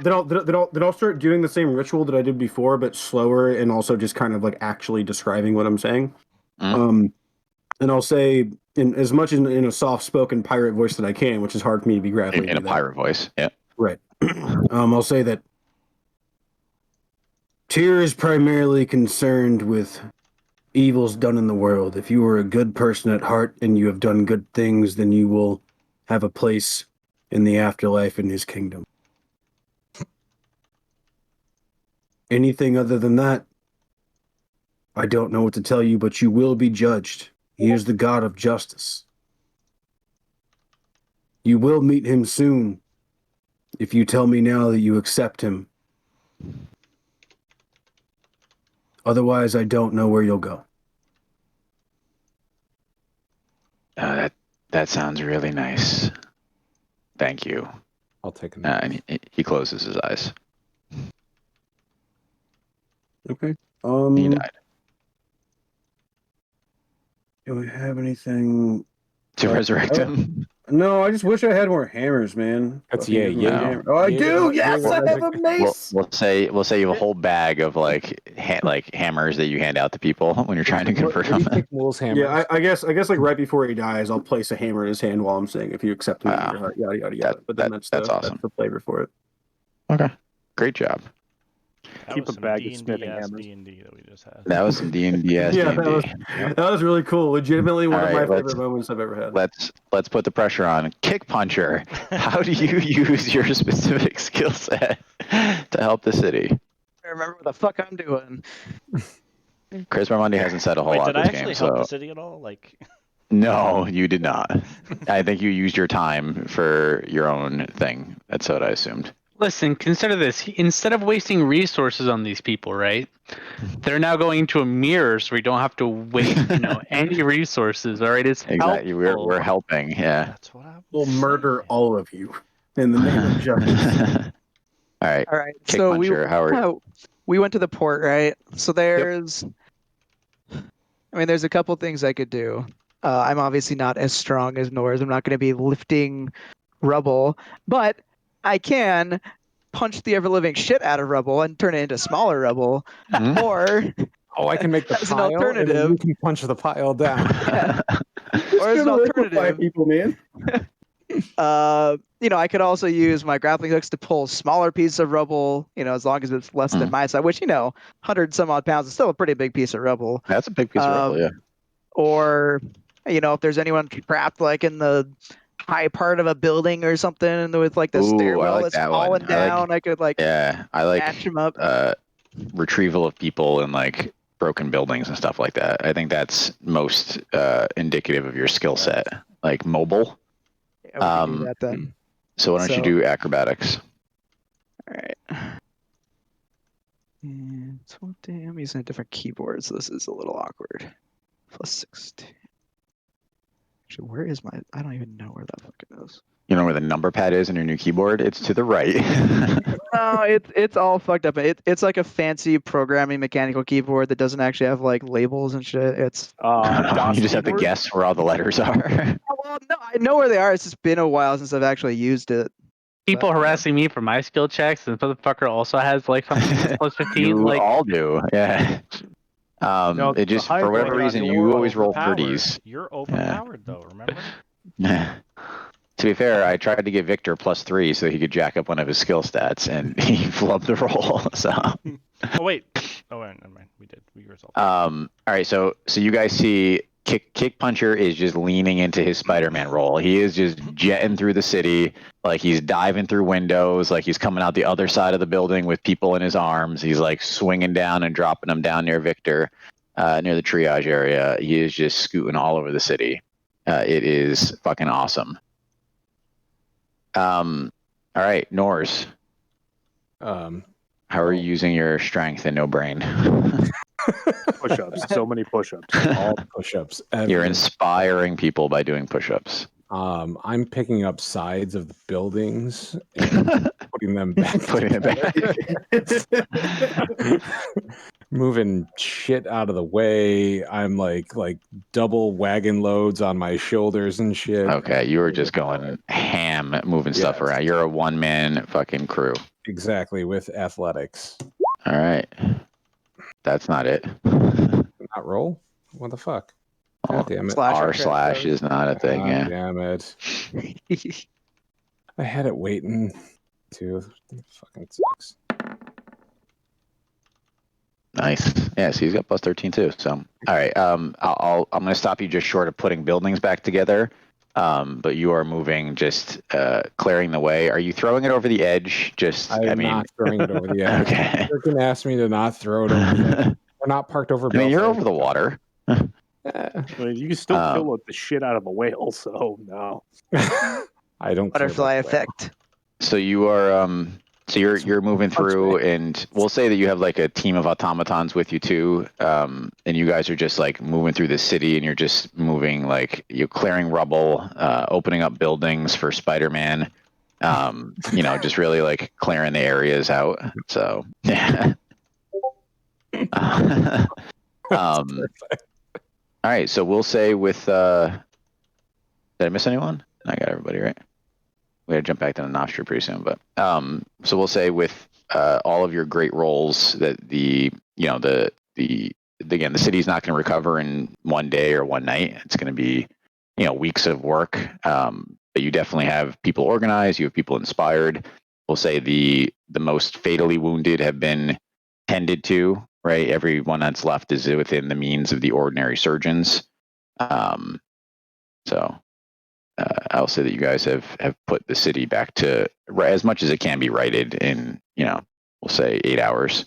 I'll start doing the same ritual that I did before, but slower and also just kind of like actually describing what I'm saying. Mm. And I'll say in as much in a soft spoken pirate voice that I can, which is hard for me to be graphically in a pirate voice. Yeah. Right. I'll say that Tyr is primarily concerned with evils done in the world. If you are a good person at heart and you have done good things, then you will have a place in the afterlife in his kingdom. Anything other than that, I don't know what to tell you, but you will be judged. He is the God of justice. You will meet him soon if you tell me now that you accept him. Otherwise, I don't know where you'll go. That sounds really nice. Thank you. I'll take a note. And he closes his eyes. Okay. He died. Do we have anything To resurrect him. No, I just wish I had more hammers, man. That's Fucking yay, everyone yay. hammer. Oh, I Yay, do. yay, Yes, yay, I have a We'll, mace. we'll say you have a whole bag of like hammers that you hand out to people when you're trying to convert What do you them. think Mool's hammer? Yeah, I guess like right before he dies, I'll place a hammer in his hand while I'm saying, "If you accept me in your heart, yada yada yada." But then that's awesome. That's the flavor for it. Okay, great job. that Keep was a some bag of D&D smithing ass hammers. D&D that we just had. That was some D&D. Yeah, that was really cool. Legitimately one of my favorite moments I've ever had. Let's put the pressure on. Kick puncher. How do you use your specific skill set to help the city? I remember what the fuck I'm doing. Chris Marmundi hasn't said a whole Wait, lot did I this actually game, help so the city at all? Like, no, you did not. I think you used your time for your own thing. That's what I assumed. Listen, consider this. Instead of wasting resources on these people, right? They're now going to a mirror, so we don't have to waste, any resources. All right, it's Exactly. helpful. We're helping. Yeah. that's what I We'll was murder saying. all of you in the name of justice. All right. All right. Kick So puncher, Howard. we went to the port, right? So there's there's a couple things I could do. I'm obviously not as strong as Norz. I'm not going to be lifting rubble, but I can punch the ever-living shit out of rubble and turn it into smaller rubble. Mhm. Or I can make the as an pile, and then alternative- you can punch the pile down. or as an alternative, people, man. I could also use my grappling hooks to pull smaller pieces of rubble, as long as it's less than my size, which, 100 some odd pounds is still a pretty big piece of rubble. That's a big piece of rubble, yeah. Or, if there's anyone trapped like in the high part of a building or something with like the Ooh, I stairwell like that's that one. falling down, I could Yeah, I like catch them up. retrieval of people in like broken buildings and stuff like that. I think that's most indicative of your skill set, like mobile. Yeah, we can do that then. So why don't you do acrobatics? All right. And I'm using a different keyboard, so this is a little awkward. Plus 16. Actually, where is my? I don't even know where that fucking is. You know where the number pad is in your new keyboard? It's to the right. No, it's all fucked up. It's like a fancy programming mechanical keyboard that doesn't actually have like labels and shit. It's you just have to guess where all the letters are. well, no, I know where they are. It's just been a while since I've actually used it. People harassing me for my skill checks, and the motherfucker also has like something plus 15. You Like, all do, yeah. No, it just the high for whatever point reason on you your always roll Overpowered. 30s. You're overpowered though, remember? To be fair, I tried to give Victor +3 so he could jack up one of his skill stats, and he flubbed the roll. So Oh wait, Oh, never mind. We resolved. All right, so you guys see Kick Puncher is just leaning into his Spider-Man role. He is just jetting through the city, like he's diving through windows, like he's coming out the other side of the building with people in his arms. He's like swinging down and dropping them down near Victor, near the triage area. He is just scooting all over the city. It is fucking awesome. All right, Nors. How are you using your strength and no brain? Push-ups. So many push-ups. All push-ups. You're everywhere. inspiring people by doing push-ups. I'm picking up sides of the buildings and putting them back. Putting it back. Moving shit out of the way. I'm like double wagon loads on my shoulders and shit. Okay, you were just going ham moving stuff Yes. around. You're a one-man fucking crew. Exactly, with athletics. All right. That's not it. Not roll? What the fuck? God damn it. Slash R or slash is not a thing, God yeah. damn it. I had it waiting too. It fucking sucks. Nice. Yeah, so he's got plus 13 too. So, all right. I'm going to stop you just short of putting buildings back together. But you are moving, just clearing the way. Are you throwing it over the edge? I'm not throwing it over the edge. Okay. Freaking asked me to not throw it over the edge. We're not parked over. I mean, you're Belfast. over the water. Eh. I mean, you can still kill the shit out of a whale, so no. I don't care Butterfly about that. effect. So you are so you're moving through, and we'll say that you have like a team of automatons with you too, and you guys are just like moving through the city, and you're just moving, like you're clearing rubble, opening up buildings for Spider-Man, just really like clearing the areas out. So yeah. All right, so we'll say with did I miss anyone? I got everybody right. We gotta jump back to the Nostra pretty soon, but so we'll say with all of your great roles that the city's not going to recover in one day or one night. It's going to be weeks of work, but you definitely have people organized. You have people inspired. We'll say the most fatally wounded have been tended to. Right, everyone that's left is within the means of the ordinary surgeons. So. I'll say that you guys have put the city back to as much as it can be righted in, we'll say 8 hours.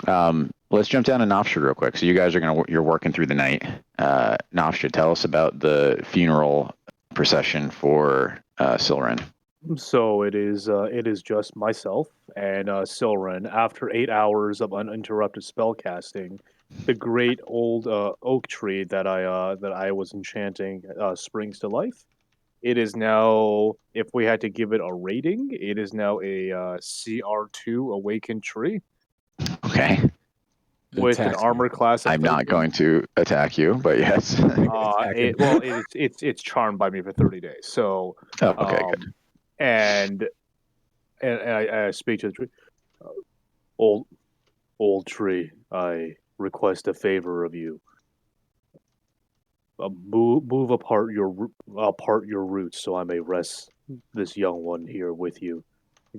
Let's jump down to Nofstra real quick. So you guys you're working through the night. Nofstra, tell us about the funeral procession for Silren. So it is just myself and Silren. After 8 hours of uninterrupted spell casting, the great old oak tree that I was enchanting springs to life. It is now, if we had to give it a rating, it is now a CR2 awakened tree. Okay. With an armor class. I'm not going to attack you, but yes. It's charmed by me for 30 days. So. Okay, good. And I speak to the tree. Old tree, I request a favor of you. Move apart your roots, so I may rest this young one here with you.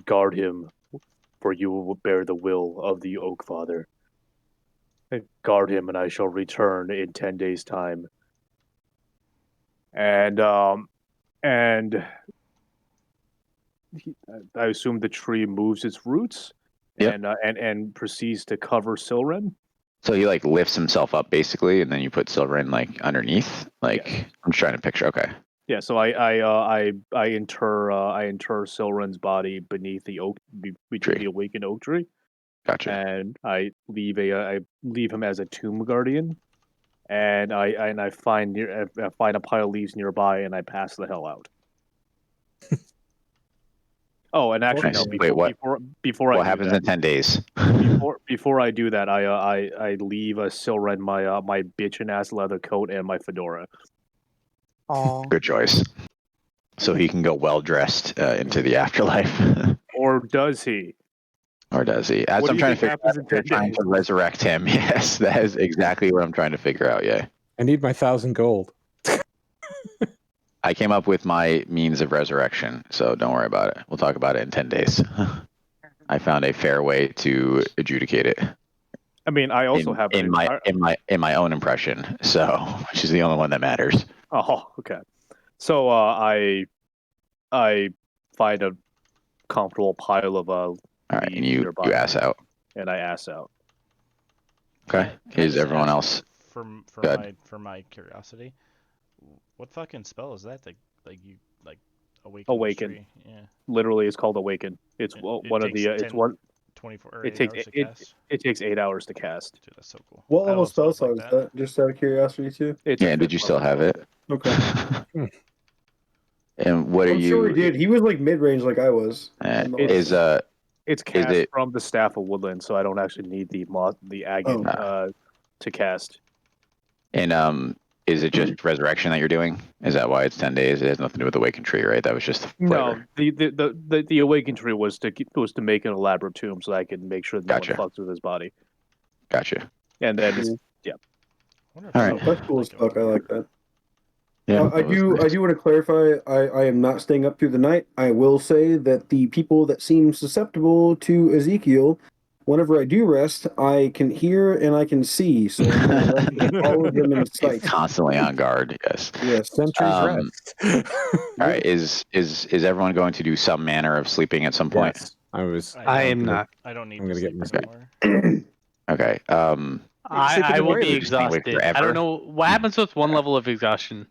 Guard him, for you will bear the will of the Oak Father. Guard him, and I shall return in 10 days' time. And I assume the tree moves its roots. Yep. And proceeds to cover Silren. So he like lifts himself up basically, and then you put Silren like underneath. Like yeah. I'm just trying to picture. Okay. Yeah. So I inter Silren's body beneath the oak, between the awakened oak tree. Gotcha. And I leave him as a tomb guardian, and I find a pile of leaves nearby, and I pass the hell out. Oh, and actually, nice. no. Before what happens in 10 days? before I do that, I leave Silren my bitchin' ass leather coat and my fedora. Oh, good choice. So he can go well dressed into the afterlife. Or does he? As I'm trying to figure out, they're trying to resurrect him. Yes, that is exactly what I'm trying to figure out. Yeah. I need my 1,000 gold. I came up with my means of resurrection, so don't worry about it. We'll talk about it in 10 days. I found a fair way to adjudicate it. I mean, I also have in my own impression, so which is the only one that matters. Oh, okay. So I find a comfortable pile of All right, and leaves you nearby, ass out. and I ass out. Okay. Can I Is just everyone ask else? for Go ahead. my curiosity? What fucking spell is that? You awaken. Awaken. The tree? Yeah. Literally, it's called Awaken. It's It one of the. takes It's one. 24 or It 8 takes hours to it, cast. it takes 8 hours to cast. Dude, that's so cool. What I level love spell spells slot is that? Just out of curiosity, too. It's a Yeah. Did fifth you still level have spell it? Okay. And what are I'm sure he you? did. He was like mid range, like I was. Is It's cast it- from the Staff of Woodland, so I don't actually need the agate to cast. and is it just resurrection that you're doing? Is that why it's 10 days? It has nothing to do with Awakened Tree, right? That was just flavor. No, the Awakened Tree was to make an elaborate tomb so that I could make sure that no Gotcha. one fucks with his body. Gotcha. And then All right. That's cool as fuck. I like that. Yeah. I do want to clarify. I am not staying up through the night. I will say that the people that seem susceptible to Ezekiel, whenever I do rest, I can hear and I can see. So I'm going to rest with all of them in sight. Constantly on guard. Yes. Yes. Centuries rest. All right. Is everyone going to do some manner of sleeping at some point? Yes. I am not. I don't need I'm to gonna sleep get anymore. Okay. I will be Just can't wait exhausted. I forever. don't know what happens with one level of exhaustion.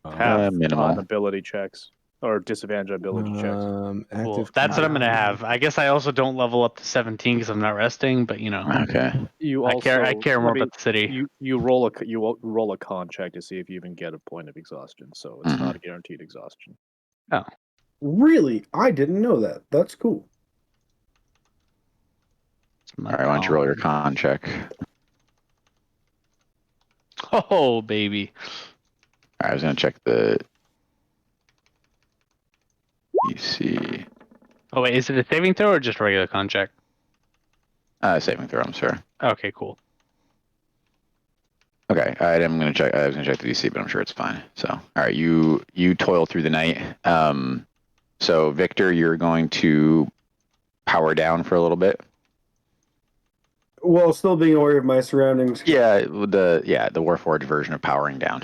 half minimal. on ability checks or disadvantage ability checks. Cool. Active That's what I'm gonna combat. have. I guess I also don't level up to 17 because I'm not resting. But you know, Okay. You I also care more about the city. you roll a con check to see if you even get a point of exhaustion. So it's not a guaranteed exhaustion. Really? I didn't know that. That's cool. All right. Why don't you roll your con check? Oh baby. All right, I was gonna check the EC. Oh wait, is it a saving throw or just regular con check? Saving throw. I'm sorry. Okay, cool. Okay. All right. I'm gonna check. I was gonna check the DC, but I'm sure it's fine. So, all right. You toil through the night. So Victor, you're going to power down for a little bit. Well, still being aware of my surroundings. Yeah. The Warforged version of powering down.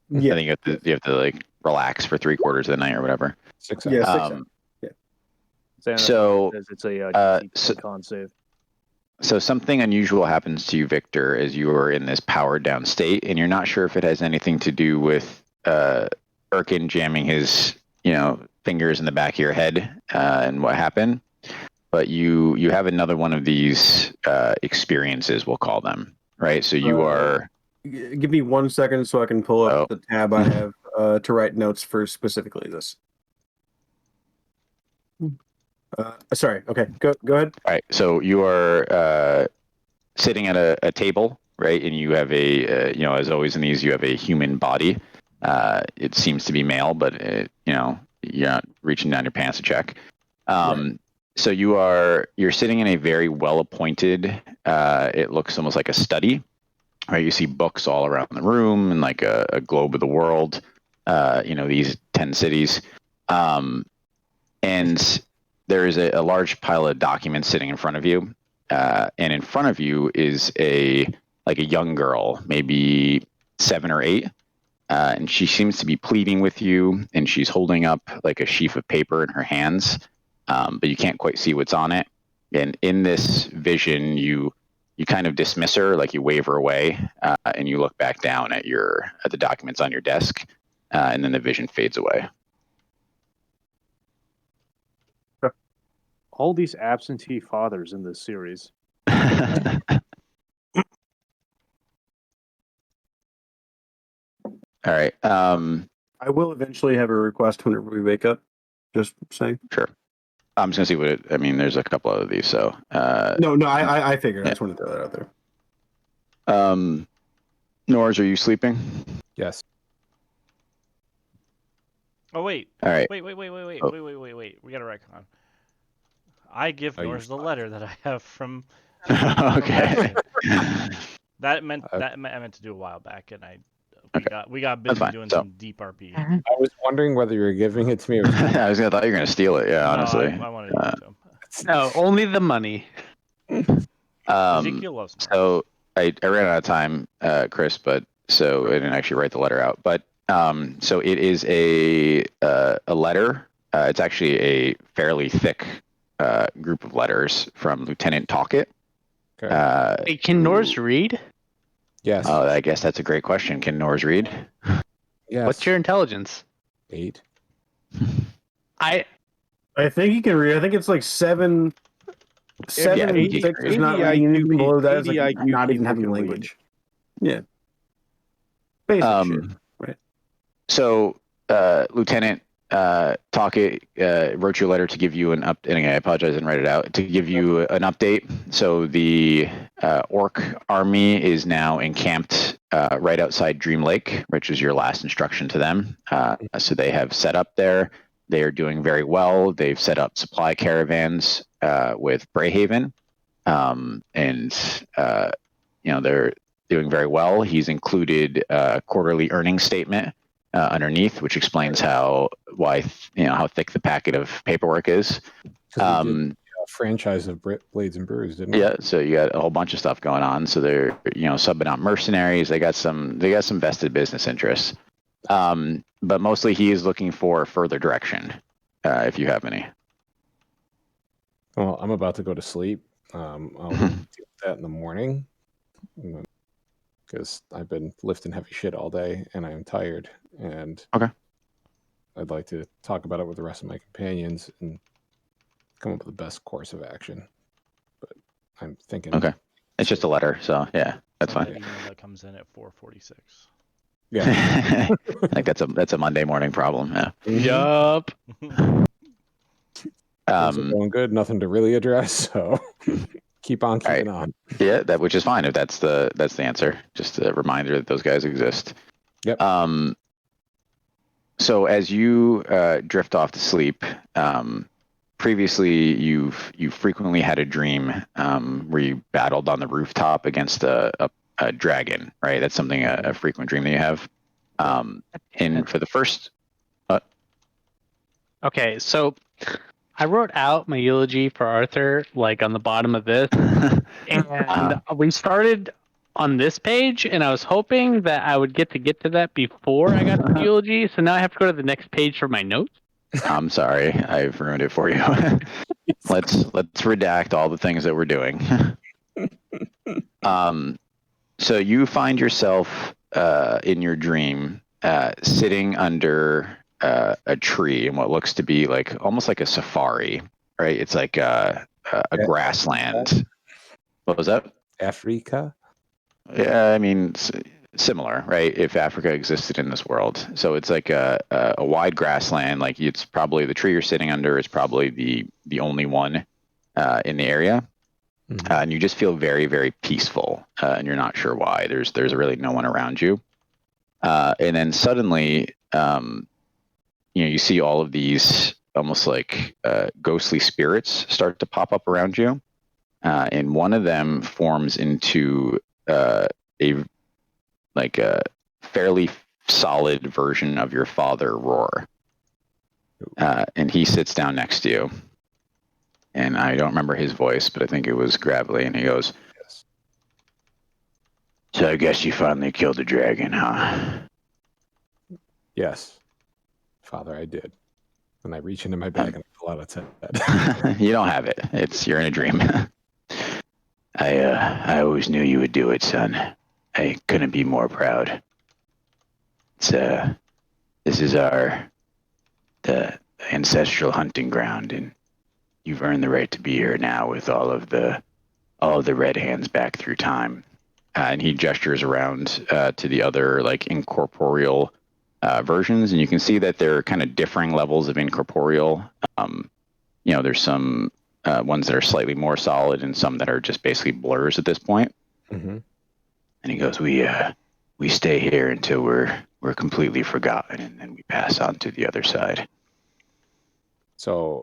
Yeah. I think you have to like relax for 3/4 of the night or whatever. 6 Yeah, hours. 6 Xanathar So, says it's a so- con save. So something unusual happens to you, Victor, as you are in this powered down state, and you're not sure if it has anything to do with Erkin jamming his, fingers in the back of your head and what happened. But you have another one of these experiences, we'll call them, right? So you are. Give me 1 second so I can pull up the tab I have to write notes for specifically this. Sorry. Okay. Go ahead. All right. So you are sitting at a table, right? And you have as always in these, you have a human body. It seems to be male, but you're not reaching down your pants to check. Right. So you're sitting in a very well appointed. It looks almost like a study. Right, you see books all around the room and like a globe of the world. These 10 cities, and there is a large pile of documents sitting in front of you, and in front of you is a young girl, maybe 7 or 8, and she seems to be pleading with you, and she's holding up like a sheaf of paper in her hands, but you can't quite see what's on it. And in this vision, you kind of dismiss her, like you wave her away, and you look back down at the documents on your desk, and then the vision fades away. All these absentee fathers in this series. All right. I will eventually have a request whenever we wake up. Just saying. Sure. I'm just gonna see there's a couple of these. So. No. I figured. I just want to throw that out there. Nors, are you sleeping? Yes. Oh wait. All right. Wait. Oh. Wait. We got a retcon. I give Nors the letter that I have from. Okay. That meant I meant to do a while back, and we got That's busy fine. doing So- some deep RP. I was wondering whether you were giving it to me or I thought you were gonna steal it. Yeah, honestly. No, I wanted to give it to him. No, only the money. Ezekiel loves money. So I ran out of time, Chris, but so I didn't actually write the letter out. But so it is a letter. It's actually a fairly thick group of letters from Lieutenant Talkett. Okay. Hey, can Norse read? Yes. Oh, I guess that's a great question. Can Norse read? Yes. What's your intelligence? 8? I think you can read. I think it's like 7. 7 Yeah, and AD 6 is not AD reading anything below that. Is like AD not even people having can read. language. Yeah. Basic shit. Right. So Lieutenant Talkett wrote you a letter to give you an update. I apologize, I didn't write it out. To give you an update. So the Orc army is now encamped right outside Dream Lake, which was your last instruction to them. So they have set up there. They are doing very well. They've set up supply caravans with Brayhaven, and they're doing very well. He's included a quarterly earnings statement underneath, which explains how thick the packet of paperwork is. Because we did a franchise of Blades and Brews, didn't we? Yeah, so you got a whole bunch of stuff going on. So they're subbing out mercenaries. They got some vested business interests. But mostly he is looking for further direction, if you have any. Well, I'm about to go to sleep. I'll deal with that in the morning because I've been lifting heavy shit all day and I am tired. And Okay. I'd like to talk about it with the rest of my companions and come up with the best course of action. But I'm thinking. Okay. It's just a letter, so yeah, that's fine. That email that comes in at 4:46. Yeah. Like that's a Monday morning problem. Yeah. Yup. Things are going good. Nothing to really address. So keep on keeping on. Yeah, which is fine if that's the answer. Just a reminder that those guys exist. Yep. So as you drift off to sleep, previously you've frequently had a dream where you battled on the rooftop against a dragon, right? That's something a frequent dream that you have. And for the first. Okay, so I wrote out my eulogy for Arthur like on the bottom of this, and we started on this page, and I was hoping that I would get to that before I got to the eulogy. So now I have to go to the next page for my notes. I'm sorry, I've ruined it for you. Let's redact all the things that we're doing. So you find yourself in your dream sitting under a tree in what looks to be like almost like a safari, right? It's like a grassland. What was that? Africa? Yeah, I mean, similar, right? If Africa existed in this world. So it's like a wide grassland. Like it's probably the tree you're sitting under is probably the only one in the area. Mm-hmm. And you just feel very, very peaceful, and you're not sure why. There's really no one around you. And then suddenly, you see all of these almost like ghostly spirits start to pop up around you. And one of them forms into a fairly solid version of your father, Roar. And he sits down next to you. And I don't remember his voice, but I think it was gravelly. And he goes, Yes. "So I guess you finally killed the dragon, huh?" Yes. Father, I did. And I reach into my bag and I pull out a head. You don't have it. You're in a dream. I always knew you would do it, son. I couldn't be more proud. This is the ancestral hunting ground, and you've earned the right to be here now with all of the red hands back through time. And he gestures around to the other like incorporeal versions, and you can see that there are kind of differing levels of incorporeal. There's some ones that are slightly more solid, and some that are just basically blurs at this point. Mm-hmm. And he goes, "We stay here until we're completely forgotten, and then we pass on to the other side." So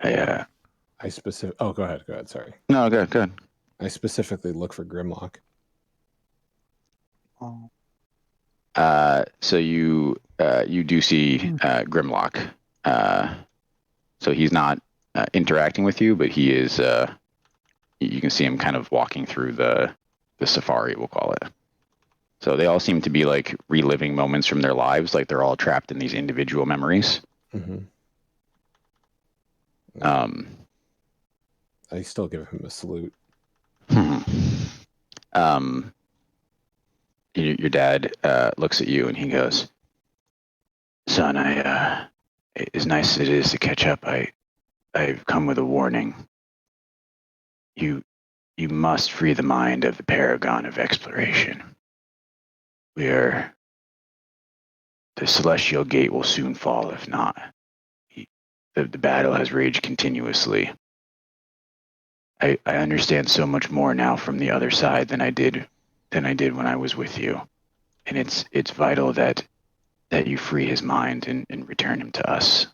I specific. Oh, go ahead. Sorry. No, good. I specifically look for Grimlock. So you do see Grimlock. So he's not interacting with you, but he is. You can see him kind of walking through the safari, we'll call it. So they all seem to be like reliving moments from their lives, like they're all trapped in these individual memories. Mm-hmm. I still give him a salute. Your dad looks at you and he goes, "Son, as nice as it is to catch up, I've come with a warning. You must free the mind of the paragon of exploration. The celestial gate will soon fall, if not. The battle has raged continuously. I understand so much more now from the other side than I did when I was with you. And it's vital that you free his mind and return him to us.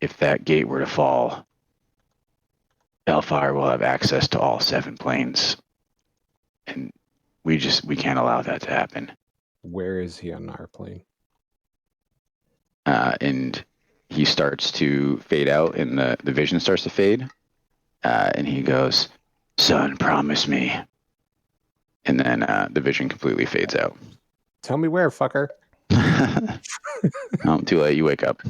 If that gate were to fall, Hellfire will have access to all 7 planes. And we can't allow that to happen." Where is he on our plane? And he starts to fade out, and the vision starts to fade. And he goes, "Son, promise me." And then the vision completely fades out. Tell me where, fucker. Oh, too late. You wake up.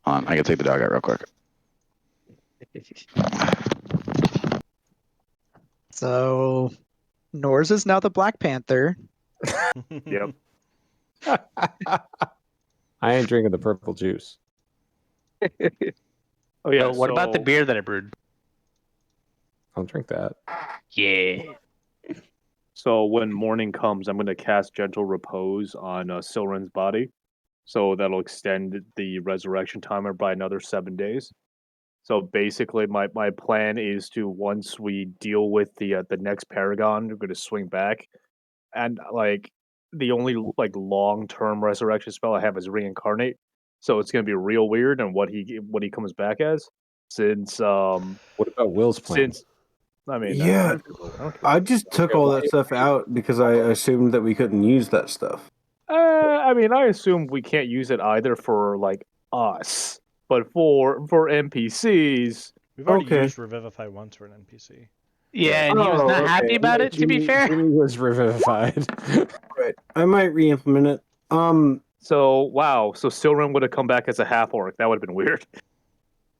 I can take the dog out real quick. So, Norse is now the Black Panther. Yep. I ain't drinking the purple juice. Oh yeah. So what about the so- beer that I brewed? I'll drink that. Yeah. So when morning comes, I'm going to cast Gentle Repose on Silren's body. So that'll extend the resurrection timer by another 7 days. So basically, my plan is to, once we deal with the next Paragon, we're going to swing back. And like the only like long-term resurrection spell I have is Reincarnate. So it's going to be real weird and what he comes back as. Since What about Will's plan? since I mean Yeah. I don't care. I just took all that stuff out because I assumed that we couldn't use that stuff. I mean, I assume we can't use it either for like us, but for NPCs. We've already Okay. used Revivify once for an NPC. Yeah, and he was Oh, not okay. happy about it, to be fair. Jimmy was revivified. Right. I might re-implement it. So wow, so Silren would have come back as a half orc. That would have been weird,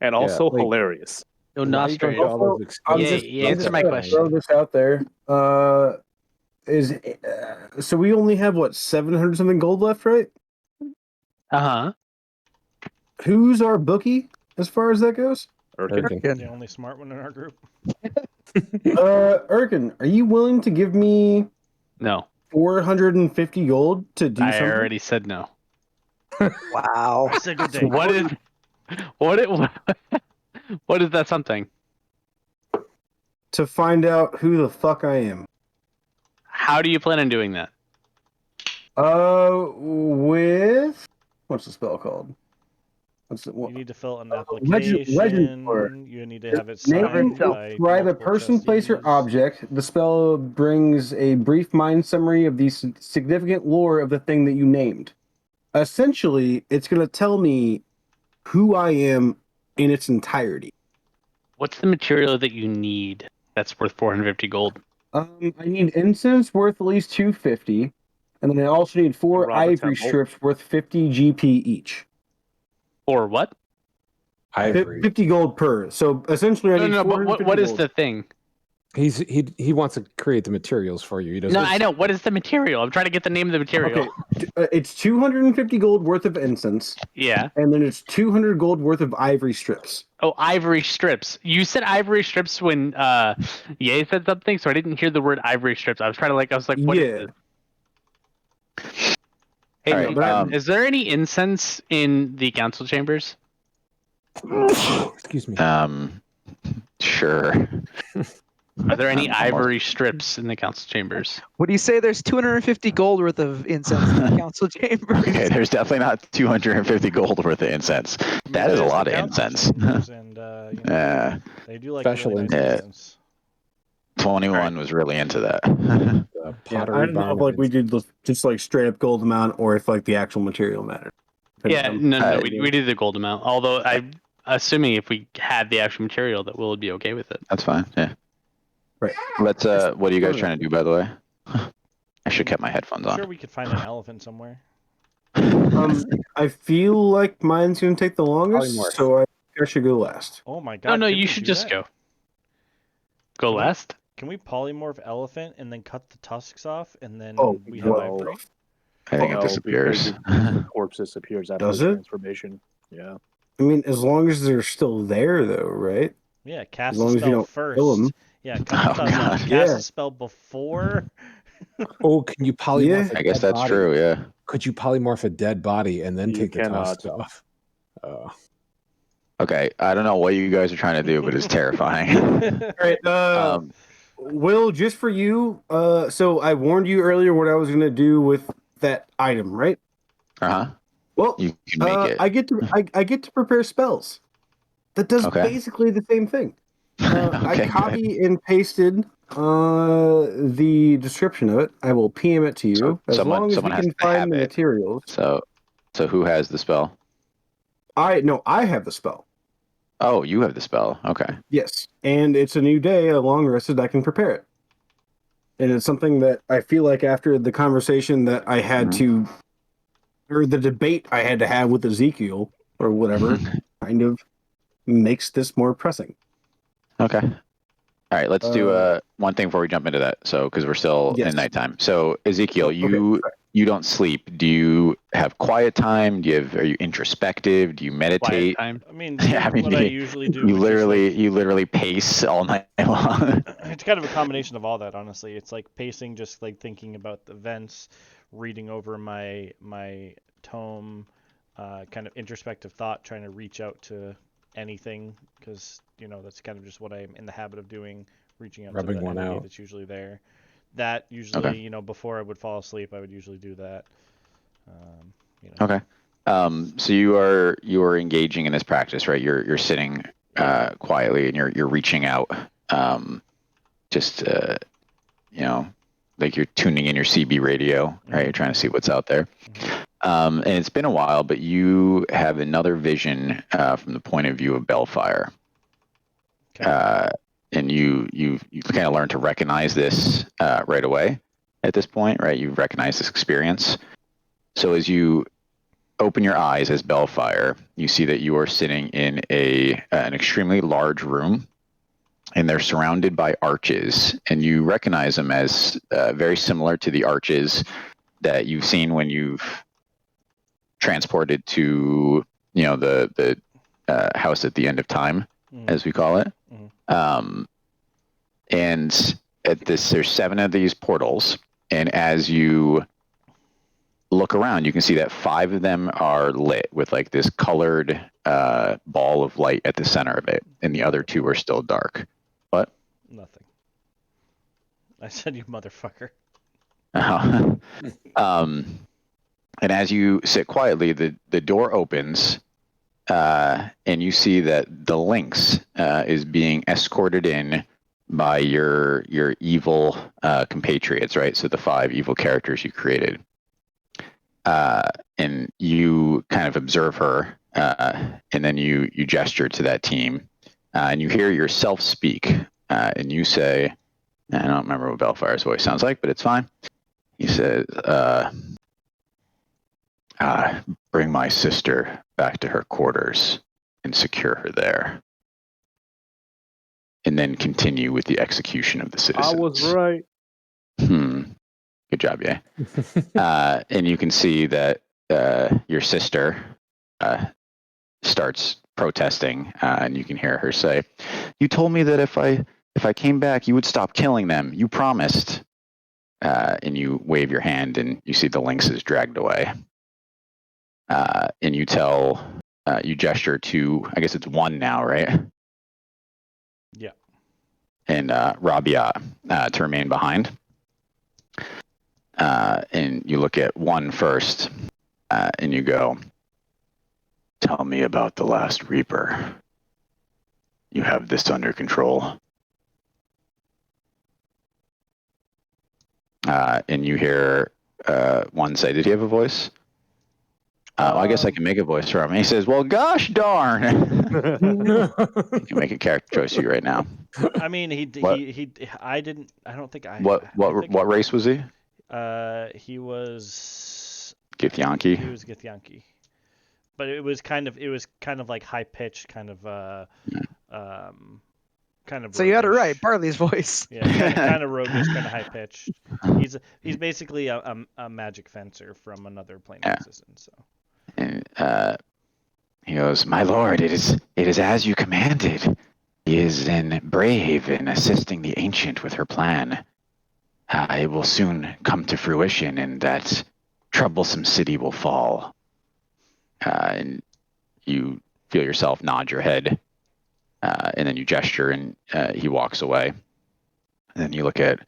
and also like- hilarious. No, Why you going Nostra. to all those Also, excuses? Yeah, answer my gonna question. Throw this out there. So we only have what 700 something gold left, right? Uh-huh. Who's our bookie as far as that goes? Urkin. The only smart one in our group. Urkin, are you willing to give me No. 450 gold to do I something? already said no. Wow. It's a good day. What is that something? To find out who the fuck I am. How do you plan on doing that? With what's the spell called? What's it? You need to fill out an Legend application. lore. You need to have it Name, signed by describe a multiple person, place, or trustees. object. The spell brings a brief mind summary of the significant lore of the thing that you named. Essentially, it's going to tell me who I am in its entirety. What's the material that you need that's worth 450 gold? I need incense worth at least 250, and then I also need 4 Rob a ivory temple. strips worth 50 GP each. Or what? Ivory. 50 gold per. So essentially, I need No, but 450 what is gold. the thing? He wants to create the materials for you. He doesn't. No, I know. What is the material? I'm trying to get the name of the material. Okay, it's 250 gold worth of incense, Yeah. and then it's 200 gold worth of ivory strips. Oh, ivory strips. You said ivory strips when Ye said something, so I didn't hear the word ivory strips. I was like, what is Yeah. this? Hey, All right, is there any incense in the council chambers? Excuse me. Sure. Are there any Almost. ivory strips in the council chambers? What do you say? There's 250 gold worth of incense in the council chamber. Okay, there's definitely not 250 gold worth of incense. That is a There's lot the of council incense. chambers and, they do like Special really nice incense. incense. 21 was really into that. The Yeah, pottery I don't know barn if like of we did just like straight up gold amount or if like the actual material mattered. Yeah, no, Uh, we did the gold amount. Although I'm assuming if we had the actual material, that Will would be okay with it. That's fine. Yeah. Right. Let's. What are you guys trying to do, by the way? I should have kept my headphones I'm on. sure we could find an elephant somewhere. I feel like mine's gonna take the longest, Polymorph. so I think I should go last. Oh my No, god. no, could you we should do just that? go Can we- last. Can we polymorph elephant and then cut the tusks off and then Oh, we have no. ivory? I think it No, disappears. because the corpse disappears after Does the it? transformation. Yeah. I mean, as long as they're still there, though, right? Yeah, cast As a long as you spell don't first. kill 'em. Yeah, cut the Oh, tusks off. God. Cast Yeah. a spell before. Oh, can you polymorph Yeah. a I guess dead that's body? true. Yeah. Could you polymorph a dead body and then You take the cannot. tusks off? Okay. I don't know what you guys are trying to do, but it's terrifying. All right. um, Will, just for you. So I warned you earlier what I was gonna do with that item, right? Well, You can make it. I get to prepare spells. That does Okay. basically the same thing. I Okay. copy and pasted the description of it. I will PM it to you So as someone- long as we someone has can to have find the it. materials. So who has the spell? I have the spell. Oh, you have the spell. Okay. Yes, and it's a new day, a long rested. I can prepare it, and it's something that I feel like after the conversation that I had to, or the debate I had to have with Ezekiel or whatever, kind of makes this more pressing. Okay. All right. Let's do one thing before we jump into that. So, because we're still Yes. in nighttime. So, Ezekiel, Okay, you don't sleep. Do you have quiet time? Are you introspective? Do you Quiet meditate? time. I mean, Yeah, I doing mean, what I you- usually do. You which is, literally pace all night long. it's kind of a combination of all that, honestly. It's like pacing, just like thinking about the events, reading over my tome, kind of introspective thought, trying to reach out to anything, because that's kind of just what I'm in the habit of doing, reaching out Rubbing to the one entity out. that's usually there. That usually, before I would fall asleep, I would usually do that. Okay. So you are engaging in this practice, right? You're sitting quietly and you're reaching out, just like you're tuning in your CB radio, right? You're trying to see what's out there. And it's been a while, but you have another vision from the point of view of Bellfire. Okay. And you kind of learn to recognize this right away at this point, right? You recognize this experience. So as you open your eyes as Bellfire, you see that you are sitting in an extremely large room, and they're surrounded by arches, and you recognize them as very similar to the arches that you've seen when you've transported to the house at the end of time, as we call it. And there's 7 of these portals, and as you look around, you can see that 5 of them are lit with like this colored ball of light at the center of it, and the other 2 are still dark. What? Nothing. I said, you motherfucker. And as you sit quietly, the door opens, and you see that the Lynx is being escorted in by your evil compatriots, right? So the 5 evil characters you created. And you kind of observe her, and then you gesture to that team, and you hear yourself speak, and you say, I don't remember what Bellfire's voice sounds like, but it's fine. He says, bring my sister back to her quarters and secure her there. And then continue with the execution of the citizens. I was right. Good job, yeah. And you can see that your sister starts protesting, and you can hear her say, "You told me that if I came back, you would stop killing them. You promised." And you wave your hand, and you see the Lynx is dragged away. And you you gesture to, I guess it's 1 now, right? Yeah. And Rabia to remain behind. And you look at 1 first, and you go, "Tell me about the last Reaper. You have this under control." And you hear 1 say, did he have a voice? I guess I can make a voice for him. He says, "Well, gosh darn." You can make a character choice for you right now. I mean, What? I didn't. I don't think I. What race was he? He was Githyanki. He was Githyanki, but it was kind of like high pitched, kind of So you had it roguish. right, Barley's voice. Yeah, kind of roguish, kind of high pitched. He's basically a magic fencer from another plane of existence. So. And he goes, "My lord, it is as you commanded. He is then brave in assisting the ancient with her plan. It will soon come to fruition, and that troublesome city will fall." And you feel yourself nod your head, and then you gesture, and he walks away. And then you look at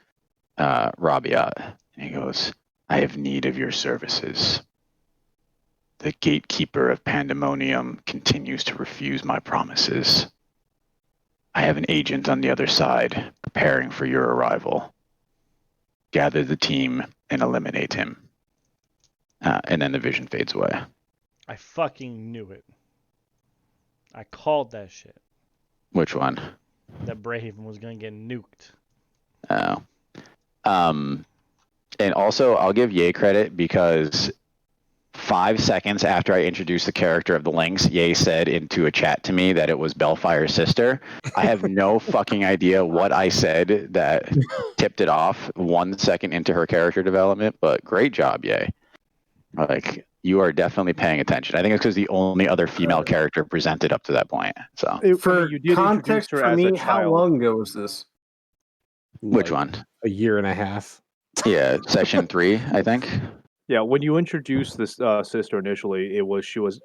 Rabiat, and he goes, "I have need of your services. The gatekeeper of Pandemonium continues to refuse my promises. I have an agent on the other side preparing for your arrival. Gather the team and eliminate him." And then the vision fades away. I fucking knew it. I called that shit. Which one? That Braven was gonna get nuked. Oh. And also, I'll give Ye credit because 5 seconds after I introduced the character of the Lynx, Ye said into a chat to me that it was Bellfire's sister. I have no fucking idea what I said that tipped it off 1 second into her character development, but great job, Ye. Like, you are definitely paying attention. I think it's because the only other female character presented up to that point. So, For you did context, introduce her for as a me, how child. long ago was this? which Like, one? A year and a half. Yeah, session 3, I think. Yeah, when you introduced this sister initially, she was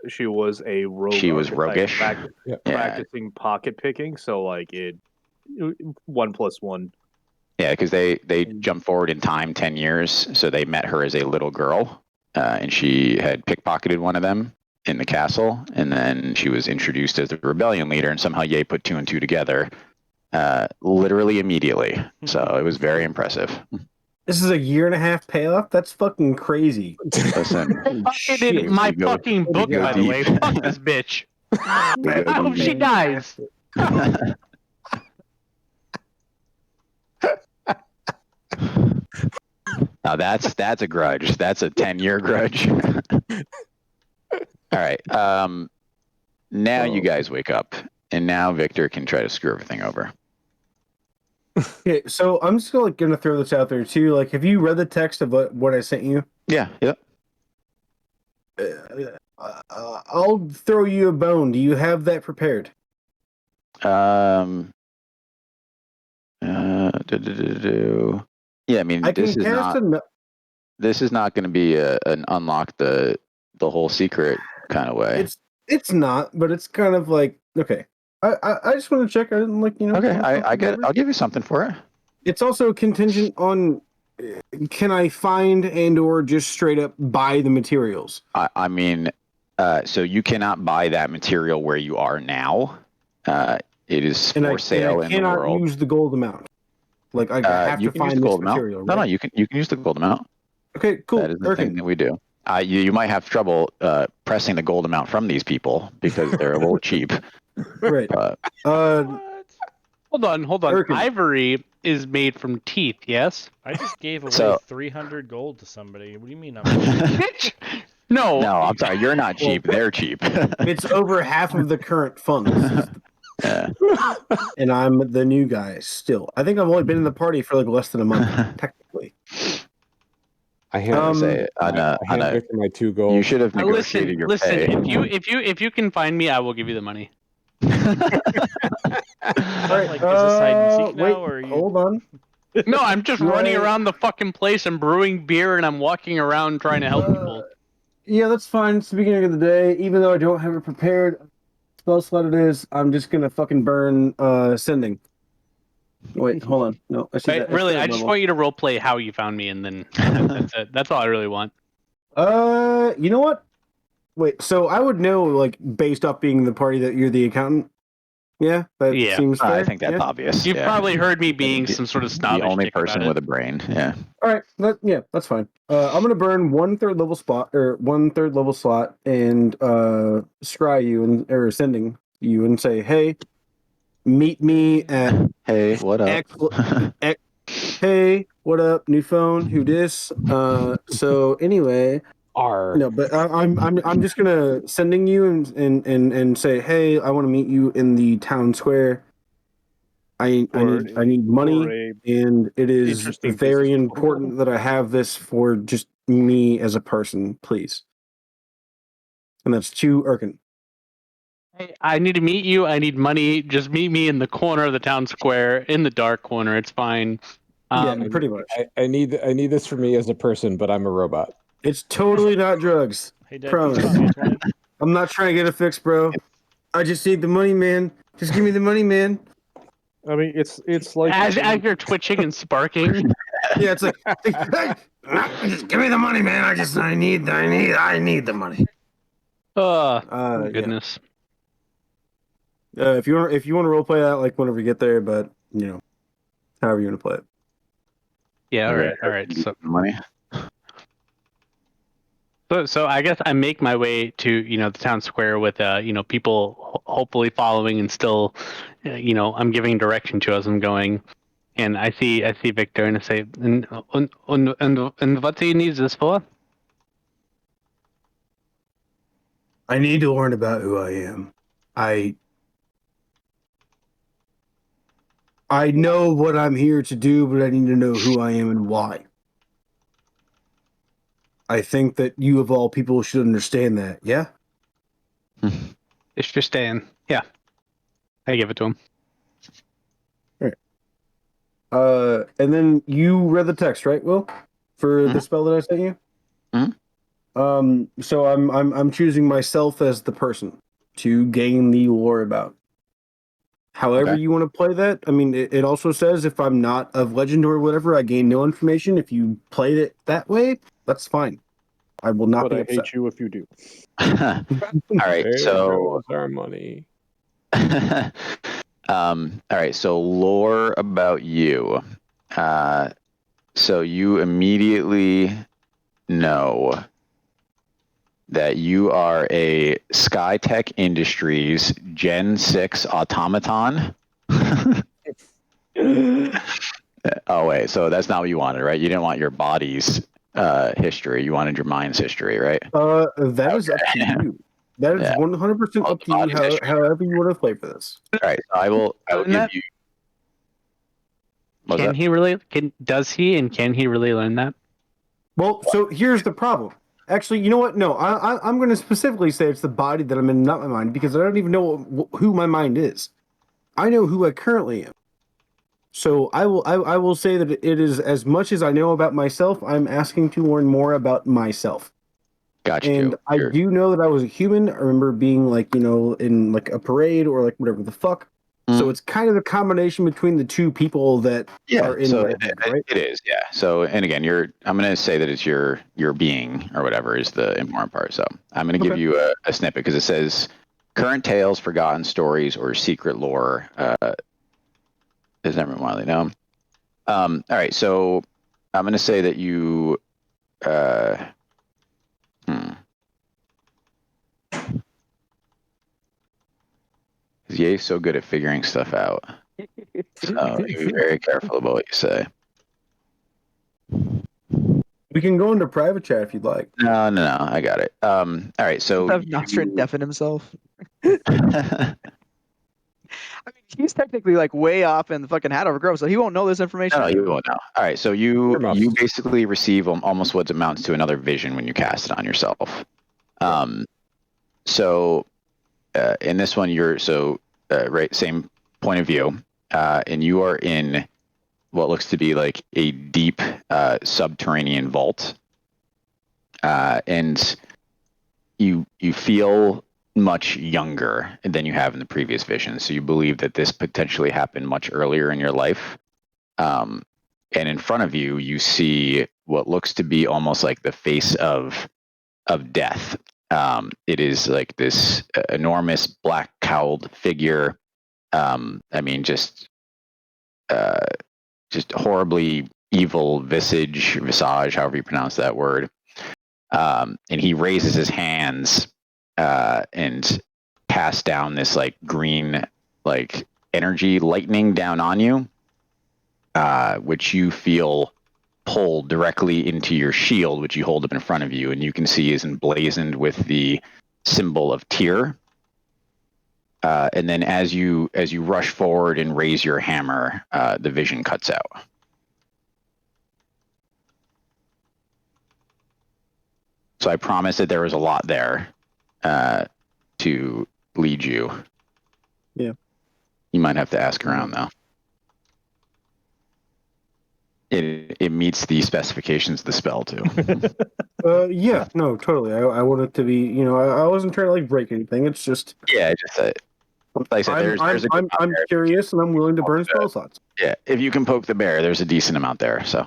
a rogue. She was archetype roguish. Yeah. practicing pocket picking. So like it 1+1. Yeah, because they jumped forward in time 10 years, so they met her as a little girl, and she had pickpocketed one of them in the castle, and then she was introduced as the rebellion leader, and somehow Ye put 2 and 2 together, literally immediately. So it was very impressive. This is a year and a half payoff? That's fucking crazy. Listen, Fucking in my go- fucking book, go by the way. deep. Fuck this bitch. we I go hope she deep. dies. Now that's a grudge. That's a 10-year grudge. All right. Now you guys wake up, and now Victor can try to screw everything over. Okay, so I'm just gonna throw this out there too. Like, have you read the text of what I sent you? Yeah. Yep. I'll throw you a bone. Do you have that prepared? Yeah, I mean, I can this is cast not. This is not going to be an unlock the whole secret kind of way. It's not, but it's kind of like okay. I just want to check. I didn't like Okay, I get it. I'll give you something for it. It's also contingent on can I find and or just straight up buy the materials. I mean, so you cannot buy that material where you are now. It is for sale in the world. I cannot use the gold amount. Like I have you to can use find the this gold material. amount. Right? No, you can use the gold amount. Okay, cool. That is the thing that we do. You might have trouble pressing the gold amount from these people because they're a little cheap. Right. Hold on. Erkin. Ivory is made from teeth, yes? I just gave away 300 gold to somebody. What do you mean I'm Bitch! No. No, I'm sorry. You're not cheap. They're cheap. It's over half of the current funds. And I'm the new guy still. I think I've only been in the party for like less than a month, technically. I hand Victor my 2 gold. You should have negotiated your pay. If you can find me, I will give you the money. All right, like, is this hide and seek now, wait, or are you... hold on. No, I'm just running around the fucking place and brewing beer, and I'm walking around trying to help people. Yeah, that's fine. It's the beginning of the day. Even though I don't have it prepared, spell slot it is. I'm just gonna fucking burn sending. Wait, hold on. No, I see that. Really, I just want you to roleplay how you found me, and then that's it. That's all I really want. You know what? Wait, so I would know, like, based off being the party that you're the accountant? Yeah, that Yeah. seems fair. I think that's yeah. obvious. You've yeah. probably heard me being some sort of The snobbish only dick about person it. with a brain. Yeah. All right, that's fine. I'm gonna burn 1/3 level spot or 1/3 level slot and scry you or sending you and say, hey, meet me at Hey, what up? hey, what up? New phone? Who dis? So anyway, no, but I'm just gonna sending you and say, hey, I want to meet you in the town square. I need money, and it is interesting very business important that I have this for just me as a person, please. And that's 2 Erkin. Hey, I need to meet you. I need money. Just meet me in the corner of the town square, in the dark corner. It's fine. Yeah, pretty much. I need this for me as a person, but I'm a robot. It's totally not drugs. Hey, Dad, Promise. can you call me 20? I'm not trying to get a fix, bro. I just need the money, man. Just give me the money, man. I mean, it's like As you're twitching and sparking. Yeah, it's like, hey, just give me the money, man. I need the money. Oh, goodness. Yeah. If you want to roleplay that, like whenever you get there, but however you want to play it. Yeah. Okay. All right. So Money. So I guess I make my way to the town square with people hopefully following and still I'm giving direction to as I'm going, and I see Victor and I say and what do you need this for? I need to learn about who I am. I know what I'm here to do, but I need to know who I am and why. I think that you of all people should understand that, yeah? It's just staying. Yeah. I give it to him. All right. And then you read the text, right, Will? For the spell that I sent you? So I'm choosing myself as the person to gain the lore about. However you want to play that. I mean, it also says if I'm not of legend or whatever, I gain no information. If you played it that way, that's fine. I will not But be I upset. hate you if you do. All right. So our money. all right. So lore about you. So you immediately know that you are a Skytech Industries Gen 6 automaton. Oh, wait. So that's not what you wanted, right? You didn't want your body's history. You wanted your mind's history, right? That is up to you. That is 100% up to you, however you want to play for this. All right. So I will give you. Can he really learn that? Well, so here's the problem. Actually, you know what? No, I'm going to specifically say it's the body that I'm in, not my mind, because I don't even know who my mind is. I know who I currently am. So I will say that it is as much as I know about myself. I'm asking to learn more about myself. Gotcha. And I do know that I was a human. I remember being in like a parade or like whatever the fuck. So it's kind of a combination between the two people that are in my head, right? It is, yeah. So, and again, I'm going to say that it's your being or whatever is the important part. So I'm going to give you a snippet because it says current tales, forgotten stories, or secret lore is never widely known. All right. So I'm going to say that you, Ye's so good at figuring stuff out. So be very careful about what you say. We can go into private chat if you'd like. No, I got it. All right, so Have Nostrid deafen himself. I mean, he's technically like way off in the fucking Hanover Grove, so he won't know this information. No, you won't know. All right, so you basically receive almost what amounts to another vision when you cast it on yourself. So in this one, you're right, same point of view, and you are in what looks to be like a deep subterranean vault, and you feel much younger than you have in the previous vision. So you believe that this potentially happened much earlier in your life. And in front of you, you see what looks to be almost like the face of death. It is like this enormous black cowled figure. I mean, just horribly evil visage, however you pronounce that word. And he raises his hands and casts down this like green like energy lightning down on you, which you feel pull directly into your shield, which you hold up in front of you, and you can see is emblazoned with the symbol of Tyr. And then as you rush forward and raise your hammer, the vision cuts out. So I promise that there was a lot there to lead you. Yeah. You might have to ask around though. It meets the specifications of the spell too. Yeah, no, totally. I want it to be, you know, I wasn't trying to like break anything. It's just, Yeah, just like I said, there's a good amount I'm there. curious and I'm willing to burn spell slots. Yeah, if you can poke the bear, there's a decent amount there. So,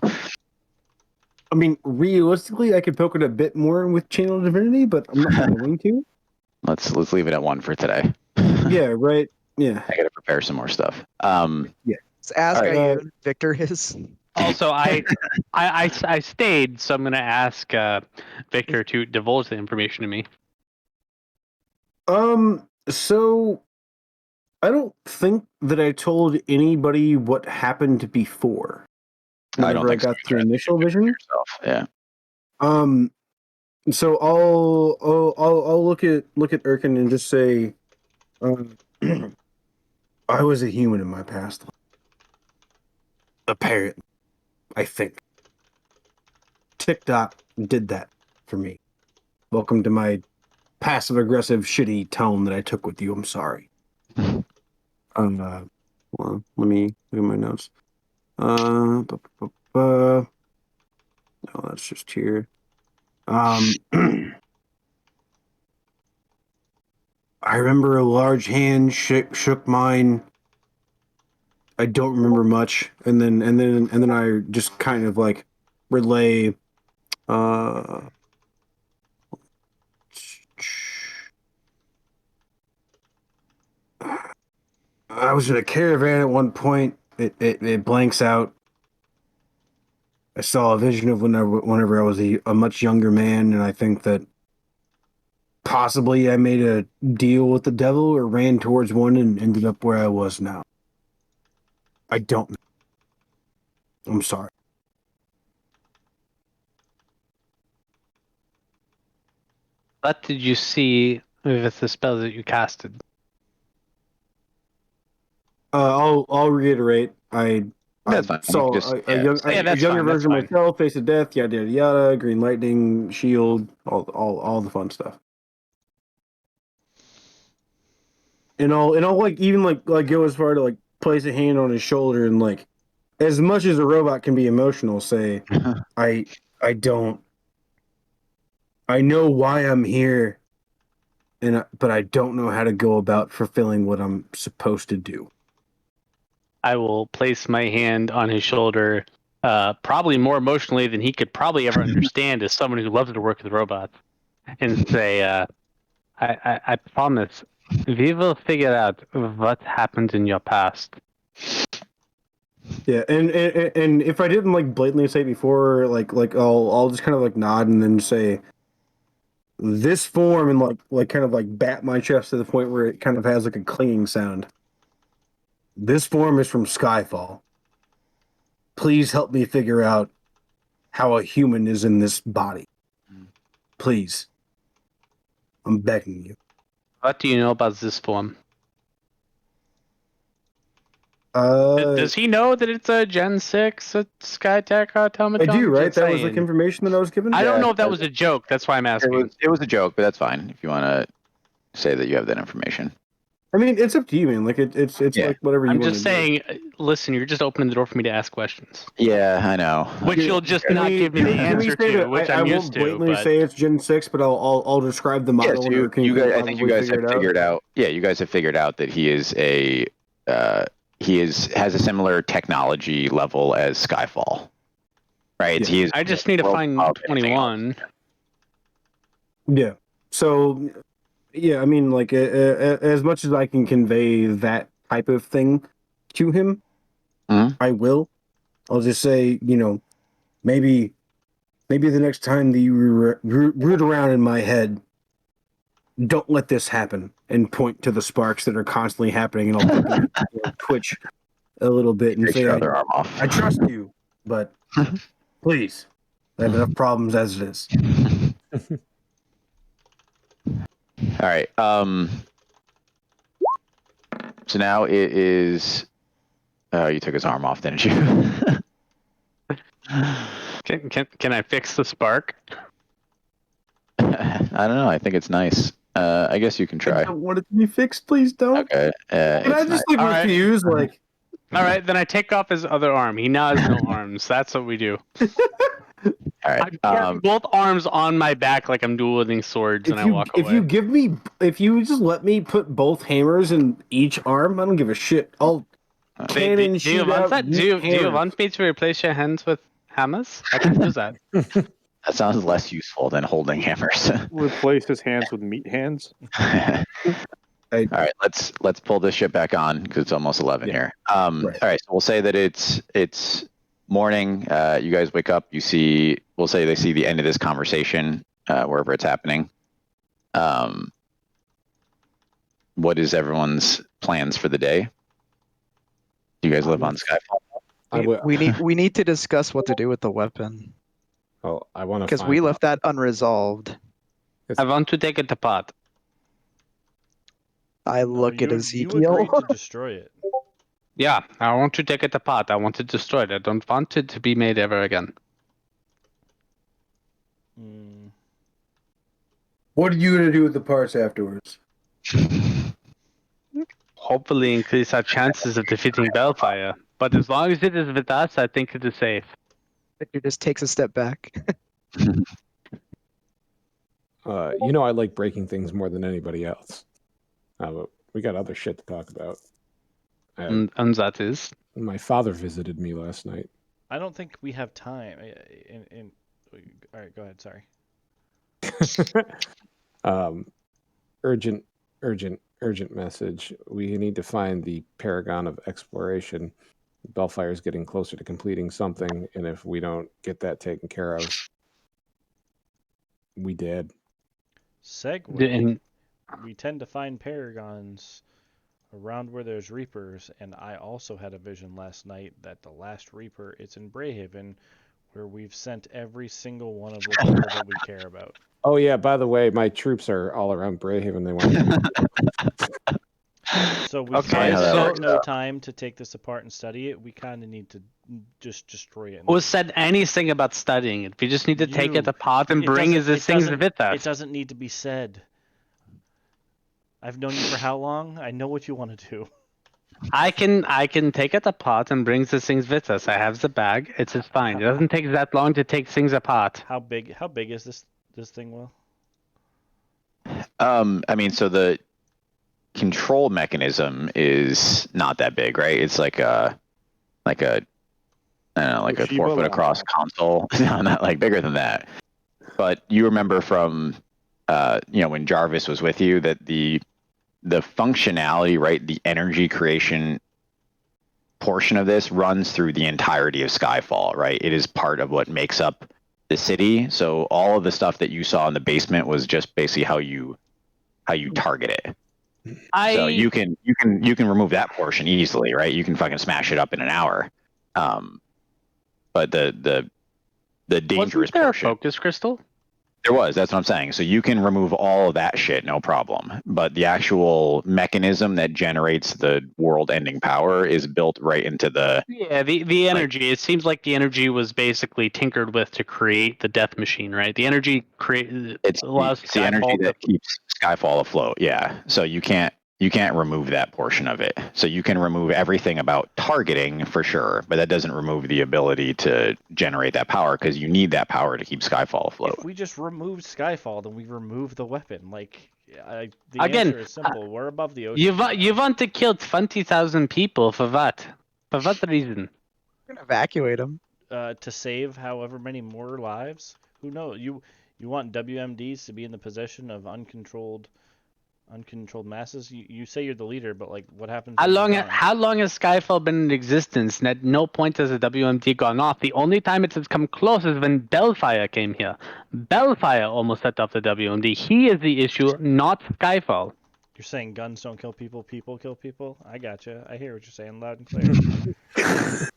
I mean, realistically, I could poke it a bit more with Channel Divinity, but I'm not going to. let's leave it at 1 for today. Yeah, right. Yeah. I gotta prepare some more stuff. Let's ask All how right. Victor is. Also, I stayed, so I'm going to ask Victor to divulge the information to me. So I don't think that I told anybody what happened before. I don't Whenever I think so. got through initial vision. Yourself. Yeah. So I'll look at Erkin and just say, I was a human in my past. Apparently, I think TikTok did that for me. Welcome to my passive aggressive shitty tone that I took with you. I'm sorry. Well, let me look at my notes. No, that's just here. I remember a large hand shook mine. I don't remember much, and then I just kind of like relay. I was in a caravan at one point. It blanks out. I saw a vision of whenever I was a much younger man, and I think that possibly I made a deal with the devil or ran towards one and ended up where I was now. I don't know. I'm sorry. What did you see with the spell that you casted? I'll reiterate. That's fine. You saw can just- a that's younger fine, version of that's myself, face of death, yada yada yada, green lightning, shield, all the fun stuff. And I'll like even like go as far to like place a hand on his shoulder and like, as much as a robot can be emotional, say, I don't. I know why I'm here, but I don't know how to go about fulfilling what I'm supposed to do. I will place my hand on his shoulder, probably more emotionally than he could probably ever understand as someone who loves to work with robots, and say, I promise, we will figure out what happened in your past. Yeah, and if I didn't like blatantly say it before, like I'll just kind of like nod and then say this form and like kind of like bat my chest to the point where it kind of has like a clinging sound. This form is from Skyfall. Please help me figure out how a human is in this body. Please. I'm begging you. What do you know about this form? Does he know that it's a Gen 6 Skytech automaton? I do, right? Just That was like saying. information that I was given? I don't Yeah, know if that was a joke. That's why I'm asking. It was a joke, but that's fine if you want to say that you have that information. I mean, it's up to you, man. Like it's Yeah. like whatever you I'm want just to do. saying, listen, you're just opening the door for me to ask questions. Yeah, I know. Which you'll just Can not we- give me the can we answer say to, that which I I'm won't used to. blatantly But say it's Gen 6, but I'll describe the model and So Erkin you can guys, I think you probably guys have figured out. Yeah, you guys have figured out that he is has a similar technology level as Skyfall. Right? Yeah. He is I just need to well find above anything else. 21. Yeah. So, yeah, I mean, like, as much as I can convey that type of thing to him, I will. I'll just say, maybe the next time that you root around in my head, don't let this happen, and point to the sparks that are constantly happening, and I'll quickly twitch a little bit and Take say, your other arm off. I trust you, but please, I have enough problems as it is. All right. So now it is. Oh, you took his arm off, didn't you? Can I fix the spark? I don't know. I think it's nice. I guess you can I try. don't want it to be fixed. Please don't. Okay. Can I It's just nice. All right. refuse? Like, All right, then I take off his other arm. He now has no arms. That's what we do. All I right. carry both arms on my back like I'm dual wielding swords, and I walk away. if you just let me put both hammers in each arm, I don't give a shit. I'll cannon do you shoot want out. that? Do you want me to replace your hands with hammers? I can do that. That sounds less useful than holding hammers. Replace his hands with meat hands. All right, let's pull this shit back on because it's almost 11 here. Right. All right, so we'll say that it's morning. You guys wake up. We'll say they see the end of this conversation wherever it's happening. What is everyone's plans for the day? Do you guys live on Skyfall? We need to discuss what to do with the weapon Oh, I want to because we left that unresolved. I want to take it apart. I look at You Ezekiel. agreed to destroy it. Yeah, I want to take it apart. I want to destroy it. I don't want it to be made ever again. What are you gonna do with the parts afterwards? Hopefully increase our chances of defeating Bellfire. But as long as it is with us, I think it is safe. Victor just takes a step back. I like breaking things more than anybody else. But we got other shit to talk about. And that is? My father visited me last night. I don't think we have time. All right, go ahead. Sorry. Urgent message. We need to find the Paragon of Exploration. Bellfire is getting closer to completing something, and if we don't get that taken care of, we dead. Segue. We tend to find paragons around where there's reapers, and I also had a vision last night that the last reaper is in Brayhaven, where we've sent every single one of the people that we care about. Oh yeah, by the way, my troops are all around Brayhaven. They want So we Okay, have no time to take this apart and study it. We kind of need to just destroy it. Who said anything about studying it? We just need to take it apart and bring the things with us. It doesn't need to be said. I've known you for how long? I know what you want to do. I can take it apart and bring the things with us. I have the bag. It's fine. It doesn't take that long to take things apart. How big is this thing, Will? I mean, so the control mechanism is not that big, right? It's like a I don't know, like a 4 foot across console. No, not like bigger than that. But you remember from when Jarvis was with you that the functionality, right, the energy creation portion of this runs through the entirety of Skyfall, right? It is part of what makes up the city. So all of the stuff that you saw in the basement was just basically how you target it. So you can remove that portion easily, right? You can fucking smash it up in an hour. But the dangerous Wasn't there portion. a focus crystal? There was. That's what I'm saying. So you can remove all of that shit, no problem. But the actual mechanism that generates the world-ending power is built right into the. Yeah, the energy. It seems like the energy was basically tinkered with to create the death machine, right? The energy It's the energy that keeps Skyfall afloat. Yeah. So you can't remove that portion of it. So you can remove everything about targeting for sure, but that doesn't remove the ability to generate that power because you need that power to keep Skyfall afloat. If we just remove Skyfall, then we remove the weapon. The Again, answer is simple. We're above the ocean. You want to kill 20,000 people for what? For what reason? We're gonna evacuate them. To save however many more lives. Who knows? You want WMDs to be in the possession of uncontrolled Uncontrolled masses. You say you're the leader, but like, what happens? How when you're long? gone? How long has Skyfall been in existence? And at no point has the WMD gone off. The only time it has come close is when Bellfire came here. Bellfire almost set off the WMD. He is the issue, not Skyfall. You're saying guns don't kill people, people kill people. I gotcha. I hear what you're saying loud and clear.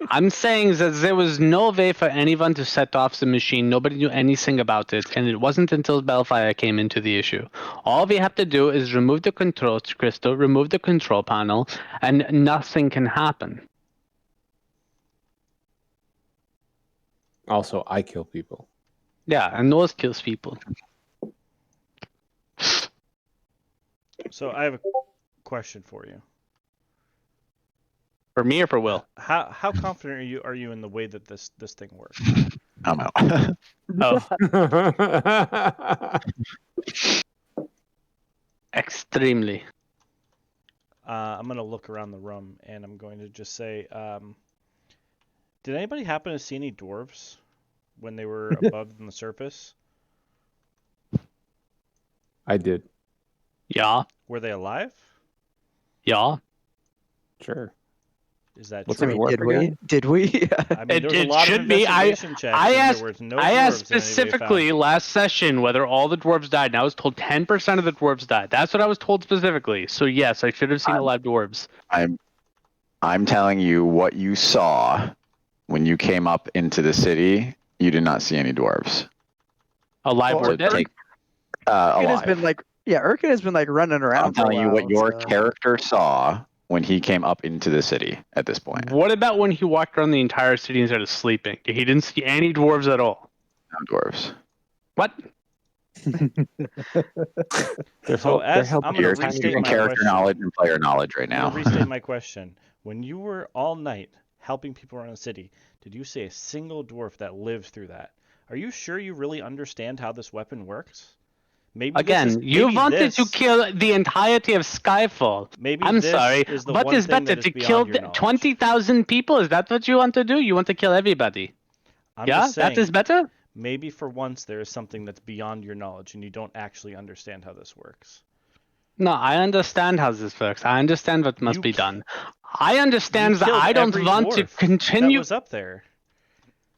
I'm saying that there was no way for anyone to set off the machine. Nobody knew anything about it, and it wasn't until Bellfire came into the issue. All we have to do is remove the control crystal, remove the control panel, and nothing can happen. Also, I kill people. Yeah, and those kills people. So I have a question for you. For me or for Will? How confident are you in the way that this thing works? I'm out. Oh. Extremely. I'm gonna look around the room and I'm going to just say, did anybody happen to see any dwarves when they were above on the surface? I did. Yeah. Were they alive? Yeah. Sure. Is that What's true? the I mean, dwarf did we? again? Did we? I mean, there was a It lot of should be. investigation checks. I and asked. there was no I asked dwarves that anybody specifically found. last session whether all the dwarves died, and I was told 10% of the dwarves died. That's what I was told specifically. So yes, I should have seen alive dwarves. I'm telling you what you saw when you came up into the city. You did not see any dwarves. Alive Well, or dead? Take, Urkin has alive. been like, yeah, Urkin has been like running around. I'm telling you what your character saw when he came up into the city at this point. What about when he walked around the entire city and started sleeping? He didn't see any dwarves at all. No dwarves. What? So as I'm You're gonna restate using my character question. knowledge and player knowledge right I'm now. gonna restate my question. When you were all night helping people around the city, did you see a single dwarf that lived through that? Are you sure you really understand how this weapon works? Maybe Again, you wanted to kill the entirety of Skyfall. Maybe I'm this sorry. is the What one is thing better, that is to beyond kill your knowledge. 20,000 people? Is that what you want to do? You want to kill everybody? I'm Yeah, just saying, that is better? maybe for once there is something that's beyond your knowledge and you don't actually understand how this works. No, I understand how this works. I understand what must You be ki- done. I understand You that killed I don't every want to dwarf continue. that was up there.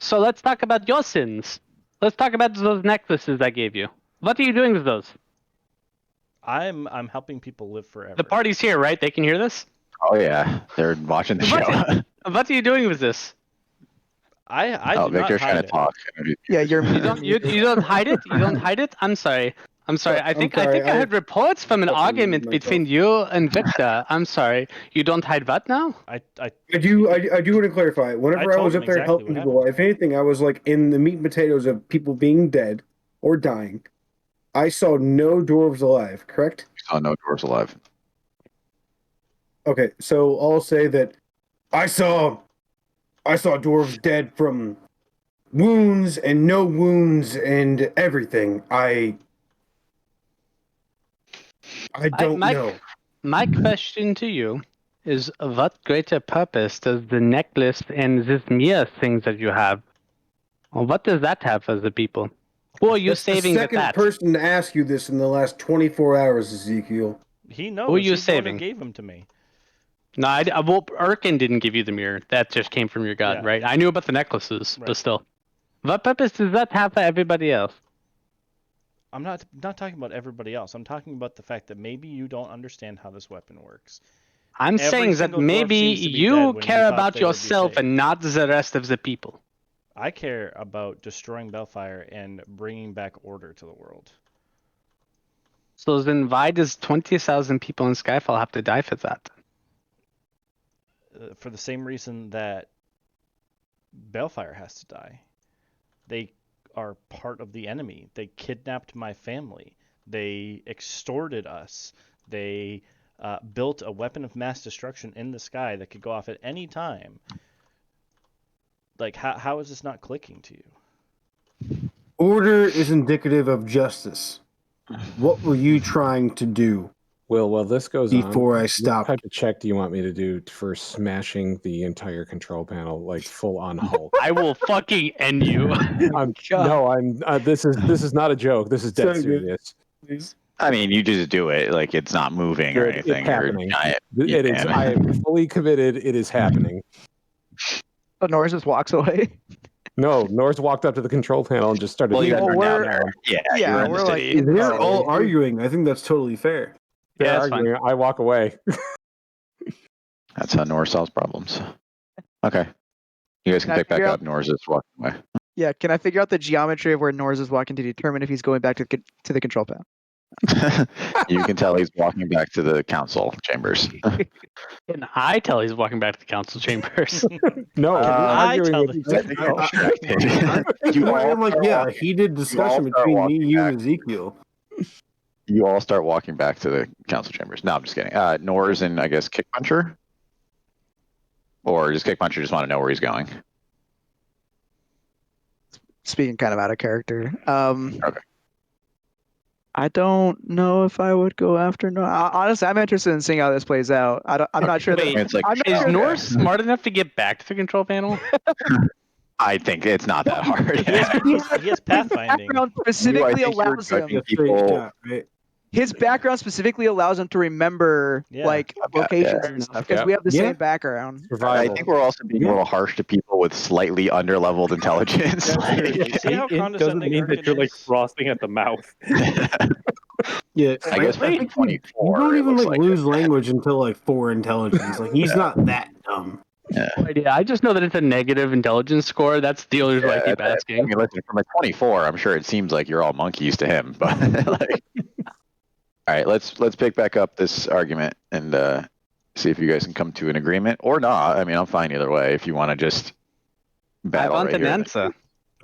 So let's talk about your sins. Let's talk about those necklaces I gave you. What are you doing with those? I'm helping people live forever. The party's here, right? They can hear this? Oh yeah, they're watching the What? show. What are you doing with this? I Oh, do not Victor's trying hide to it. talk. Yeah, you're. You don't hide it? You don't hide it? I'm sorry. I'm sorry. I think I heard reports from an argument between you and Victor. I'm sorry. You don't hide what now? I do want to clarify. Whenever I told was him up there exactly helping what people, if anything, I was like in the meat and potatoes of people being dead or dying. I saw no dwarves alive, correct? Oh, no dwarves alive. Okay, so I'll say that I saw dwarves dead from wounds and no wounds and everything. I don't know. My question to you is, what greater purpose does the necklace and this mirror thing that you have, or what does that have for the people? Who are you That's saving the with second that? person to ask you this in the last 24 hours, Ezekiel. he knows. Who are you He's the one saving? who gave him to me. No, well, Urkin didn't give you the mirror. That just came from your god, Yeah. right? I knew about the necklaces, Right. but still. What purpose does that have for everybody else? I'm not talking about everybody else. I'm talking about the fact that maybe you don't understand how this weapon works. I'm Every saying that single dwarf maybe seems to be dead you when we care thought about they would be yourself saved. and not the rest of the people. I care about destroying Bellfire and bringing back order to the world. So then why does 20,000 people in Skyfall have to die for that? For the same reason that Bellfire has to die. They are part of the enemy. They kidnapped my family. They extorted us. They built a weapon of mass destruction in the sky that could go off at any time. Like, how is this not clicking to you? Order is indicative of justice. What were you trying to do? Will, while this goes Before on, I stop. what type of check do you want me to do for smashing the entire control panel, like full on Hulk? I will fucking end you. This is not a joke. This is dead So good. serious. Please. I mean, you just do it like it's not moving or It's anything. happening. Giant, It is. I am fully committed. It is happening. But Norris just walks away. No, Norris walked up to the control panel and just started. Well, you guys Well, are we're- down there. Yeah, yeah, you're in the we're, like, city. in the They're city. all arguing. I think that's totally fair. They're Yeah, that's fine. arguing. I walk away. That's how Norris solves problems. Okay. You guys can Can I pick back figure up. out- Norris is walking away. Yeah, can I figure out the geometry of where Norris is walking to determine if he's going back to the control panel? You can tell he's walking back to the council chambers. And I tell he's walking back to the council chambers. No, we're I arguing tell with them- exactly- I'm like, yeah, heated discussion start between me, walking you, back. and Ezekiel. You all start walking back to the council chambers. No, I'm just kidding. Norris and I guess Kick Puncher? Or does Kick Puncher just want to know where he's going? Speaking kind of out of character. Okay. I don't know if I would go after honestly, I'm interested in seeing how this plays out. I'm not sure. Wait, that, It's like, I'm not Is sure that- Norris smart enough to get back to the control panel? I think it's not that hard. He has pathfinding. background specifically allows him. Straight People, shot, right? His background specifically allows him to remember Yeah. like Yeah, locations yeah. and stuff because we have the Yeah. same background. I survival. think we're also being a little harsh to people with slightly under-leveled intelligence. See how It doesn't condescending mean that Urkin you're like is? frosting at the mouth. Yeah, I guess think maybe you 24. don't it even looks like lose language until like 4 intelligence. Like he's not that dumb. No idea. I just know that it's a negative intelligence score. That's the only reason why I keep I asking. mean, listen, from a 24, I'm sure it seems like you're all monkeys to him, but like, all right, let's pick back up this argument and see if you guys can come to an agreement or not. I mean, I'm fine either way. If you want to just I battle want right an here. answer.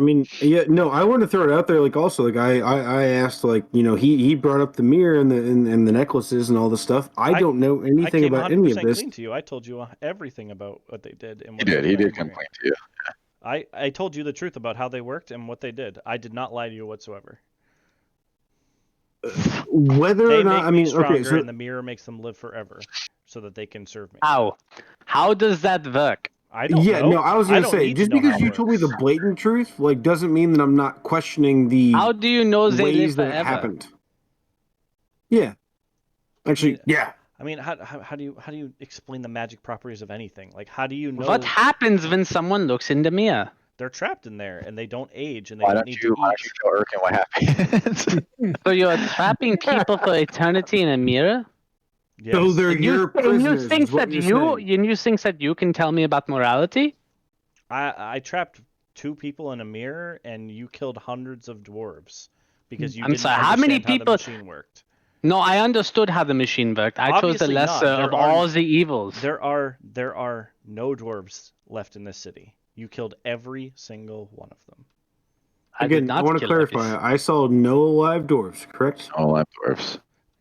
I mean, yeah, no, I want to throw it out there. Like, also, like, I asked, like, you know, he brought up the mirror and the necklaces and all the stuff. I don't know I anything came about any of 100% this. clean to you. I told you everything about what they did. And He what did. they He were did doing. complain to you. I told you the truth about how they worked and what they did. I did not lie to you whatsoever. Whether They or not, make I me mean, stronger, okay, so and the mirror makes them live forever, so that they can serve me. How? How does that work? I don't yeah, know. no, I was I gonna don't say need just to know because how you it told me the works. blatant truth, like, doesn't mean that I'm not questioning the How do you know they live ways that it forever? happened. Yeah, actually, yeah. I mean, how do you explain the magic properties of anything? Like, how do you know What happens when someone looks in the mirror? they're trapped in there and they don't age and they Why don't don't need you to eat? show Urkin what happens? So you're trapping people for eternity in a mirror? Yes. So they're And your you prisoners. think is what that you're saying. you think that you can tell me about morality? I trapped 2 people in a mirror and you killed hundreds of dwarves because you I'm didn't sorry, how many understand how people- the machine worked. No, I understood how the machine worked. I chose the Obviously not. lesser of There are- all the evils. There are no dwarves left in this city. You killed every single one of them. I did Again, not I want to kill clarify. every- I saw no live dwarves, correct? All lab dwarfs.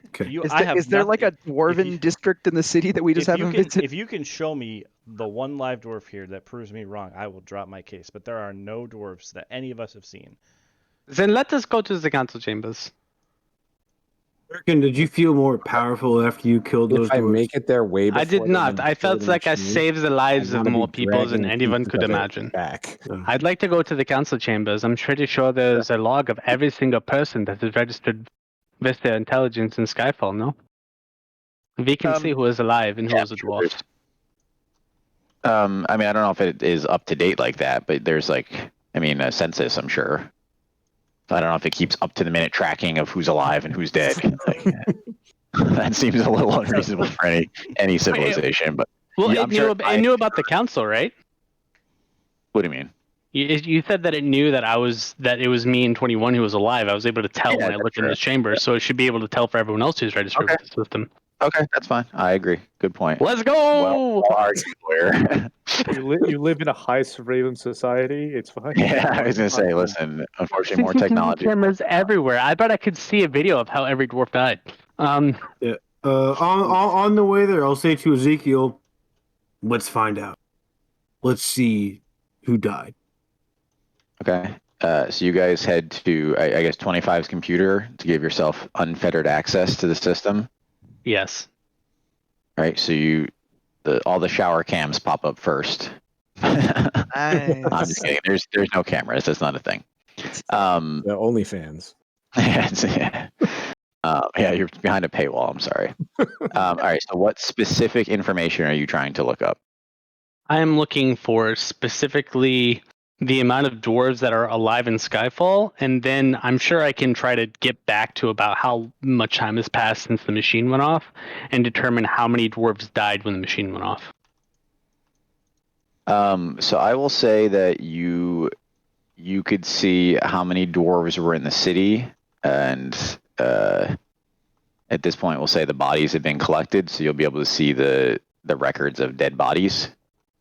Okay. You, Is I there, have is there like a nothing- dwarven you- district in the city that we just haven't visited? if you can show me the one live dwarf here that proves me wrong, I will drop my case. But there are no dwarves that any of us have seen. Then let us go to the council chambers. Birkin, did you feel more powerful after you killed those If I dwarves? make it there way before I did them not. and I felt kill the like I machine, saved the lives I of wanna more be people than dragging anyone pieces could of it imagine. Back. I'd like to go to the council chambers. I'm pretty sure there's a log of every single person that is registered with their intelligence in Skyfall, no? We can see who is alive and who is a dwarf. I mean, I don't know if it is up to date like that, but there's like, I mean, a census, I'm sure. I don't know if it keeps up to the minute tracking of who's alive and who's dead. Like, that seems a little unreasonable for any civilization. But Well, Yeah, it, I'm knew, sure it knew about the council, right? what do you mean? You said that it knew that it was me and 21 who was alive. I was able to tell Yeah, when I that's looked in true. the chamber, so it should be able to tell for everyone else who's registered Okay. with the system. Okay, that's fine. I agree. Good point. Let's go! Well argued, lawyer. You live in a high surveillance society. It's fine. Yeah, I was gonna say, listen. Unfortunately, more CCTV technology. cameras everywhere. I bet I could see a video of how every dwarf died. On the way there, I'll say to Ezekiel, let's find out. Let's see who died. Okay. So you guys head to, I guess, 25's computer to give yourself unfettered access to the system. Yes. Right. So all the shower cams pop up first. I'm Nice. just kidding. There's no cameras. That's not a thing. The OnlyFans. Yeah. Yeah, you're behind a paywall. I'm sorry. All right. So, what specific information are you trying to look up? I am looking for specifically the amount of dwarves that are alive in Skyfall, and then I'm sure I can try to get back to about how much time has passed since the machine went off, and determine how many dwarves died when the machine went off. So I will say that you could see how many dwarves were in the city, and at this point, we'll say the bodies have been collected, so you'll be able to see the records of dead bodies.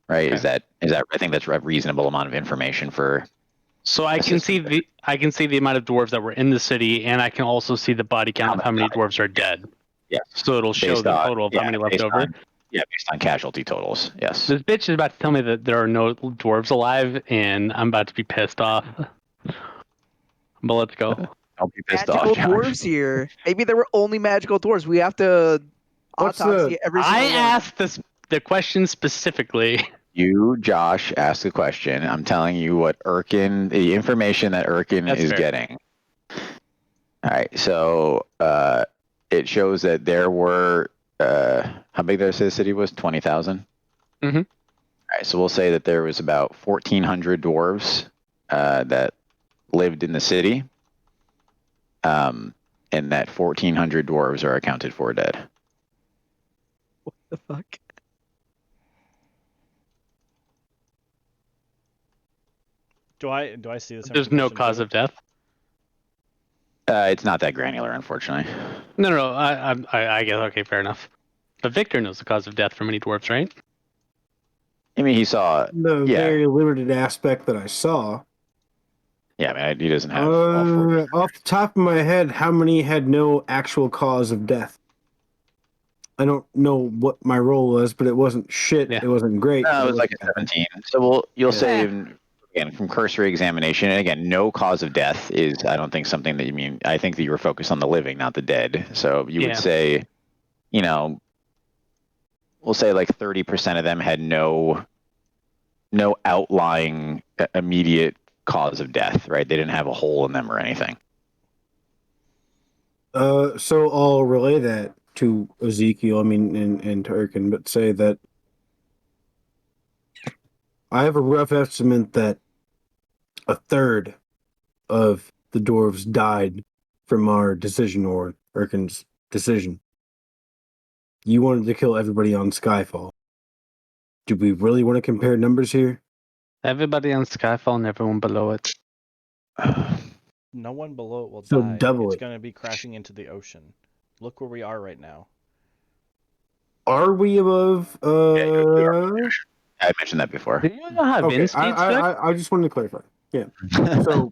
Right? Okay. Is that I think that's a reasonable amount of information for. So I can see the amount of dwarves that were in the city, and I can also see the body count of how many dwarves are dead. Yes. So it'll show the total of how many left over. Based on casualty totals. Yes. This bitch is about to tell me that there are no dwarves alive, and I'm about to be pissed off. But let's go. Don't be pissed Magical off, Josh. dwarves here. Maybe there were only magical dwarves. We have to What's autopsy every single I one. asked the question specifically. You, Josh, asked a question. I'm telling you what the information that Erkin That's is fair. getting. All right, so it shows that there were how big did I say the city was? 20,000. Mm-hmm. All right, so we'll say that there was about 1,400 dwarves that lived in the city, and that 1,400 dwarves are accounted for dead. What the fuck? Do I see this? There's no information cause too? of death. It's not that granular, unfortunately. No. I guess okay, fair enough. But Victor knows the cause of death for many dwarves, right? I mean, he saw. The very limited aspect that I saw. Yeah, I mean, he doesn't have all four. Off the top of my head, how many had no actual cause of death? I don't know what my role was, but it wasn't shit. Yeah. It wasn't great. No, it was like a 17. So you'll say, again, from cursory examination, and again, no cause of death is, I don't think, something that you mean. I think that you were focused on the living, not the dead. So you would say, we'll say like 30% of them had no outlying immediate cause of death, right? They didn't have a hole in them or anything. So I'll relay that to Ezekiel, and to Erkin, but say that I have a rough estimate that a third of the dwarves died from our decision, or Erkin's decision. You wanted to kill everybody on Skyfall. Do we really want to compare numbers here? Everybody on Skyfall and everyone below it. No one below it will So die. double It's it. going to be crashing into the ocean. Look where we are right now. Are we above? I mentioned that before. Do you know how Okay, wind speeds work? I just wanted to clarify. Yeah. So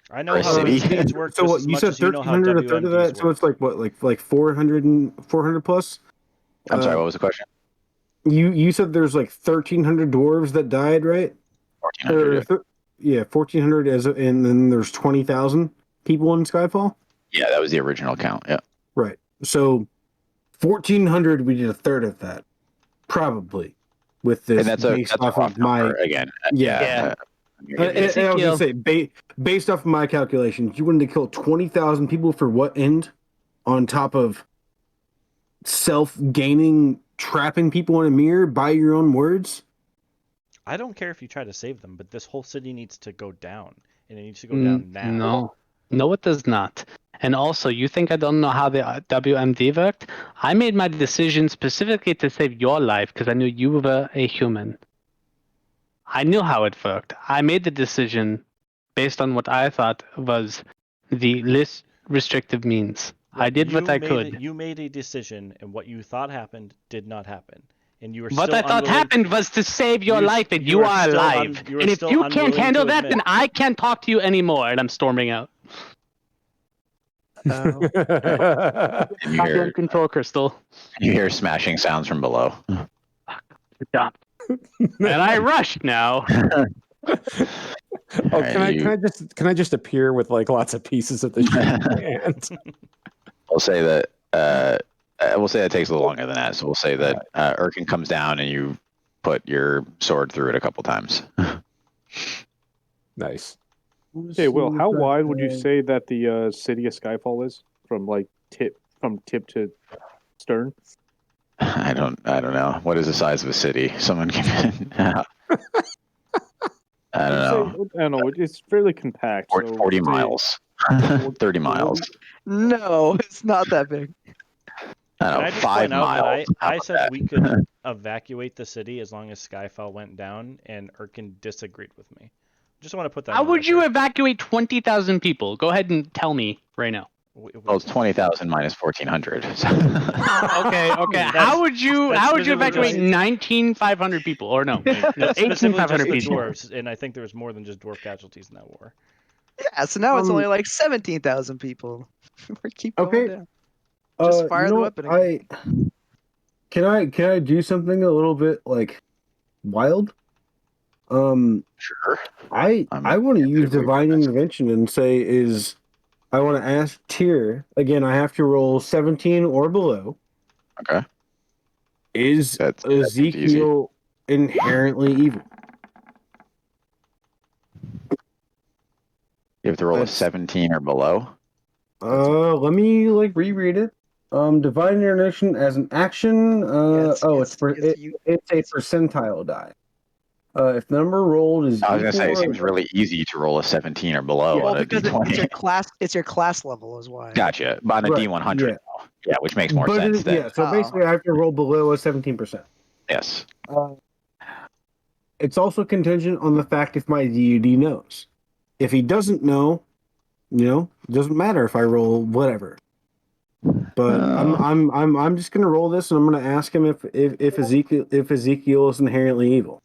I know Or how city. wind speeds work So just what as you much said? as you know how 1,300, a third of WMDs that. So work. it's like what, like 400 plus. I'm sorry, what was the question? You said there's like 1,300 dwarves that died, right? 1,400. Yeah, 1,400 and then there's 20,000 people in Skyfall. Yeah, that was the original count. Yeah. Right. So 1,400, we did a third of that, probably, with this And that's based a off rough of my number, again. Yeah. And I was gonna say, based off of my calculations, you wanted to kill 20,000 people for what end? On top of self-gaining, trapping people in a mirror by your own words? I don't care if you try to save them, but this whole city needs to go down, and it needs to go down now. No, it does not. And also, you think I don't know how the WMD worked? I made my decision specifically to save your life because I knew you were a human. I knew how it worked. I made the decision based on what I thought was the least restrictive means. I did what I could. You made a decision, and what you thought happened did not happen. And you were What still I thought happened was to save your life, and you are alive. And if you can't handle that, then I can't talk to you anymore. And I'm storming out. Oh. You hear, Control crystal. you hear smashing sounds from below. Stop. And I rushed now. Oh, can I just appear with like lots of pieces of the shit in my hand? We'll say that it takes a little longer than that. So we'll say that Erkin comes down and you put your sword through it a couple times. Nice. Hey, Will, how wide would you say that the city of Skyfall is from like tip to stern? I don't know. What is the size of a city? Someone can. I don't know. I don't know. It's fairly compact. 40 say miles. 30 miles. No, it's not that big. I Can don't know, I just 5 point out that miles. How I about said that? we could evacuate the city as long as Skyfall went down, and Erkin disagreed with me. Just want to put that. How on would you record. evacuate 20,000 people? Go ahead and tell me right now. Well, it's 20,000 minus 1,400. Okay. That's- How would you specifically evacuate just- 19,500 people? Or no, wait, no, That's specifically just 18,500 the people. dwarves, and I think there was more than just dwarf casualties in that war. Yeah, so now it's only like 17,000 people. We keep going Okay. down. Just fire the weapon again. Can I do something a little bit like wild? Sure. I want to use divine intervention and say I want to ask Tyr again. I have to roll 17 or below. Okay. Is That's Ezekiel inherently evil? You have to roll a That's- 17 or below. Let me reread it. Divine intervention as an action. It's a percentile die. If the number rolled is I was gonna say it equal or- seems really easy to roll a 17 or below Well, on a because D20. it's your class level is why. Gotcha. But on a Right, D100, yeah. though. Yeah, which makes more But sense. it- yeah, so basically I have to roll below a 17%. Yes. It's also contingent on the fact if my deity knows. If he doesn't know, it doesn't matter if I roll whatever. But I'm just gonna roll this and I'm gonna ask him if Ezekiel is inherently evil.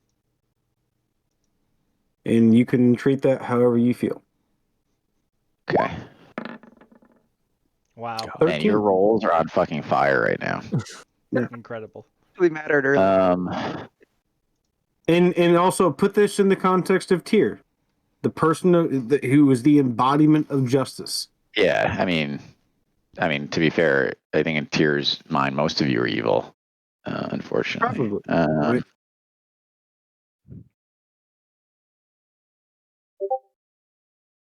And you can treat that however you feel. Okay. Wow, Man, your rolls are on fucking fire right now. incredible. Really mattered earlier. And also put this in the context of Tyr, the person who is the embodiment of justice. Yeah, I mean, to be fair, I think in Tyr's mind, most of you are evil, unfortunately. Probably. Right.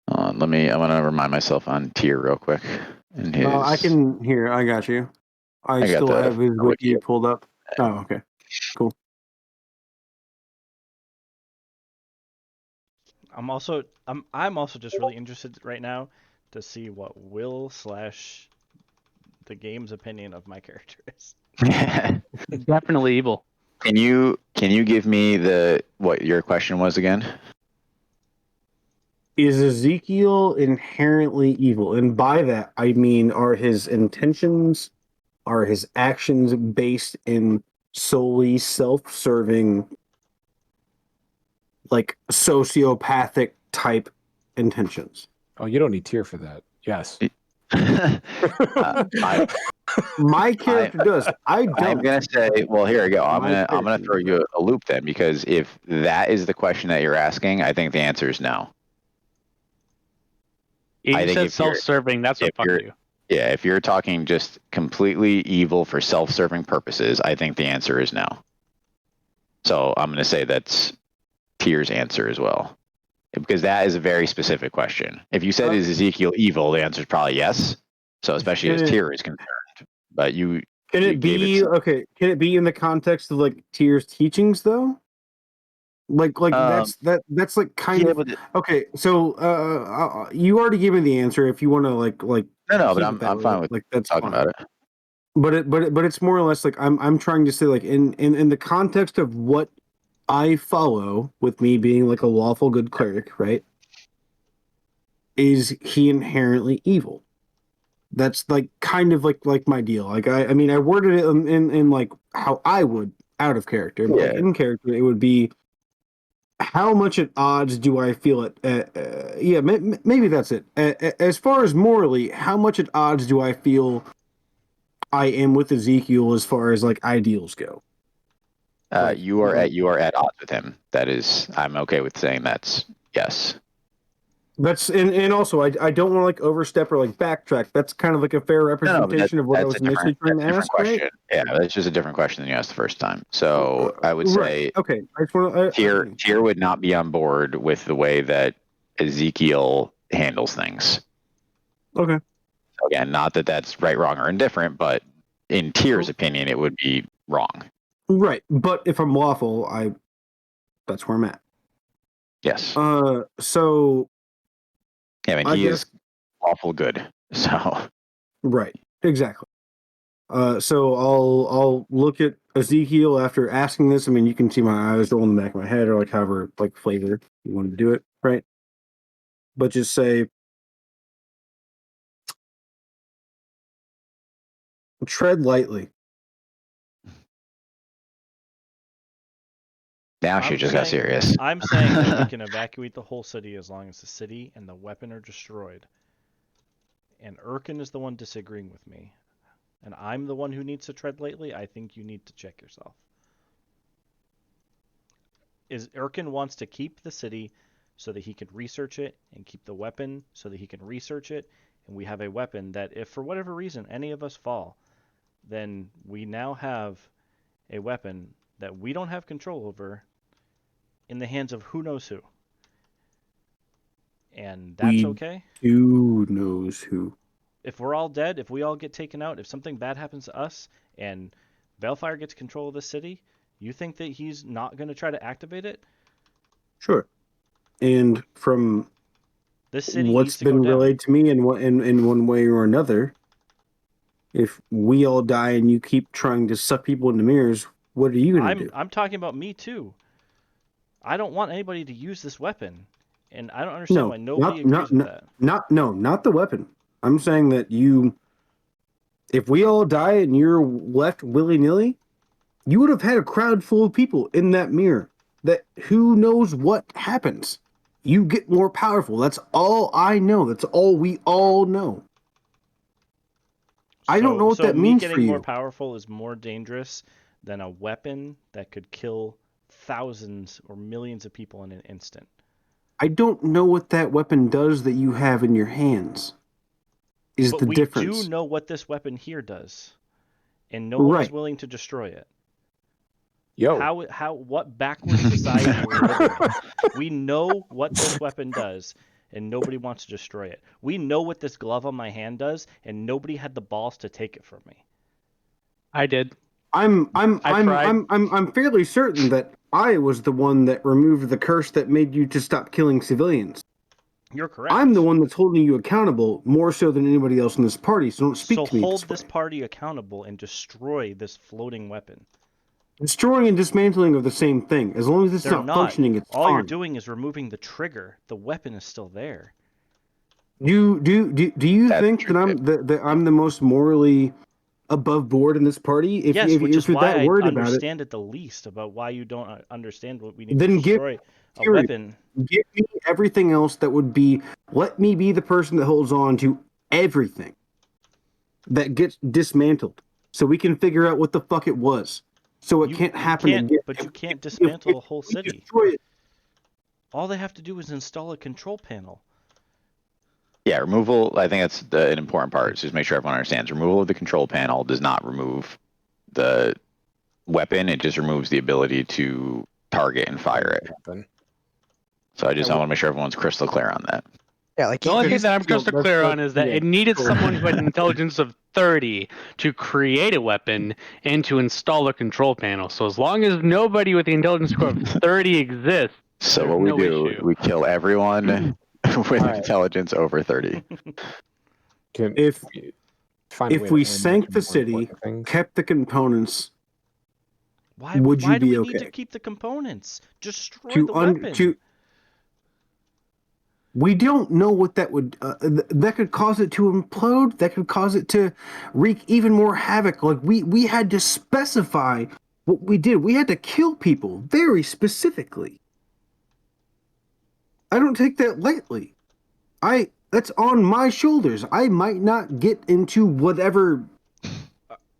I'm gonna remind myself on Tyr real quick. In his, I got you. I got still the have his wiki wiki. pulled up. Oh, okay. Cool. I'm also just really interested right now to see what Will / the game's opinion of my character is. Definitely evil. Can you give me what your question was again? Is Ezekiel inherently evil? And by that, I mean, are his intentions, are his actions based in solely self-serving, sociopathic type intentions? Oh, you don't need Tyr for that. Yes. My character does. I don't. I'm gonna say, well, here we go. I'm My gonna character throw you a loop then, because if that is the question that you're asking, I think the answer is no. I You think said if you're- self-serving. That's what if fuck you're- you. Yeah, if you're talking just completely evil for self-serving purposes, I think the answer is no. So I'm gonna say that's Tyr's answer as well, because that is a very specific question. If you said is Ezekiel evil, the answer is probably yes. So especially as Tyr is concerned, but you Can you it gave be okay? Can it be in the context of Tyr's teachings though? That's like kind yeah, of but okay. So you already gave me the answer. If you want to no, but I'm fine with that's talking fine. about it. But it's more or less I'm trying to say in the context of what I follow, with me being a lawful good cleric, right? Is he inherently evil? That's kind of my deal. I mean I worded it in how I would out of character, but in character it would be how much at odds do I feel it? Maybe that's it. As far as morally, how much at odds do I feel I am with Ezekiel as far as ideals go? You are at odds with him. That is, I'm okay with saying that's yes. That's and also I don't want to overstep or backtrack. That's kind of a fair representation of what I was initially trying to ask. Question. Right? Yeah, that's just a different question than you asked the first time. So I would say, okay. I just want Tyr would not be on board with the way that Ezekiel handles things. Okay. Again, not that that's right, wrong, or indifferent, but in Tyr's opinion, it would be wrong. Right, but if I'm lawful, that's where I'm at. Yes. So Yeah, I mean, he is awful good. So. Right, exactly. So I'll look at Ezekiel after asking this. I mean, you can see my eyes roll in the back of my head, or like however like flavor you want to do it, right? But just say, tread lightly. Now she just got serious. I'm saying that we can evacuate the whole city as long as the city and the weapon are destroyed. And Erkin is the one disagreeing with me. And I'm the one who needs to tread lightly. I think you need to check yourself. Erkin wants to keep the city so that he can research it, and keep the weapon so that he can research it, and we have a weapon that if for whatever reason any of us fall, then we now have a weapon that we don't have control over in the hands of who knows who. And that's okay? Who knows who? If we're all dead, if we all get taken out, if something bad happens to us and Balefire gets control of the city, you think that he's not going to try to activate it? Sure. And from this city what's been relayed to me in one way or another, if we all die and you keep trying to suck people into mirrors, what are you going to do? I'm talking about me too. I don't want anybody to use this weapon, and I don't understand why nobody agrees with that. Not the weapon. I'm saying that if we all die and you're left willy-nilly, you would have had a crowd full of people in that mirror that who knows what happens. You get more powerful. That's all I know. That's all we all know. I don't know what that means for you. So me getting more powerful is more dangerous than a weapon that could kill thousands or millions of people in an instant. I don't know what that weapon does that you have in your hands. But the difference. We do know what this weapon here does, and no one is willing to destroy it. What backward society are we living in? We know what this weapon does, and nobody wants to destroy it. We know what this glove on my hand does, and nobody had the balls to take it from me. I did. I'm fairly certain that I was the one that removed the curse that made you to stop killing civilians. You're correct. I'm the one that's holding you accountable more so than anybody else in this party, so don't speak to me. So hold this party accountable and destroy this floating weapon. Destroying and dismantling are the same thing. As long as it's not functioning, it's all fine. you're doing is removing the trigger. The weapon is still there. Do you think that I'm the most morally above board in this party? Which is why I understand it the least about why you don't understand what we need to destroy a weapon. Give me everything else that would be. Let me be the person that holds on to everything that gets dismantled, so we can figure out what the fuck it was. So it can't happen again. But you can't dismantle the whole city. All they have to do is install a control panel. Yeah, removal, I think that's an important part. So just make sure everyone understands. Removal of the control panel does not remove the weapon. It just removes the ability to target and fire it. So I want to make sure everyone's crystal clear on that. Yeah, like the only thing that I'm crystal clear on is that it needed someone who had an intelligence of 30 to create a weapon and to install a control panel. So as long as nobody with the intelligence score of 30 exists, so what we do, we kill everyone with intelligence over 30. If we sank the city, kept the components, would you be okay? Why do we need to keep the components? Destroy the weapon. We don't know what that would. That could cause it to implode. That could cause it to wreak even more havoc. Like we had to specify what we did. We had to kill people very specifically. I don't take that lightly. That's on my shoulders. I might not get into whatever.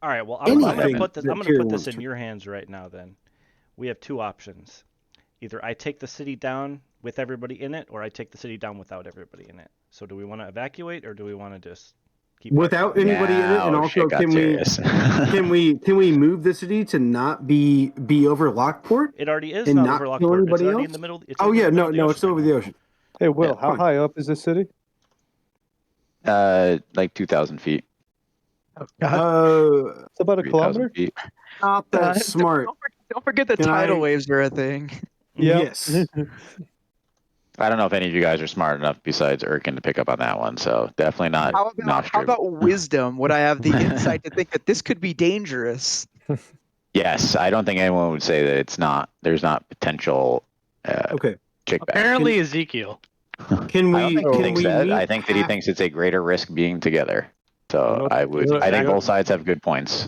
All right. Well, I'm going to put this in your hands right now. Then we have two options. Either I take the city down with everybody in it, or I take the city down without everybody in it. So do we want to evacuate, or do we want to just keep without anybody in it? And also, can we move the city to not be over Lockport? It already is not over Lockport. It's already in the middle. It's over the ocean. Hey, Will, how high up is this city? Like 2,000 feet. It's about a 3,000 kilometer. feet. Not that smart. Don't forget the Can tidal I- waves are a thing. Yeah. Yes. I don't know if any of you guys are smart enough besides Erkin to pick up on that one. So definitely not. How about wisdom? Would I have the insight to think that this could be dangerous? Yes, I don't think anyone would say that it's not. There's not potential. Okay. Kickback. Apparently, Ezekiel. Can I don't we? think he Can thinks we that. meet I think that he thinks it's a greater risk being together. So I would. I think both sides have good points.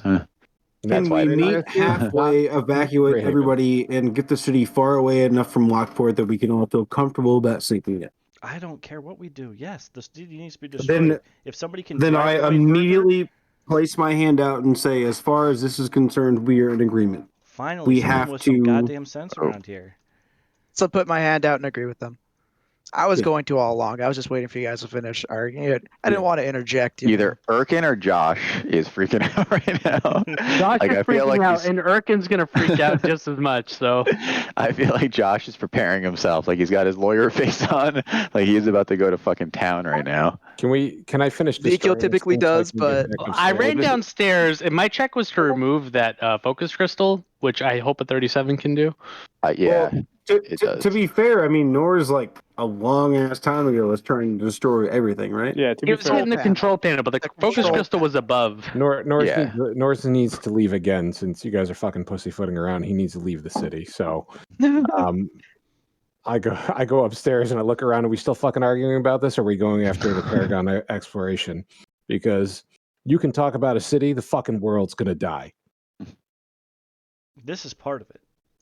Can we meet halfway, evacuate Greyhaven. everybody, and get the city far away enough from Lockport that we can all feel comfortable about sinking it? I don't care what we do. Yes, the city needs to be destroyed. Then, if somebody can, then drive I away further, immediately place my hand out and say, as far as this is concerned, we are in agreement. finally, we someone have with some to- goddamn sense around here. So put my hand out and agree with them. I was Yeah. going to all along. I was just waiting for you guys to finish arguing it. I didn't want to interject. You Either Erkin or Josh is freaking out right now. Josh Like, is I feel freaking like out, he's- and Erkin's gonna freak out just as much. So I feel like Josh is preparing himself. Like he's got his lawyer face on. Like he is about to go to fucking town right now. Can I finish? Ezekiel destroying this typically thing so I does, can get but- back I upstairs? ran downstairs, and my check was to remove that focus crystal, which I hope a 37 can do. Yeah. To, does. to be fair, I mean, Nor's like a long ass time ago was trying to destroy everything, right? Yeah, to He be was fair, hitting the panel. control panel, but the The focus control crystal was above. Yeah. Norris needs to leave again since you guys are fucking pussyfooting around. He needs to leave the city. So, I go upstairs and I look around. Are we still fucking arguing about this? Or are we going after the Paragon exploration? Because you can talk about a city, the fucking world's gonna die. This is part of it.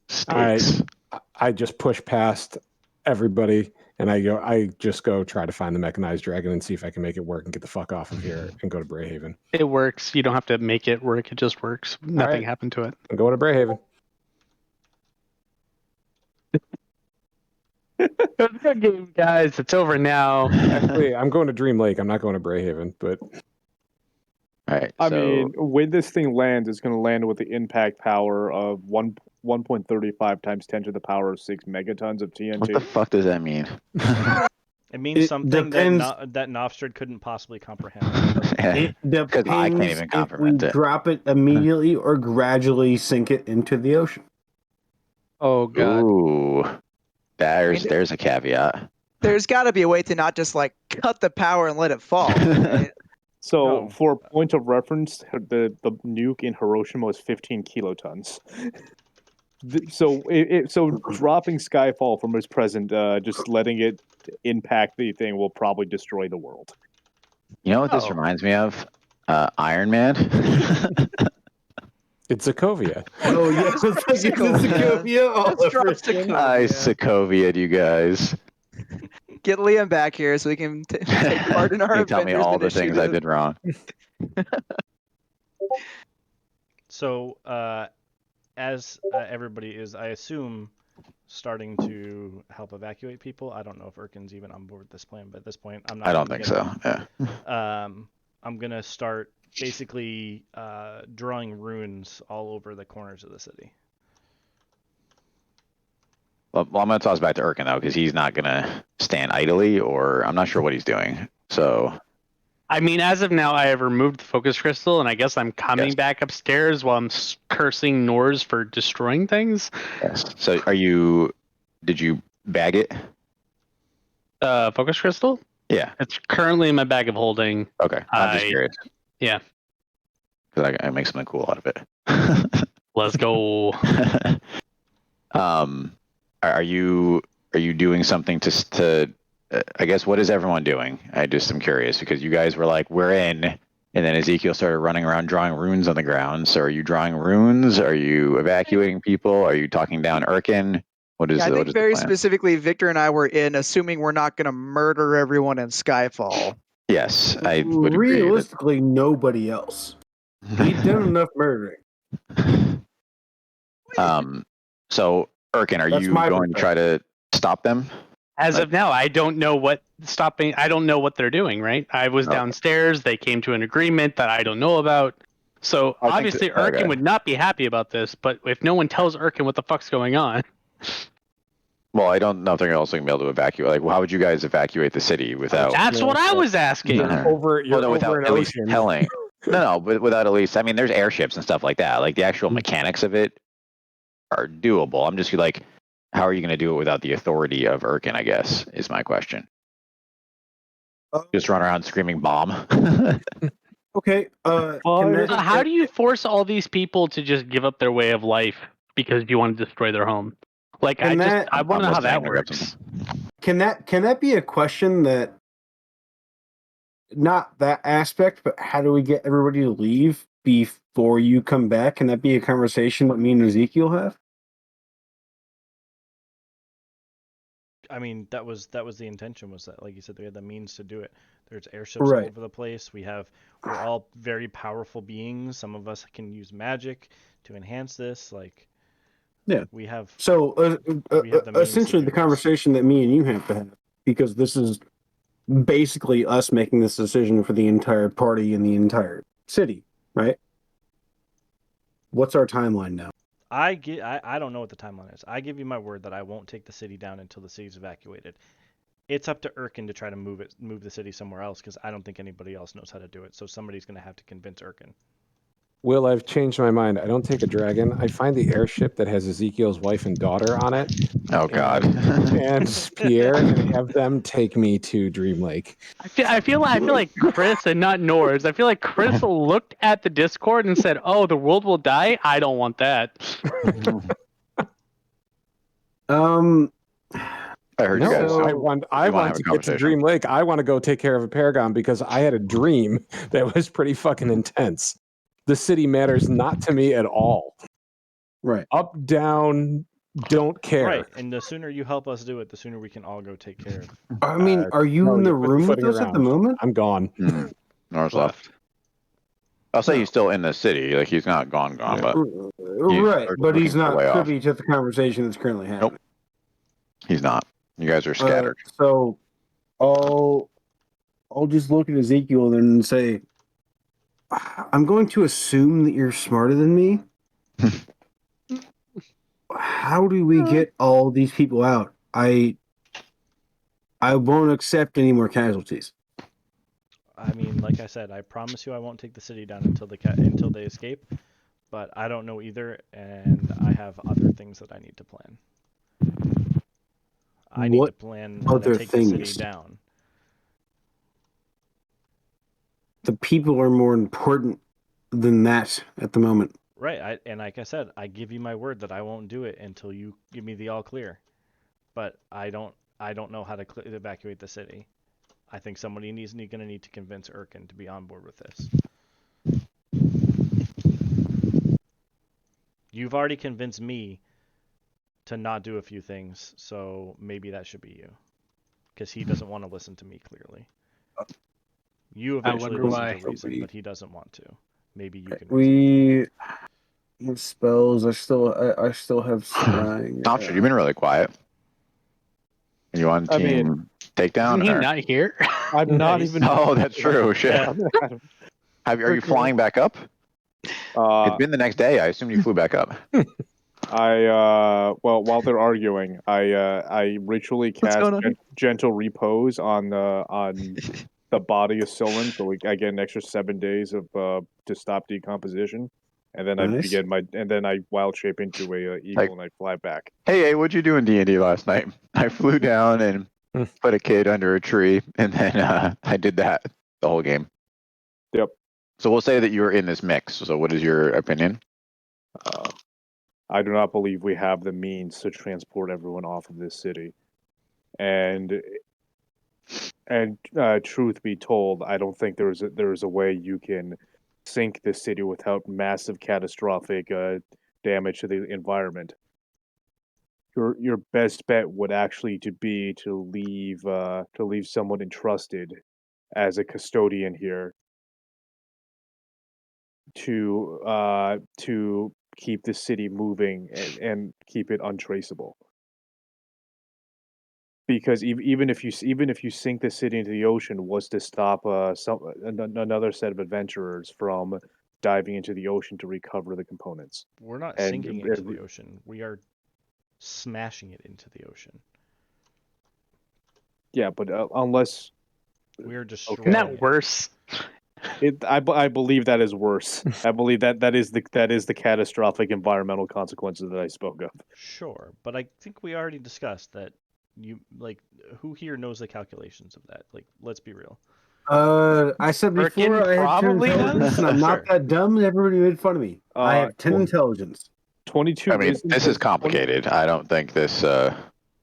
Stakes. I just push past everybody and I just go try to find the mechanized dragon and see if I can make it work and get the fuck off of here and go to Brayhaven. It works. You don't have to make it work. It just works. Nothing right. happened to it. I'm going to Brayhaven. It's a good game, guys. It's over now. Actually, I'm going to Dream Lake. I'm not going to Brayhaven, but All right. I so, mean, when this thing lands, it's going to land with the impact power of 1.35 times 10 to the power of 6 megatons of TNT. what the fuck does that mean? It means It something depends- that Novstrid couldn't possibly comprehend. It depends I can't even if we comprehend it. drop it immediately or gradually sink it into the ocean. Oh god. Ooh. There's a caveat. There's got to be a way to not just like cut the power and let it fall. Right? So, No. for a point of reference, the nuke in Hiroshima was 15 kilotons. So dropping Skyfall from its present, just letting it impact the thing will probably destroy the world. You know what this Oh. reminds me of? Iron Man. it's Sokovia. Oh, yes. It's Sokovia. all Let's drop over. Sokovia. I Sokovia, you guys. Get Liam back here so we can take part in our You tell me Avengers all the things I initiative. did wrong. So, as everybody is, I assume, starting to help evacuate people. I don't know if Erkin's even on board this plan, but at this point, I'm not. I don't even think so. gonna- Yeah. I'm gonna start basically drawing runes all over the corners of the city. Well, I'm going to toss back to Erkin, though, because he's not going to stand idly, or I'm not sure what he's doing. So, I mean, as of now, I have removed the focus crystal, and I guess I'm coming Yes. back upstairs while I'm cursing Nors for destroying things. yes. So, did you bag it? Focus crystal? Yeah. It's currently in my bag of holding. Okay. I'm just I- curious. yeah. Because I make something cool out of it. Let's go. Are you doing something to I guess, what is everyone doing? I'm curious, because you guys were like, we're in, and then Ezekiel started running around drawing runes on the ground. So are you drawing runes? Are you evacuating people? Are you talking down Erkin? What is Yeah, I what think is the very plan? specifically, Victor and I were in, assuming we're not going to murder everyone in Skyfall. Yes, I would agree. Realistically, nobody else. We've done enough murdering. So Erkin, are That's you my going to try to stop them? As of now, I don't know what they're doing, right? I was Okay. downstairs. They came to an agreement that I don't know about. So I think obviously, that- okay. Erkin would not be happy about this, but if no one tells Erkin what the fuck's going on, Well, I don't know if they're also gonna be able to evacuate. Like, how would you guys evacuate the city without? That's what I was asking. You're without over an at least ocean. telling. No, but without at least. I mean, there's airships and stuff like that. Like the actual mechanics of it are doable. I'm just like, how are you going to do it without the authority of Irkin? I guess is my question. Just run around screaming bomb. Okay. How do you force all these people to just give up their way of life because you want to destroy their home? Like, I want to know how that works. Can that be a question that, not that aspect, but how do we get everybody to leave before you come back? Can that be a conversation that me and Ezekiel have? I mean, that was the intention, was that, like you said, we had the means to do it. There's airships all over the place. We're all very powerful beings. Some of us can use magic to enhance this. Like, yeah, we have. So we have the means essentially, the conversation that me and you have to have, because this is basically us making this decision for the entire party in the entire city, right? What's our timeline now? I don't know what the timeline is. I give you my word that I won't take the city down until the city's evacuated. It's up to Irkin to try to move the city somewhere else, because I don't think anybody else knows how to do it. So somebody's going to have to convince Irkin. Will, I've changed my mind. I don't take a dragon. I find the airship that has Ezekiel's wife and daughter on it. Oh God! And Pierre, and have them take me to Dream Lake. I feel like Chris and not Nords. I feel like Chris looked at the Discord and said, "Oh, the world will die. I don't want that." I heard you guys. I want to get to Dream Lake. I want to go take care of a Paragon because I had a dream that was pretty fucking intense. The city matters not to me at all. Right. Up, down, don't care. Right, and the sooner you help us do it, the sooner we can all go take care of. I mean, are you in the room with us at the moment? I'm gone. Nor's left. I'll say he's still in the city. Like, he's not gone, but right. But he's not privy to the conversation that's currently happening. Nope. He's not. You guys are scattered. So I'll just look at Ezekiel and say, I'm going to assume that you're smarter than me. How do we get all these people out? I won't accept any more casualties. I mean, like I said, I promise you I won't take the city down until they escape. But I don't know either, and I have other things that I need to plan. I need to plan how to take the city down. The people are more important than that at the moment. Right, and like I said, I give you my word that I won't do it until you give me the all clear. But I don't know how to evacuate the city. I think somebody going to need to convince Irkin to be on board with this. You've already convinced me to not do a few things, so maybe that should be you, because he doesn't want to listen to me clearly. You eventually listen to reason, but he doesn't want to. Maybe you can. We have spells. I still have scrying. Option, you've been really quiet. You on team takedown? Isn't he not here? I'm not even. Oh, that's true. Shit. Are you flying back up? It's been the next day. I assume you flew back up. While they're arguing, I ritually cast gentle repose on the body of Sylvan, so I get an extra 7 days of to stop decomposition, and then I wild shape into a eagle and I fly back. Hey, what'd you do in D&D last night? I flew down and put a kid under a tree, and then I did that the whole game. Yep. So we'll say that you're in this mix. So what is your opinion? I do not believe we have the means to transport everyone off of this city, and truth be told, I don't think there is a way you can sink the city without massive catastrophic damage to the environment. Your best bet would actually be to leave someone entrusted as a custodian here to keep the city moving and keep it untraceable. Because even if you sink the city into the ocean, was to stop another set of adventurers from diving into the ocean to recover the components. We're not sinking into the ocean. We are smashing it into the ocean. Yeah, but unless We're destroying Isn't that it. worse? I believe that is worse. I believe that is the catastrophic environmental consequences that I spoke of. Sure, but I think we already discussed that who here knows the calculations of that? Like, let's be real. I said before Birkin I had 10 probably intelligence, does? and I'm not Sure. that dumb, and everybody made fun of me. I have 10 Tw- intelligence. 22 I mean, wisdom this says- is complicated. I don't think this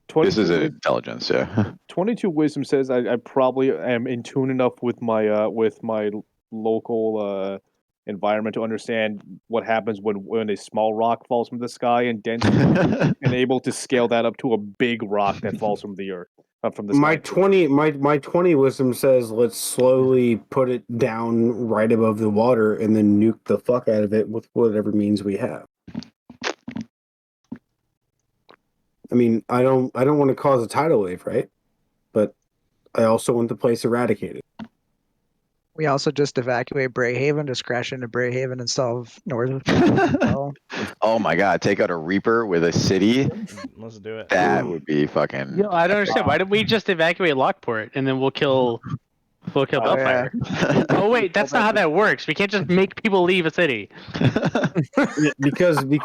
22 is an wis- intelligence. Yeah. 22 wisdom says I probably am in tune enough with my local environment to understand what happens when a small rock falls from the sky and dents and able to scale that up to a big rock that falls from the earth from the My sky. 20 wisdom says let's slowly put it down right above the water and then nuke the fuck out of it with whatever means we have. I mean, I don't want to cause a tidal wave, right? But I also want the place eradicated. We also just evacuate Brayhaven, just crash into Brayhaven and solve North. Oh my god, take out a Reaper with a city? Let's do it. That would be fucking. Yo, I don't understand. Why did we just evacuate Lockport and then we'll kill Bellfire? Oh wait, that's not how that works. We can't just make people leave a city. because you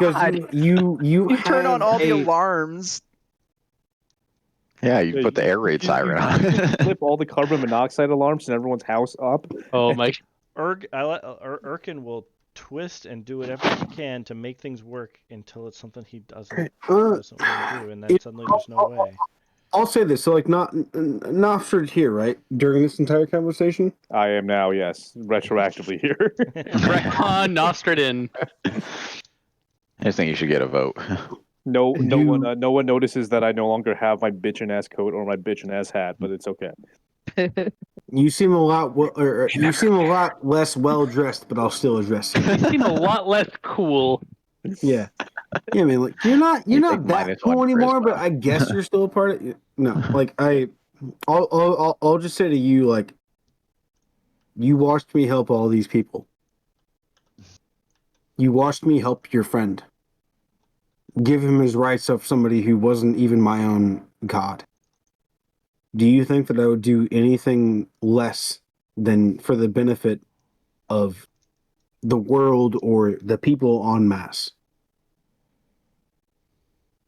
turn on have all the a- alarms. Yeah, you put the air raid siren on. Flip all the carbon monoxide alarms in everyone's house up. Oh my! Erkin will twist and do whatever he can to make things work until it's something he doesn't want to do, and then suddenly there's no way. I'll say this. So, like, not here, right? During this entire conversation, I am now, yes, retroactively here. Retcon Nostradin. I just think you should get a vote. No one notices that I no longer have my bitchin' ass coat or my bitchin' ass hat, but it's okay. you seem a lot you seem a lot less well dressed, but I'll still address you. You seem a lot less cool. Yeah, yeah, man. Like you're not You that take -1 cool anymore, charisma. but I guess you're still a part of. No, like I'll just say to you, like, you watched me help all these people. You watched me help your friend. Give him his rights of somebody who wasn't even my own god. Do you think that I would do anything less than for the benefit of the world or the people en masse?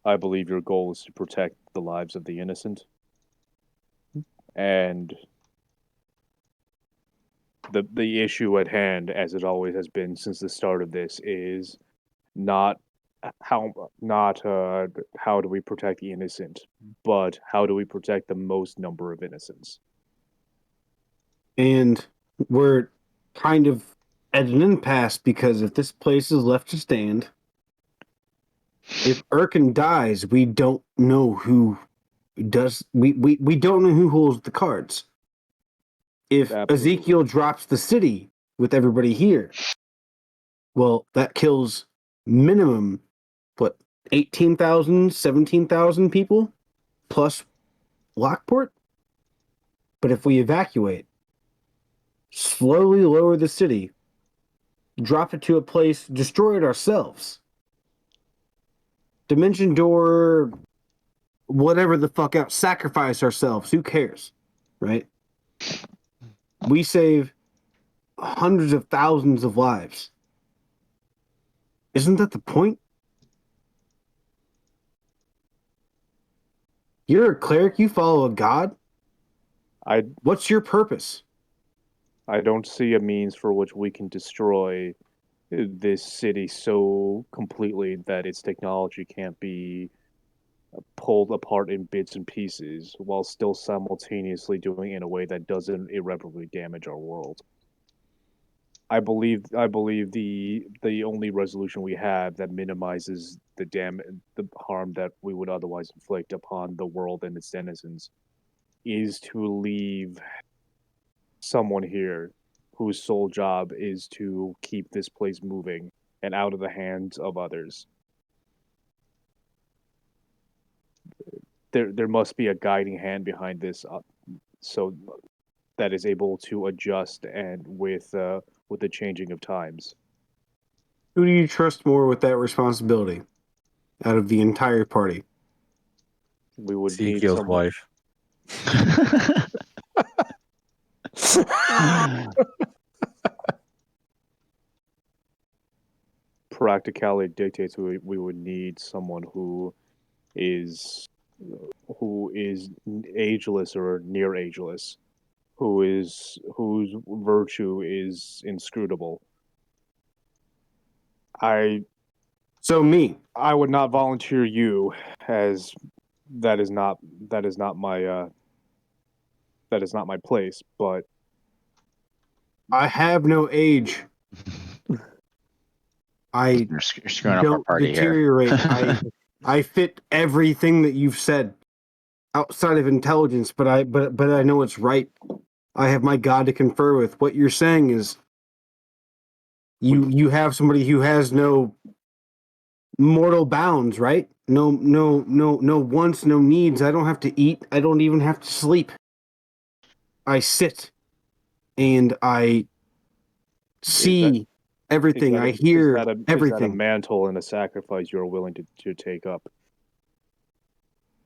I believe your goal is to protect the lives of the innocent. And the issue at hand, as it always has been since the start of this, is not how do we protect the innocent, but how do we protect the most number of innocents? And we're kind of at an impasse because if this place is left to stand, if Erkin dies, we don't know who does. We don't know who holds the cards. If Absolutely. Ezekiel drops the city with everybody here, well, that kills minimum, 18,000, 17,000 people plus Lockport? But if we evacuate, slowly lower the city, drop it to a place, destroy it ourselves. Dimension door, whatever the fuck out, sacrifice ourselves, who cares, right? We save hundreds of thousands of lives. Isn't that the point? You're a cleric, you follow a god. What's your purpose? I don't see a means for which we can destroy this city so completely that its technology can't be pulled apart in bits and pieces while still simultaneously doing it in a way that doesn't irreparably damage our world. I believe the only resolution we have that minimizes the harm that we would otherwise inflict upon the world and its denizens is to leave someone here whose sole job is to keep this place moving and out of the hands of others. There must be a guiding hand behind this, so that is able to adjust and with the changing of times. Who do you trust more with that responsibility out of the entire party? We would need Ezekiel's someone. wife. Practicality dictates we would need someone who is ageless or near ageless, whose virtue is inscrutable. So me. I would not volunteer you, as that is not my place. But I have no age. I You're screwing up our don't party deteriorate. here. I fit everything that you've said outside of intelligence, but I know it's right. I have my God to confer with. What you're saying is you have somebody who has no mortal bounds, right? No wants, no needs. I don't have to eat. I don't even have to sleep. I sit and I see everything. I hear everything. Is that a mantle and a sacrifice you're willing to take up?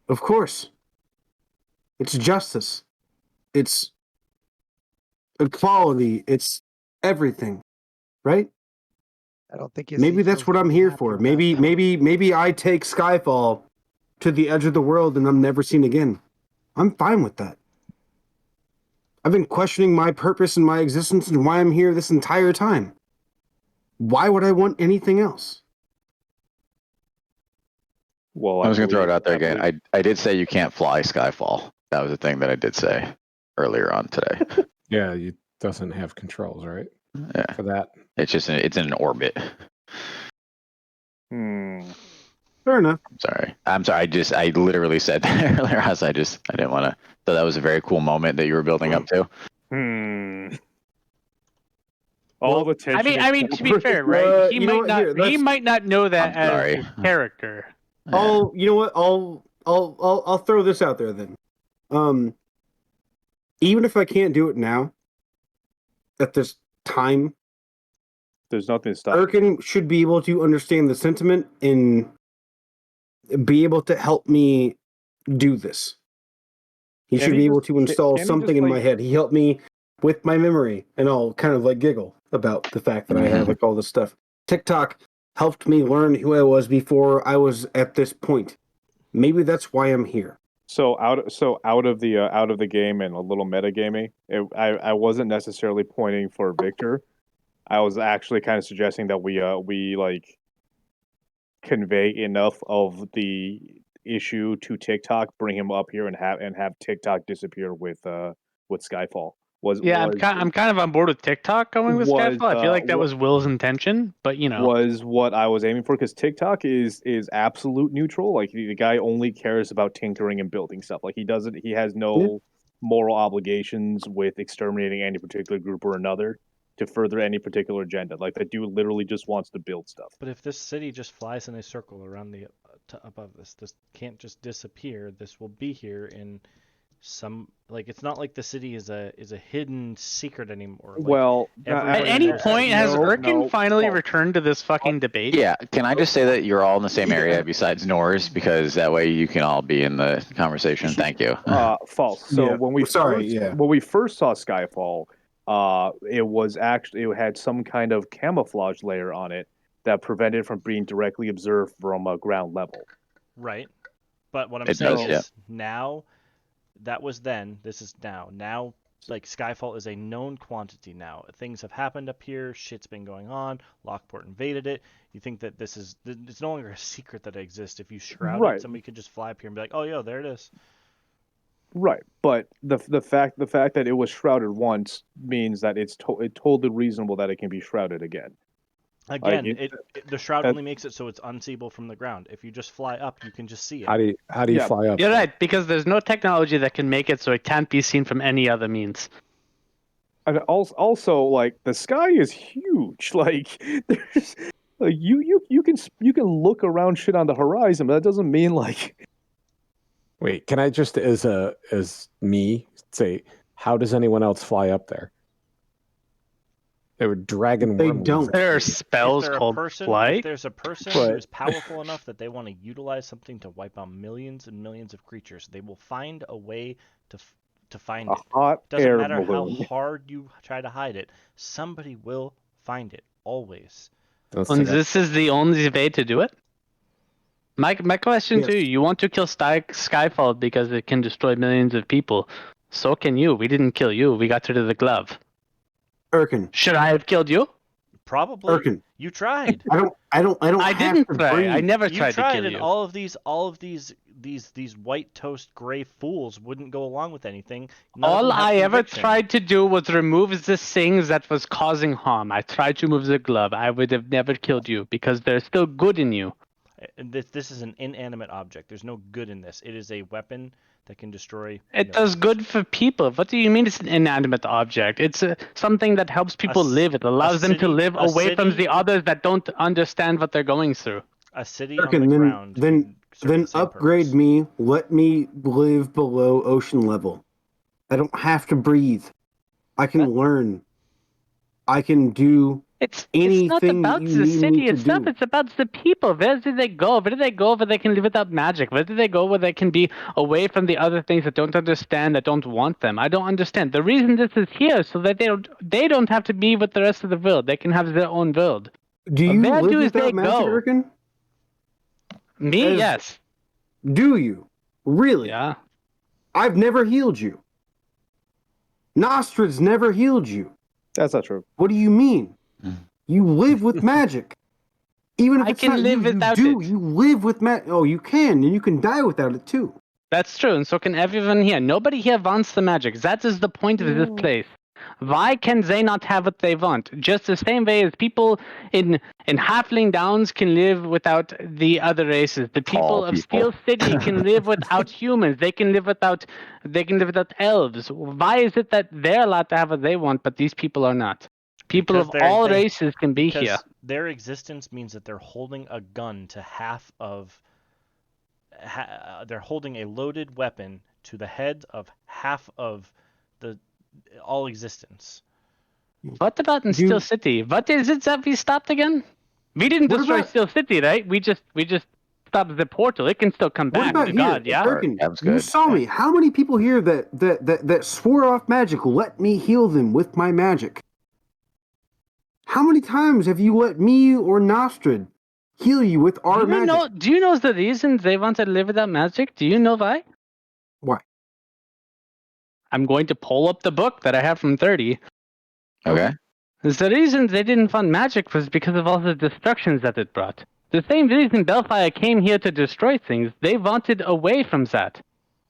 Of course. It's justice. It's equality. It's everything, right? I don't think Maybe that's what I'm here for. Maybe I take Skyfall to the edge of the world and I'm never seen again. I'm fine with that. I've been questioning my purpose and my existence and why I'm here this entire time. Why would I want anything else? Well, I was going to throw it out there again. I did say you can't fly Skyfall. That was the thing that I did say earlier on today. Yeah, it doesn't have controls, right? Yeah. For that. It's just it's in an orbit. Fair enough. I'm sorry. I literally said that earlier. I didn't want to. So that was a very cool moment that you were building up to. All the tension. I mean, to be fair, right? He might not know that I'm sorry. as his character. Oh, you know what? I'll throw this out there then. Even if I can't do it now, at this time, there's nothing to stop. Erkin should be able to understand the sentiment and be able to help me do this. He should be able to install something in my head. He helped me with my memory, and I'll kind of like giggle about the fact that I have like all this stuff. TikTok helped me learn who I was before I was at this point. Maybe that's why I'm here. So out of the game and a little metagaming, I wasn't necessarily pointing for Victor. I was actually kind of suggesting that we like convey enough of the issue to TikTok, bring him up here and have TikTok disappear with Skyfall. I'm kind of on board with TikTok going with Skyfall. I feel like that was Will's intention, but was what I was aiming for, because TikTok is absolute neutral. Like the guy only cares about tinkering and building stuff. Like he has no moral obligations with exterminating any particular group or another to further any particular agenda. Like that dude literally just wants to build stuff. But if this city just flies in a circle around the above this can't just disappear. This will be here in some, like, it's not like the city is a hidden secret anymore. Like, well, at any point has Erkin finally returned to this fucking debate? Yeah, can I just say that you're all in the same area besides Norris, because that way you can all be in the conversation. Thank you. False. So when we first saw Skyfall, it had some kind of camouflage layer on it that prevented it from being directly observed from ground level. Right. But what I'm saying is now, that was then, this is now. Now, like, Skyfall is a known quantity now. Things have happened up here. Shit's been going on. Lockport invaded it. You think that it's no longer a secret that it exists. If you shroud it, somebody could just fly up here and be like, oh, yo, there it is. Right, but the fact that it was shrouded once means that it's totally reasonable that it can be shrouded again. Again, the shroud only makes it so it's unseeable from the ground. If you just fly up, you can just see it. How do you fly up? You're right, because there's no technology that can make it so it can't be seen from any other means. And also, like, the sky is huge. Like, there's you can look around shit on the horizon, but that doesn't mean like. Wait, can I just as me say, how does anyone else fly up there? They would dragon They worm don't. lizards. There are If spells they're a called person, flight. if there's a person But- who is powerful enough that they want to utilize something to wipe out millions and millions of creatures, they will find a way to find A it. hot Doesn't air matter balloon. how hard you try to hide it, somebody will find it always. Don't And say that. this is the only way to do it? My question to Yes. you want to kill Skyfall because it can destroy millions of people. So can you. We didn't kill you. We got rid of the glove. Erkin. Should I have killed you? Probably. Erkin. You tried. I don't I have didn't to try. breathe. I never You tried to tried, kill and you. all of these white toast gray fools wouldn't go along with anything. None of All them have I ever conviction. tried to do was remove the things that was causing harm. I tried to remove the glove. I would have never killed you because there's still good in you. And this is an inanimate object. There's no good in this. It is a weapon that can destroy. It does millions. good for people. What do you mean it's an inanimate object? It's something that helps people live. It allows them to city- live a away from city- the others that don't understand what they're going through. A city on Erkin, the then- ground. then- can serve Then the same upgrade purpose. me. Let me live below ocean level. I don't have to breathe. I can learn. I can do It's anything not about you the need me city to itself. do. It's about the people. Where do they go? Where do they go where they can live without magic? Where do they go where they can be away from the other things that don't understand, that don't want them? I don't understand. The reason this is here is so that they don't have to be with the rest of the world. They can have their own world. Do you Where live do without they magic, go? Erkin? Me, As- yes. Do you? Really? Yeah. I've never healed you. Nostrad's never healed you. That's not true. What do you mean? Hmm. You live with magic. Even if I it's can not live you, without you do. it. You live with magic. Oh, you can, and you can die without it too. That's true, and so can everyone here. Nobody here wants the magic. That is the point of this place. Why can they not have what they want? Just the same way as people in Halfling Downs can live without the other races. The people All of people. Steel City can live without humans. They can live without elves. Why is it that they're allowed to have what they want, but these people are not? People Because of all they- races can be Because here. their existence means that they're holding a gun to half of. They're holding a loaded weapon to the head of half of the all existence. What about in You- Steel City? What is it that we stopped again? We didn't What destroy about- Steel City, right? We just stopped the portal. It can still come What back about to here? God, yeah? Erkin, That was you good. saw me. How many people here that swore off magic let me heal them with my magic? How many times have you let me or Nostrad heal you with our magic? Do you know the reason they wanted to live without magic? Do you know why? Why? I'm going to pull up the book that I have from 30. Okay. The reason they didn't want magic was because of all the destructions that it brought. The same reason Bellfire came here to destroy things, they wanted away from that.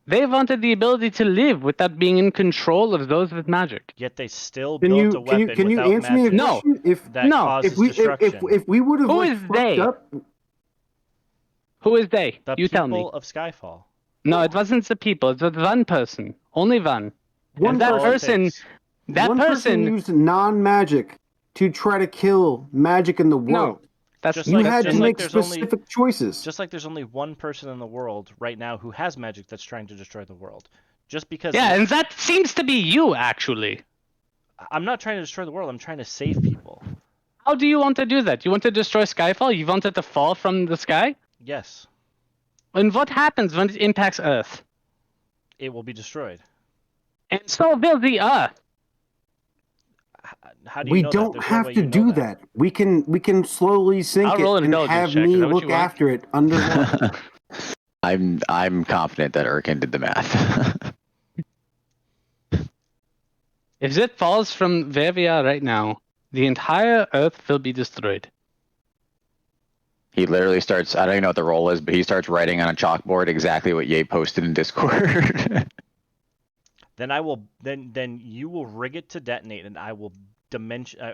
They wanted the ability to live without being in control of those with magic. Yet they still Can built you a can weapon you can you without answer me a magic No. question? If that No. causes if we destruction. if we would have Who like is fucked they? up, Who is they? the You people tell me. of Skyfall. No, it wasn't the people. It was one person. Only one. one And that All it person, takes. that one person used non-magic to try to kill magic in the world. That's Just You like- had just to like make there's only- specific choices. Just like there's only one person in the world right now who has magic that's trying to destroy the world. Just because yeah, and that seems to be you, actually. I'm not trying to destroy the world, I'm trying to save people. How do you want to do that? You want to destroy Skyfall? You want it to fall from the sky? Yes, And what happens when it impacts Earth? it will be destroyed. And so will the Earth. How do you We know that? don't There's no have way to you know do that. that. We can slowly sink I'll roll it an and intelligence have check. Is me that what look you want? after it underwater. I'm confident that Erkin did the math. If it falls from where we are right now, the entire Earth will be destroyed. He literally starts, I don't even know what the role is, but he starts writing on a chalkboard exactly what Ye posted in Discord. Then I will then you will rig it to detonate, and I will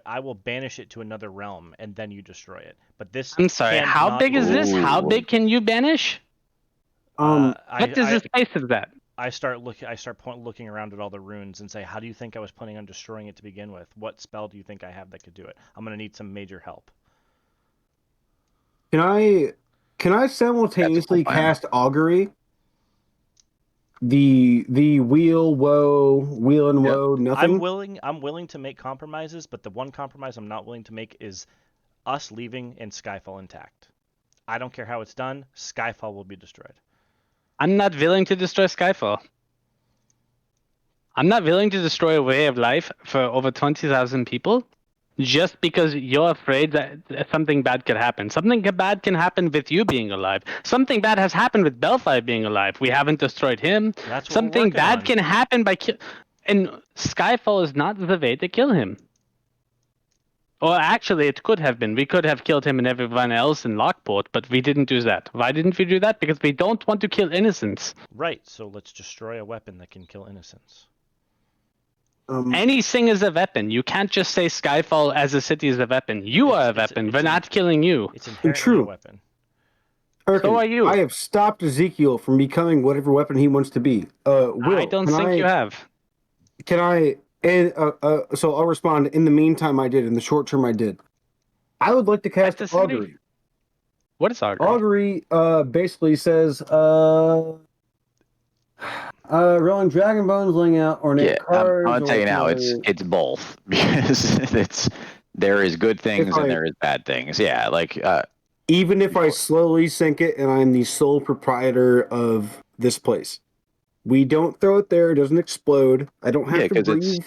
I will banish it to another realm, and then you destroy it. But this I'm sorry, how cannot big is be- this? How Ooh. big can you banish? Um, What is the space of that? I start looking around at all the runes and say, how do you think I was planning on destroying it to begin with? What spell do you think I have that could do it? I'm gonna need some major help. can I simultaneously plan. cast augury? the wheel and Yep. woe, nothing. I'm willing to make compromises, but the one compromise I'm not willing to make is us leaving and Skyfall intact. I don't care how it's done. Skyfall will be destroyed. I'm not willing to destroy Skyfall. I'm not willing to destroy a way of life for over 20,000 people just because you're afraid that something bad could happen. Something bad can happen with you being alive. Something bad has happened with Belfry being alive. We haven't destroyed him. That's what Something we're bad on. can happen by and Skyfall is not the way to kill him. Or actually, it could have been. We could have killed him and everyone else in Lockport, but we didn't do that. Why didn't we do that? Because we don't want to kill innocents. Right, so let's destroy a weapon that can kill innocents. Anything is a weapon. You can't just say Skyfall as a city is a weapon. You are a weapon. We're not killing you. It's inherently True. a weapon. So are you. I have stopped Ezekiel from becoming whatever weapon he wants to be. Will, I don't think you have. Can I? And so I'll respond. In the meantime, I did. In the short term, I did. I would like to cast That's the city. augury. What is augury? Augury basically says rolling dragon bones, laying out ornate Yeah, cards. I'm gonna tell you now, or- it's both because there is good things and there is bad things. Yeah, like even if I slowly sink it and I'm the sole proprietor of this place, we don't throw it there. It doesn't explode. I don't have to breathe.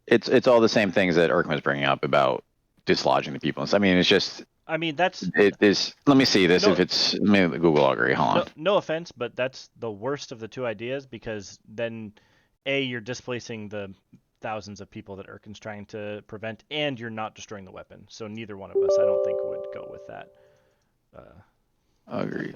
it's all the same things that Urkin was bringing up about dislodging the people. I mean, it's just. I mean, that's... It is. Let me see this. No. If it's let me Google augury. Hold on. No offense, but that's the worst of the two ideas because then, A, you're displacing the thousands of people that Urkin's trying to prevent, and you're not destroying the weapon. So neither one of us, I don't think, would go with that. Augury.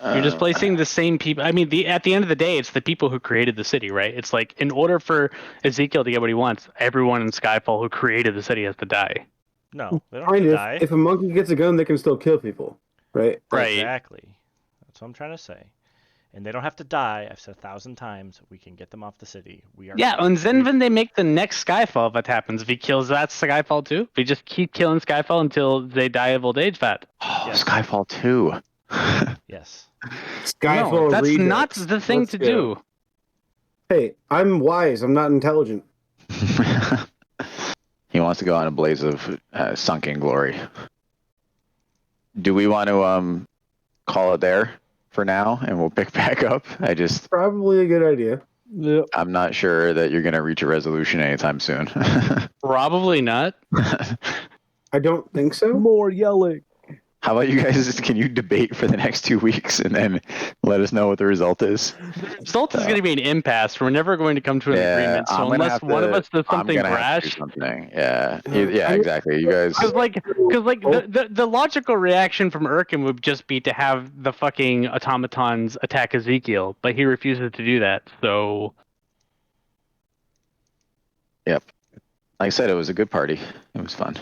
You're displacing the same people. I mean, at the end of the day, it's the people who created the city, right? It's like, in order for Ezekiel to get what he wants, everyone in Skyfall who created the city has to die. No, they don't have to Kind of. die. If a monkey gets a gun, they can still kill people, right? Right. Exactly. That's what I'm trying to say. And they don't have to die. I've said 1,000 times. We can get them off the city. We are. Yeah, and then when they make the next Skyfall, what happens? If he kills that Skyfall too? We just keep killing Skyfall until they die of old age fat. Oh, Yes. Skyfall 2. Yes. Skyfall No, that's Redux. not the thing Let's to go. do. Hey, I'm wise. I'm not intelligent. He wants to go on a blaze of sunken glory. Do we want to call it there for now, and we'll pick back up? Probably a good idea. Yep. I'm not sure that you're going to reach a resolution anytime soon. Probably not. I don't think so. More yelling. How about you guys? Can you debate for the next 2 weeks and then let us know what the result is? The result is going to be an impasse. We're never going to come to an agreement. So I'm gonna unless have one of to- us does I'm something gonna have to brash, do something. Yeah, exactly. You guys. because the logical reaction from Urkin would just be to have the fucking automatons attack Ezekiel, but he refuses to do that. So Yep. Like I said, it was a good party. It was fun.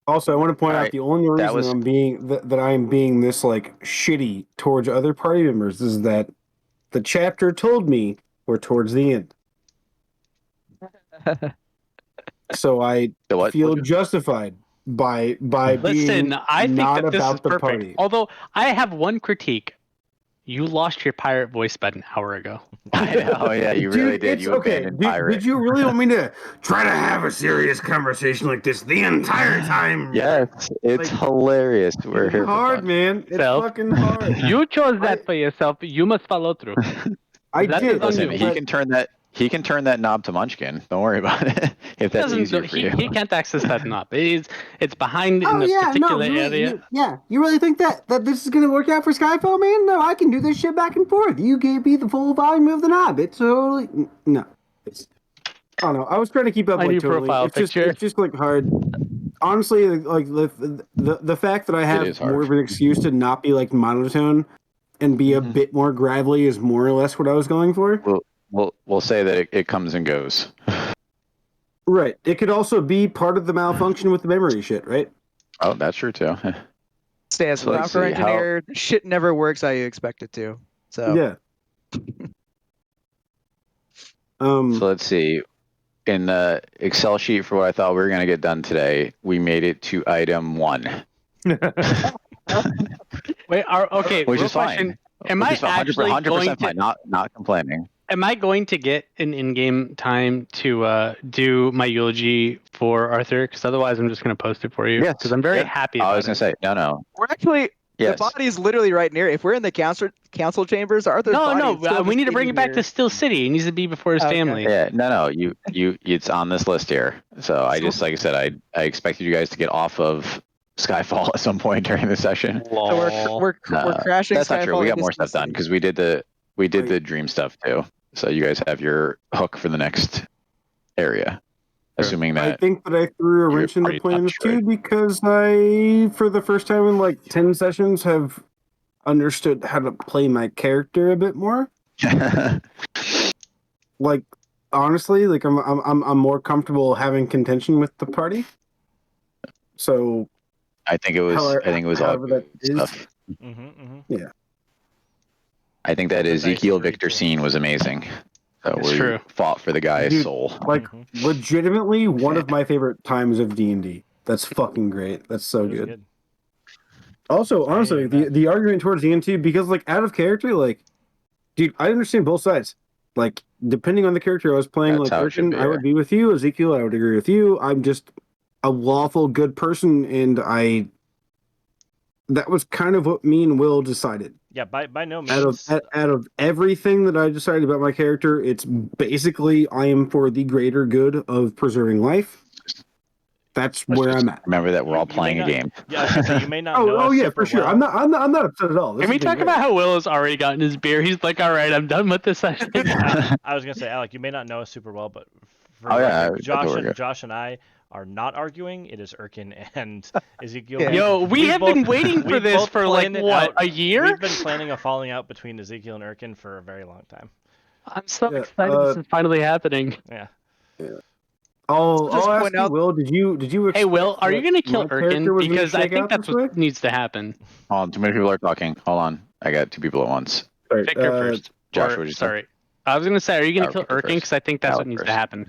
Also, I want to point All out right, the only reason was- I'm being that I am being this like shitty towards other party members is that the chapter told me we're towards the end. So I The what? feel justified by listen, being I think not that this about is the perfect. party. Although I have one critique: you lost your pirate voice about an hour ago. I know. Yeah, you really Dude, did. it's You okay. abandoned pirate. Did you really want me to try to have a serious conversation like this the entire time? Yes, it's Like, hilarious. We're It's here for hard, fun. man. It's Self. fucking hard. You chose that for yourself. You must follow through. I that did. is on Listen, you. he can turn that. He can turn that knob to Munchkin. Don't worry about it. If that's easier for you. He can't access that knob. It's behind in Oh a yeah, no, particular area. you really think that this is gonna work out for Skyfall, man? No, I can do this shit back and forth. You gave me the full volume of the knob. It's totally no. I don't know. I was trying to keep up My like new totally. profile It's just picture. it's just like hard. Honestly, like the fact that I is have hard. more of an excuse to not be like monotone and be a bit more gravelly is more or less what I was going for. We'll say that it comes and goes. Right. It could also be part of the malfunction with the memory shit, right? Oh, that's true too. Stands So let's software see, how- engineer. Shit never works how you expect it to. So Yeah. So let's see. In the Excel sheet for what I thought we were going to get done today, we made it to item 1. Wait, okay. Which real is fine. question. Am Which I is 100%, actually 100% going fine. to? Not complaining. Am I going to get an in-game time to do my eulogy for Arthur? Because otherwise, I'm just going to post it for you. Yes, Because I'm very yeah. happy I about was gonna it. say no. We're actually Yes. the body's literally right near. If we're in the council chambers, Arthur's body is still we need to just bring it back here. to Steel City. It needs to be before his Okay. family. Yeah, no. You. It's on this list here. So I just, like I said, I expected you guys to get off of Skyfall at some point during the session. So we're crashing. That's not true. Skyfall We got into more Steel stuff done City. because we did the dream stuff too. So you guys have your hook for the next area, assuming I that think that I threw a your wrench in the party's plan not too because I, for the first time in like 10 sessions, have understood how to play my character a bit more. Like, honestly, like I'm more comfortable having contention with the party. So I think it was all however that good is. stuff. Yeah. I think that Something nice Ezekiel to read, Victor too. scene was amazing. It's where true. you fought for the guy's Dude, soul. Like, legitimately one of my favorite times of D&D. That's fucking great. That's so It was good. Also, I honestly, ain't mad. the argument towards the end too, because like out of character, like, dude, I understand both sides. Like, depending on the character I was playing, That's like how it should Urchin, be, I would be with you. Ezekiel, I would agree with you. I'm just a lawful good person, and that was kind of what me and Will decided. Yeah, by no means. Out of everything that I decided about my character, it's basically I am for the greater good of preserving life. That's Let's where just I'm at. remember that we're all You may playing a not- game. Yeah, I was gonna say you may not know Oh us yeah, super for sure. well. I'm not upset at all. This Can we has been talk great. about how Will has already gotten his beer? He's like, all right, I'm done with this session. I was gonna say, Alec, you may not know us super well, but for Oh, yeah, record, I know we're good. Josh and I are not arguing. It is Erkin and Ezekiel. Yeah. Yo, we have been waiting for we've this both for like planned it what, out. a year? We've been planning a falling out between Ezekiel and Erkin for a very long time. I'm so Yeah, excited this is finally happening. Yeah. I'll Just ask point you, out- Will. Did you? Hey, Will, expect are you that going to kill my character Erkin? was gonna Because I shake think out that's this way? what needs to happen. Hold on, too many people are talking. Hold on. I got two people at once. Sorry, Victor first. Josh, Or- what'd you say? sorry. I was going to say, are you going to kill Victor Erkin? first. Because I think that's Alec what needs to first. happen.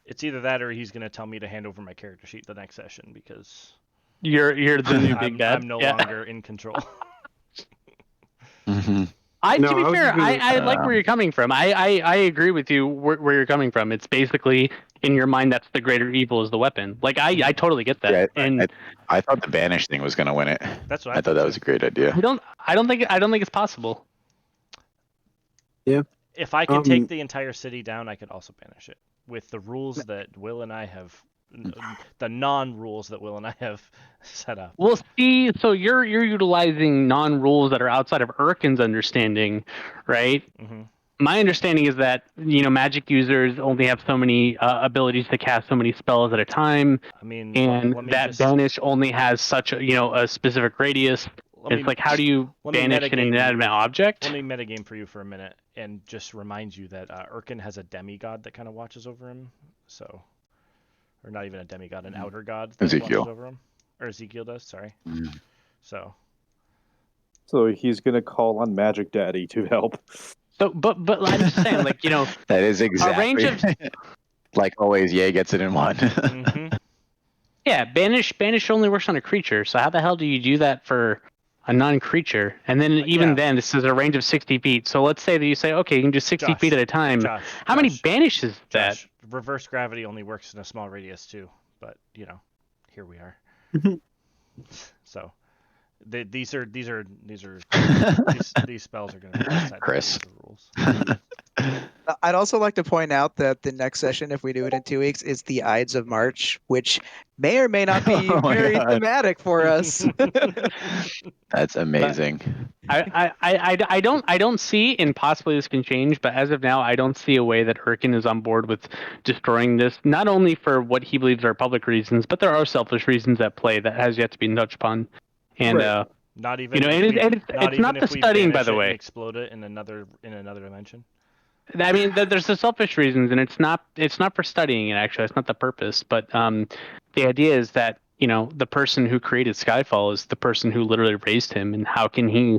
It's either that or he's gonna tell me to hand over my character sheet the next session because You're the new big bad. I'm no Yeah. longer in control. Mm-hmm. No, To be I was fair, just gonna- I like where you're coming from. I agree with you where you're coming from. It's basically in your mind that's the greater evil is the weapon. Like I totally get that. Yeah, And I thought the banish thing was gonna win it. That's what I thought that was a great idea. I don't think it's possible. If I could take the entire city down, I could also banish it with the rules that Will and I have, the non-rules that Will and I have set up. Well, see, so you're utilizing non-rules that are outside of Erkin's understanding, right? Mm-hmm. My understanding is that magic users only have so many abilities to cast so many spells at a time, I mean, and let me that just, banish only has such a specific radius. It's like, how do you banish an inanimate object? Let me metagame for you for a minute and just remind you that Erkin has a demigod that kind of watches over him. So, or not even a demigod, an outer god that Ezekiel. watches over him. Or Ezekiel does, sorry. Mm. So he's gonna call on Magic Daddy to help. So, but I'm just saying, like, That is exactly. range of- like always, Yay gets it in one. mm-hmm. yeah, banish only works on a creature. So how the hell do you do that for a non-creature? And then then, this is a range of 60 feet. So let's say that you say, okay, you can do 60 feet at a time. How many banishes is that? Josh, reverse gravity only works in a small radius too, but here we are. So these spells are going to be outside Chris. the rules. I'd also like to point out that the next session, if we do it in 2 weeks, is the Ides of March, which may or may not be Oh my very God. thematic for us. That's amazing. I don't see, and possibly this can change, but as of now, I don't see a way that Erkin is on board with destroying this, not only for what he believes are public reasons, but there are selfish reasons at play that has yet to be touched upon. And Right. Not even. it's not the studying, by the way. Explode it in another dimension. I mean, there's the selfish reasons, and it's not for studying it. Actually, it's not the purpose. But the idea is that the person who created Skyfall is the person who literally raised him, and how can he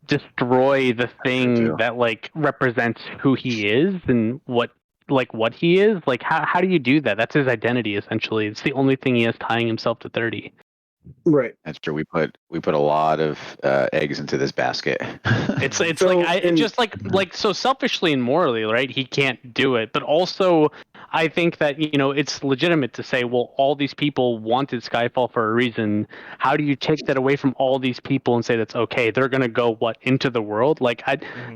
destroy the thing that represents who he is and what he is? Like, how do you do that? That's his identity, essentially. It's the only thing he has tying himself to 30. Right. That's true. We put a lot of eggs into this basket. It's So, like I and- just like so selfishly and morally, right? He can't do it, but also I think that it's legitimate to say, well, all these people wanted Skyfall for a reason. How do you take that away from all these people and say that's okay? They're gonna go into the world? Like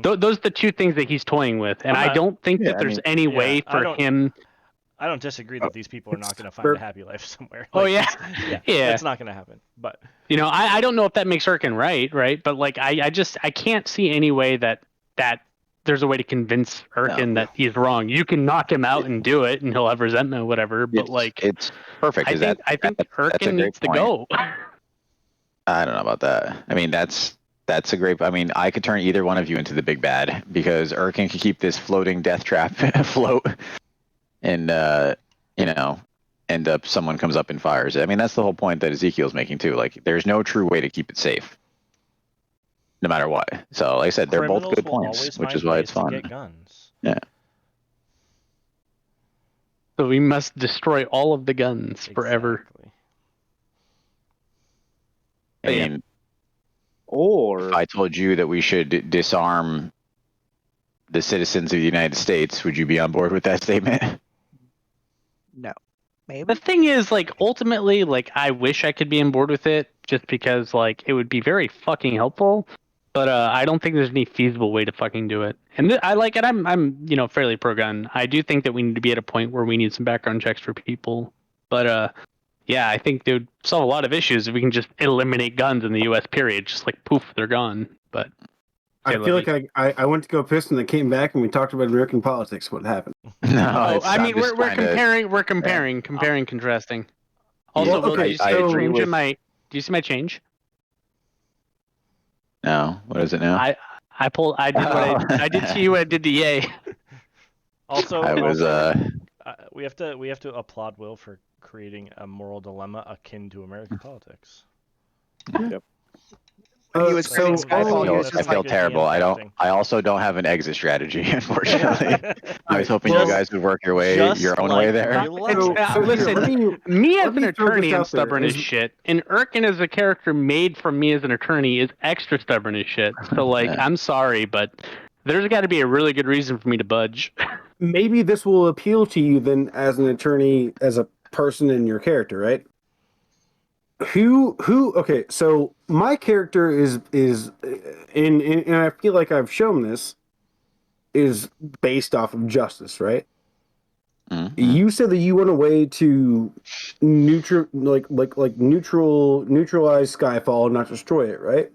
those are the two things that he's toying with, and I don't think that there's any way for him. I don't disagree that these people are not going to find a happy life somewhere. Oh, yeah. Yeah. It's not going to happen. But I don't know if that makes Erkin right? But like I can't see any way that there's a way to convince Erkin that he's wrong. You can knock him out and do it, and he'll have resentment or whatever. But it's perfect. I think Erkin needs to go. I don't know about that. I mean, that's a great. I mean, I could turn either one of you into the big bad because Erkin can keep this floating death trap afloat. And end up someone comes up and fires it. I mean, that's the whole point that Ezekiel's making too. Like, there's no true way to keep it safe, no matter what. So, like I said, they're both good points, which is why it's fun. Get guns. Yeah. So we must destroy all of the guns forever. I mean, Or if I told you that we should disarm the citizens of the United States, would you be on board with that statement? No. Maybe. The thing is, like, ultimately, like, I wish I could be on board with it just because, like, it would be very fucking helpful. But I don't think there's any feasible way to fucking do it. And I like it. I'm fairly pro gun. I do think that we need to be at a point where we need some background checks for people. But yeah, I think they would solve a lot of issues if we can just eliminate guns in the U.S. period. Just like poof, they're gone. But I feel like I went to go piss and I came back and we talked about American politics. What happened? No, I mean we're comparing, contrasting. Also, Well, okay, do you see my change? No, what is it now? I did what I did to you. What I did to Ye. Also, I was we have to applaud Will for creating a moral dilemma akin to American politics. He was playing Skyfall. He was I just feel like, terrible. I also don't have an exit strategy, unfortunately. I was hoping you guys would work your own way there. Listen, me as an attorney, I'm out there. stubborn as shit, and Erkin as a character made from me as an attorney is extra stubborn as shit. So, like, I'm sorry, but there's got to be a really good reason for me to budge. Maybe this will appeal to you then as an attorney, as a person in your character, right? Okay, so my character is and I feel like I've shown this is based off of justice, right? Mm-hmm. You said that you went away to neutralize Skyfall and not destroy it, right?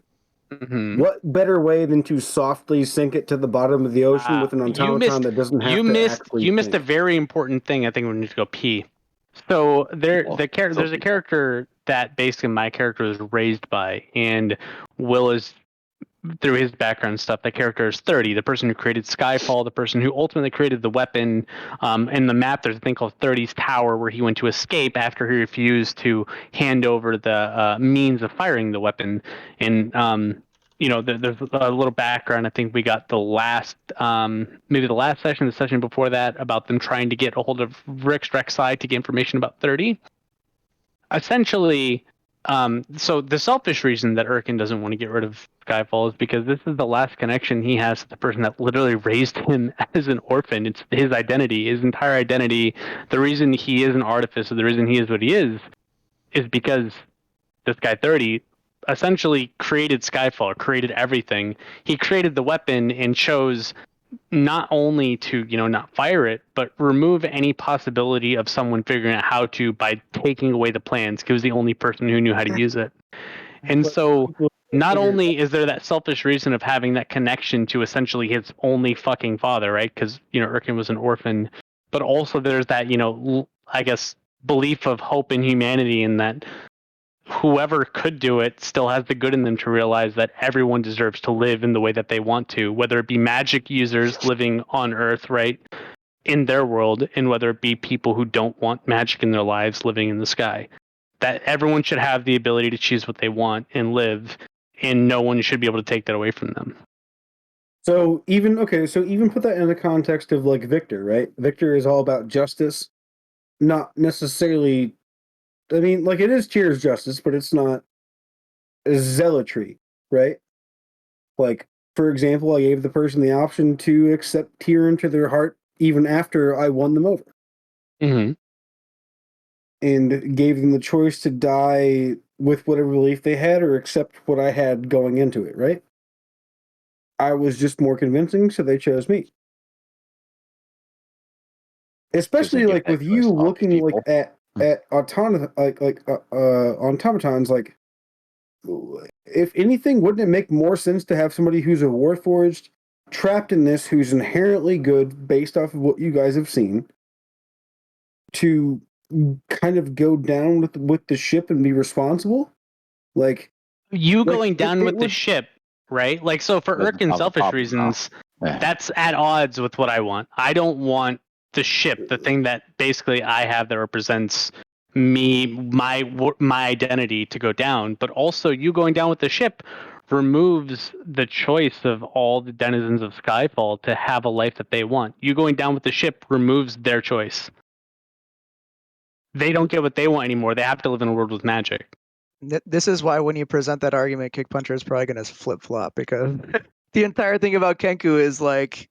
Mm-hmm. What better way than to softly sink it to the bottom of the ocean with an automaton that doesn't have You missed a very important thing. I think we need to go pee. So there's a character that basically my character was raised by, and Will is, through his background stuff, that character is 30, the person who created Skyfall, the person who ultimately created the weapon. In the map, there's a thing called 30's Tower where he went to escape after he refused to hand over the means of firing the weapon. And there's a little background. I think we got the last, maybe the last session, the session before that, about them trying to get a hold of Rick's side to get information about 30. Essentially, so the selfish reason that Erkin doesn't want to get rid of Skyfall is because this is the last connection he has to the person that literally raised him as an orphan. It's his identity, his entire identity. The reason he is an artificer, the reason he is what he is because this guy 30 essentially created Skyfall, created everything. He created the weapon and chose not only to not fire it, but remove any possibility of someone figuring out how to by taking away the plans. He was the only person who knew how to use it. And so not only is there that selfish reason of having that connection to essentially his only fucking father, right? Because Erkin was an orphan, but also there's that I guess belief of hope in humanity, and that whoever could do it still has the good in them to realize that everyone deserves to live in the way that they want to, whether it be magic users living on Earth, right, in their world, and whether it be people who don't want magic in their lives living in the sky. That everyone should have the ability to choose what they want and live, and no one should be able to take that away from them. So even put that in the context of like Victor, right? Victor is all about justice, not necessarily I mean, like, it is Tyr's justice, but it's not zealotry, right? Like, for example, I gave the person the option to accept Tyr into their heart even after I won them over. Mm-hmm. And gave them the choice to die with whatever belief they had or accept what I had going into it, right? I was just more convincing, so they chose me. Especially give like that with choice you to all these looking like people. at automatons, like if anything, wouldn't it make more sense to have somebody who's a warforged trapped in this, who's inherently good based off of what you guys have seen, to kind of go down with the ship and be responsible? Like You Like, going down it with the would- ship, right? Like, so for Doesn't Urkin solve the selfish problem, reasons, Yeah. that's at odds with what I want. I don't want the ship, the thing that basically I have that represents me, my identity, to go down. But also, you going down with the ship removes the choice of all the denizens of Skyfall to have a life that they want. You going down with the ship removes their choice. They don't get what they want anymore. They have to live in a world with magic. This is why when you present that argument, Kick Puncher is probably going to flip flop, because the entire thing about Kenku is like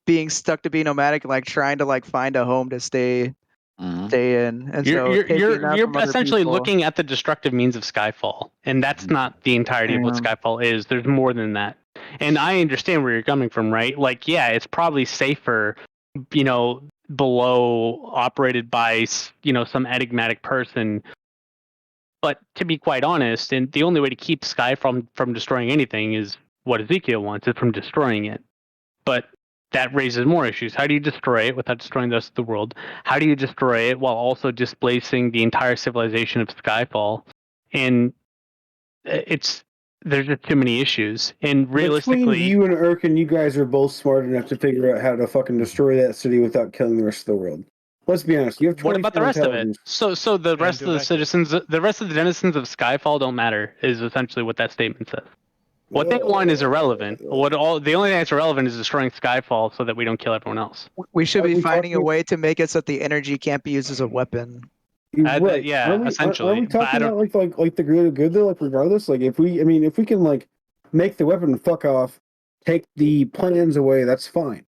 being stuck to be nomadic and like trying to like find a home to stay in, and so taking that from You're other essentially people. looking at the destructive means of Skyfall, and that's not the entirety of what Yeah. Skyfall is. There's more than that, and I understand where you're coming from, right? Like, yeah, it's probably safer, below, operated by some enigmatic person. But to be quite honest, and the only way to keep Sky from destroying anything is what Ezekiel wants, is from destroying it. But that raises more issues. How do you destroy it without destroying the rest of the world? How do you destroy it while also displacing the entire civilization of Skyfall? And there's just too many issues. And realistically, between you and Urkin, you guys are both smart enough to figure out how to fucking destroy that city without killing the rest of the world. Let's be honest. You have what about the 24 rest of it? intelligence. So the rest do of the evacuate. citizens, the rest of the denizens of Skyfall don't matter, is essentially what that statement says. What they want is irrelevant. The only thing that's irrelevant is destroying Skyfall so that we don't kill everyone else. We should Are be we finding a talking- way to make it so that the energy can't be used as a weapon. Right? Yeah, Are we essentially. But I talking don't- about like the greater good though? Like regardless, like if we can like make the weapon fuck off, take the plans away, that's fine.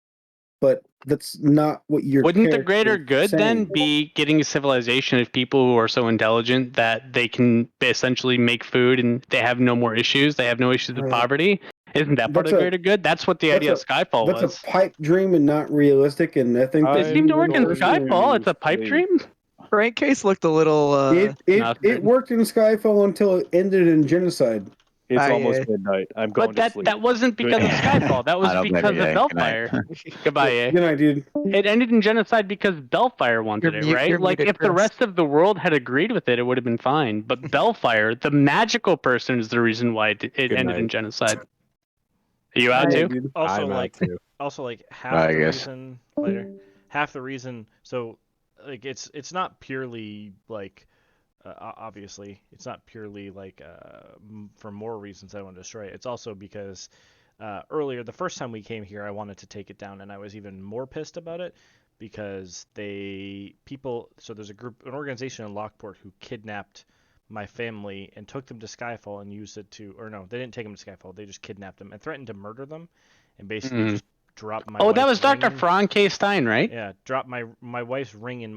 But that's not what you're. Wouldn't the greater good then be getting a civilization of people who are so intelligent that they can essentially make food and they have no more issues? They have no issues with poverty. Isn't that part of the greater good? That's what the idea of Skyfall was. That's a pipe dream and not realistic. And I think It seemed to work in Skyfall. It's a pipe dream. Frank Case looked a little. It worked in Skyfall until it ended in genocide. It's almost midnight. I'm going to sleep. That wasn't because of Skyfall. That was because of Bellfire. Goodbye, eh? Good night, dude. It ended in genocide because Bellfire wanted it, right? Like, if the rest of the world had agreed with it, it would have been fine. But Bellfire, the magical person, is the reason why it ended in genocide. Are you out too? Also, like half the reason later, half the reason. So, like, it's not purely like. Obviously, it's not purely like for more reasons I want to destroy it. It's also because earlier, the first time we came here, I wanted to take it down, and I was even more pissed about it because so there's an organization in Lockport who kidnapped my family and took them to Skyfall and used it or no, they didn't take them to Skyfall. They just kidnapped them and threatened to murder them and basically just drop my. Oh, that was Dr. Frank K. Stein, right? Yeah, drop my wife's ring in my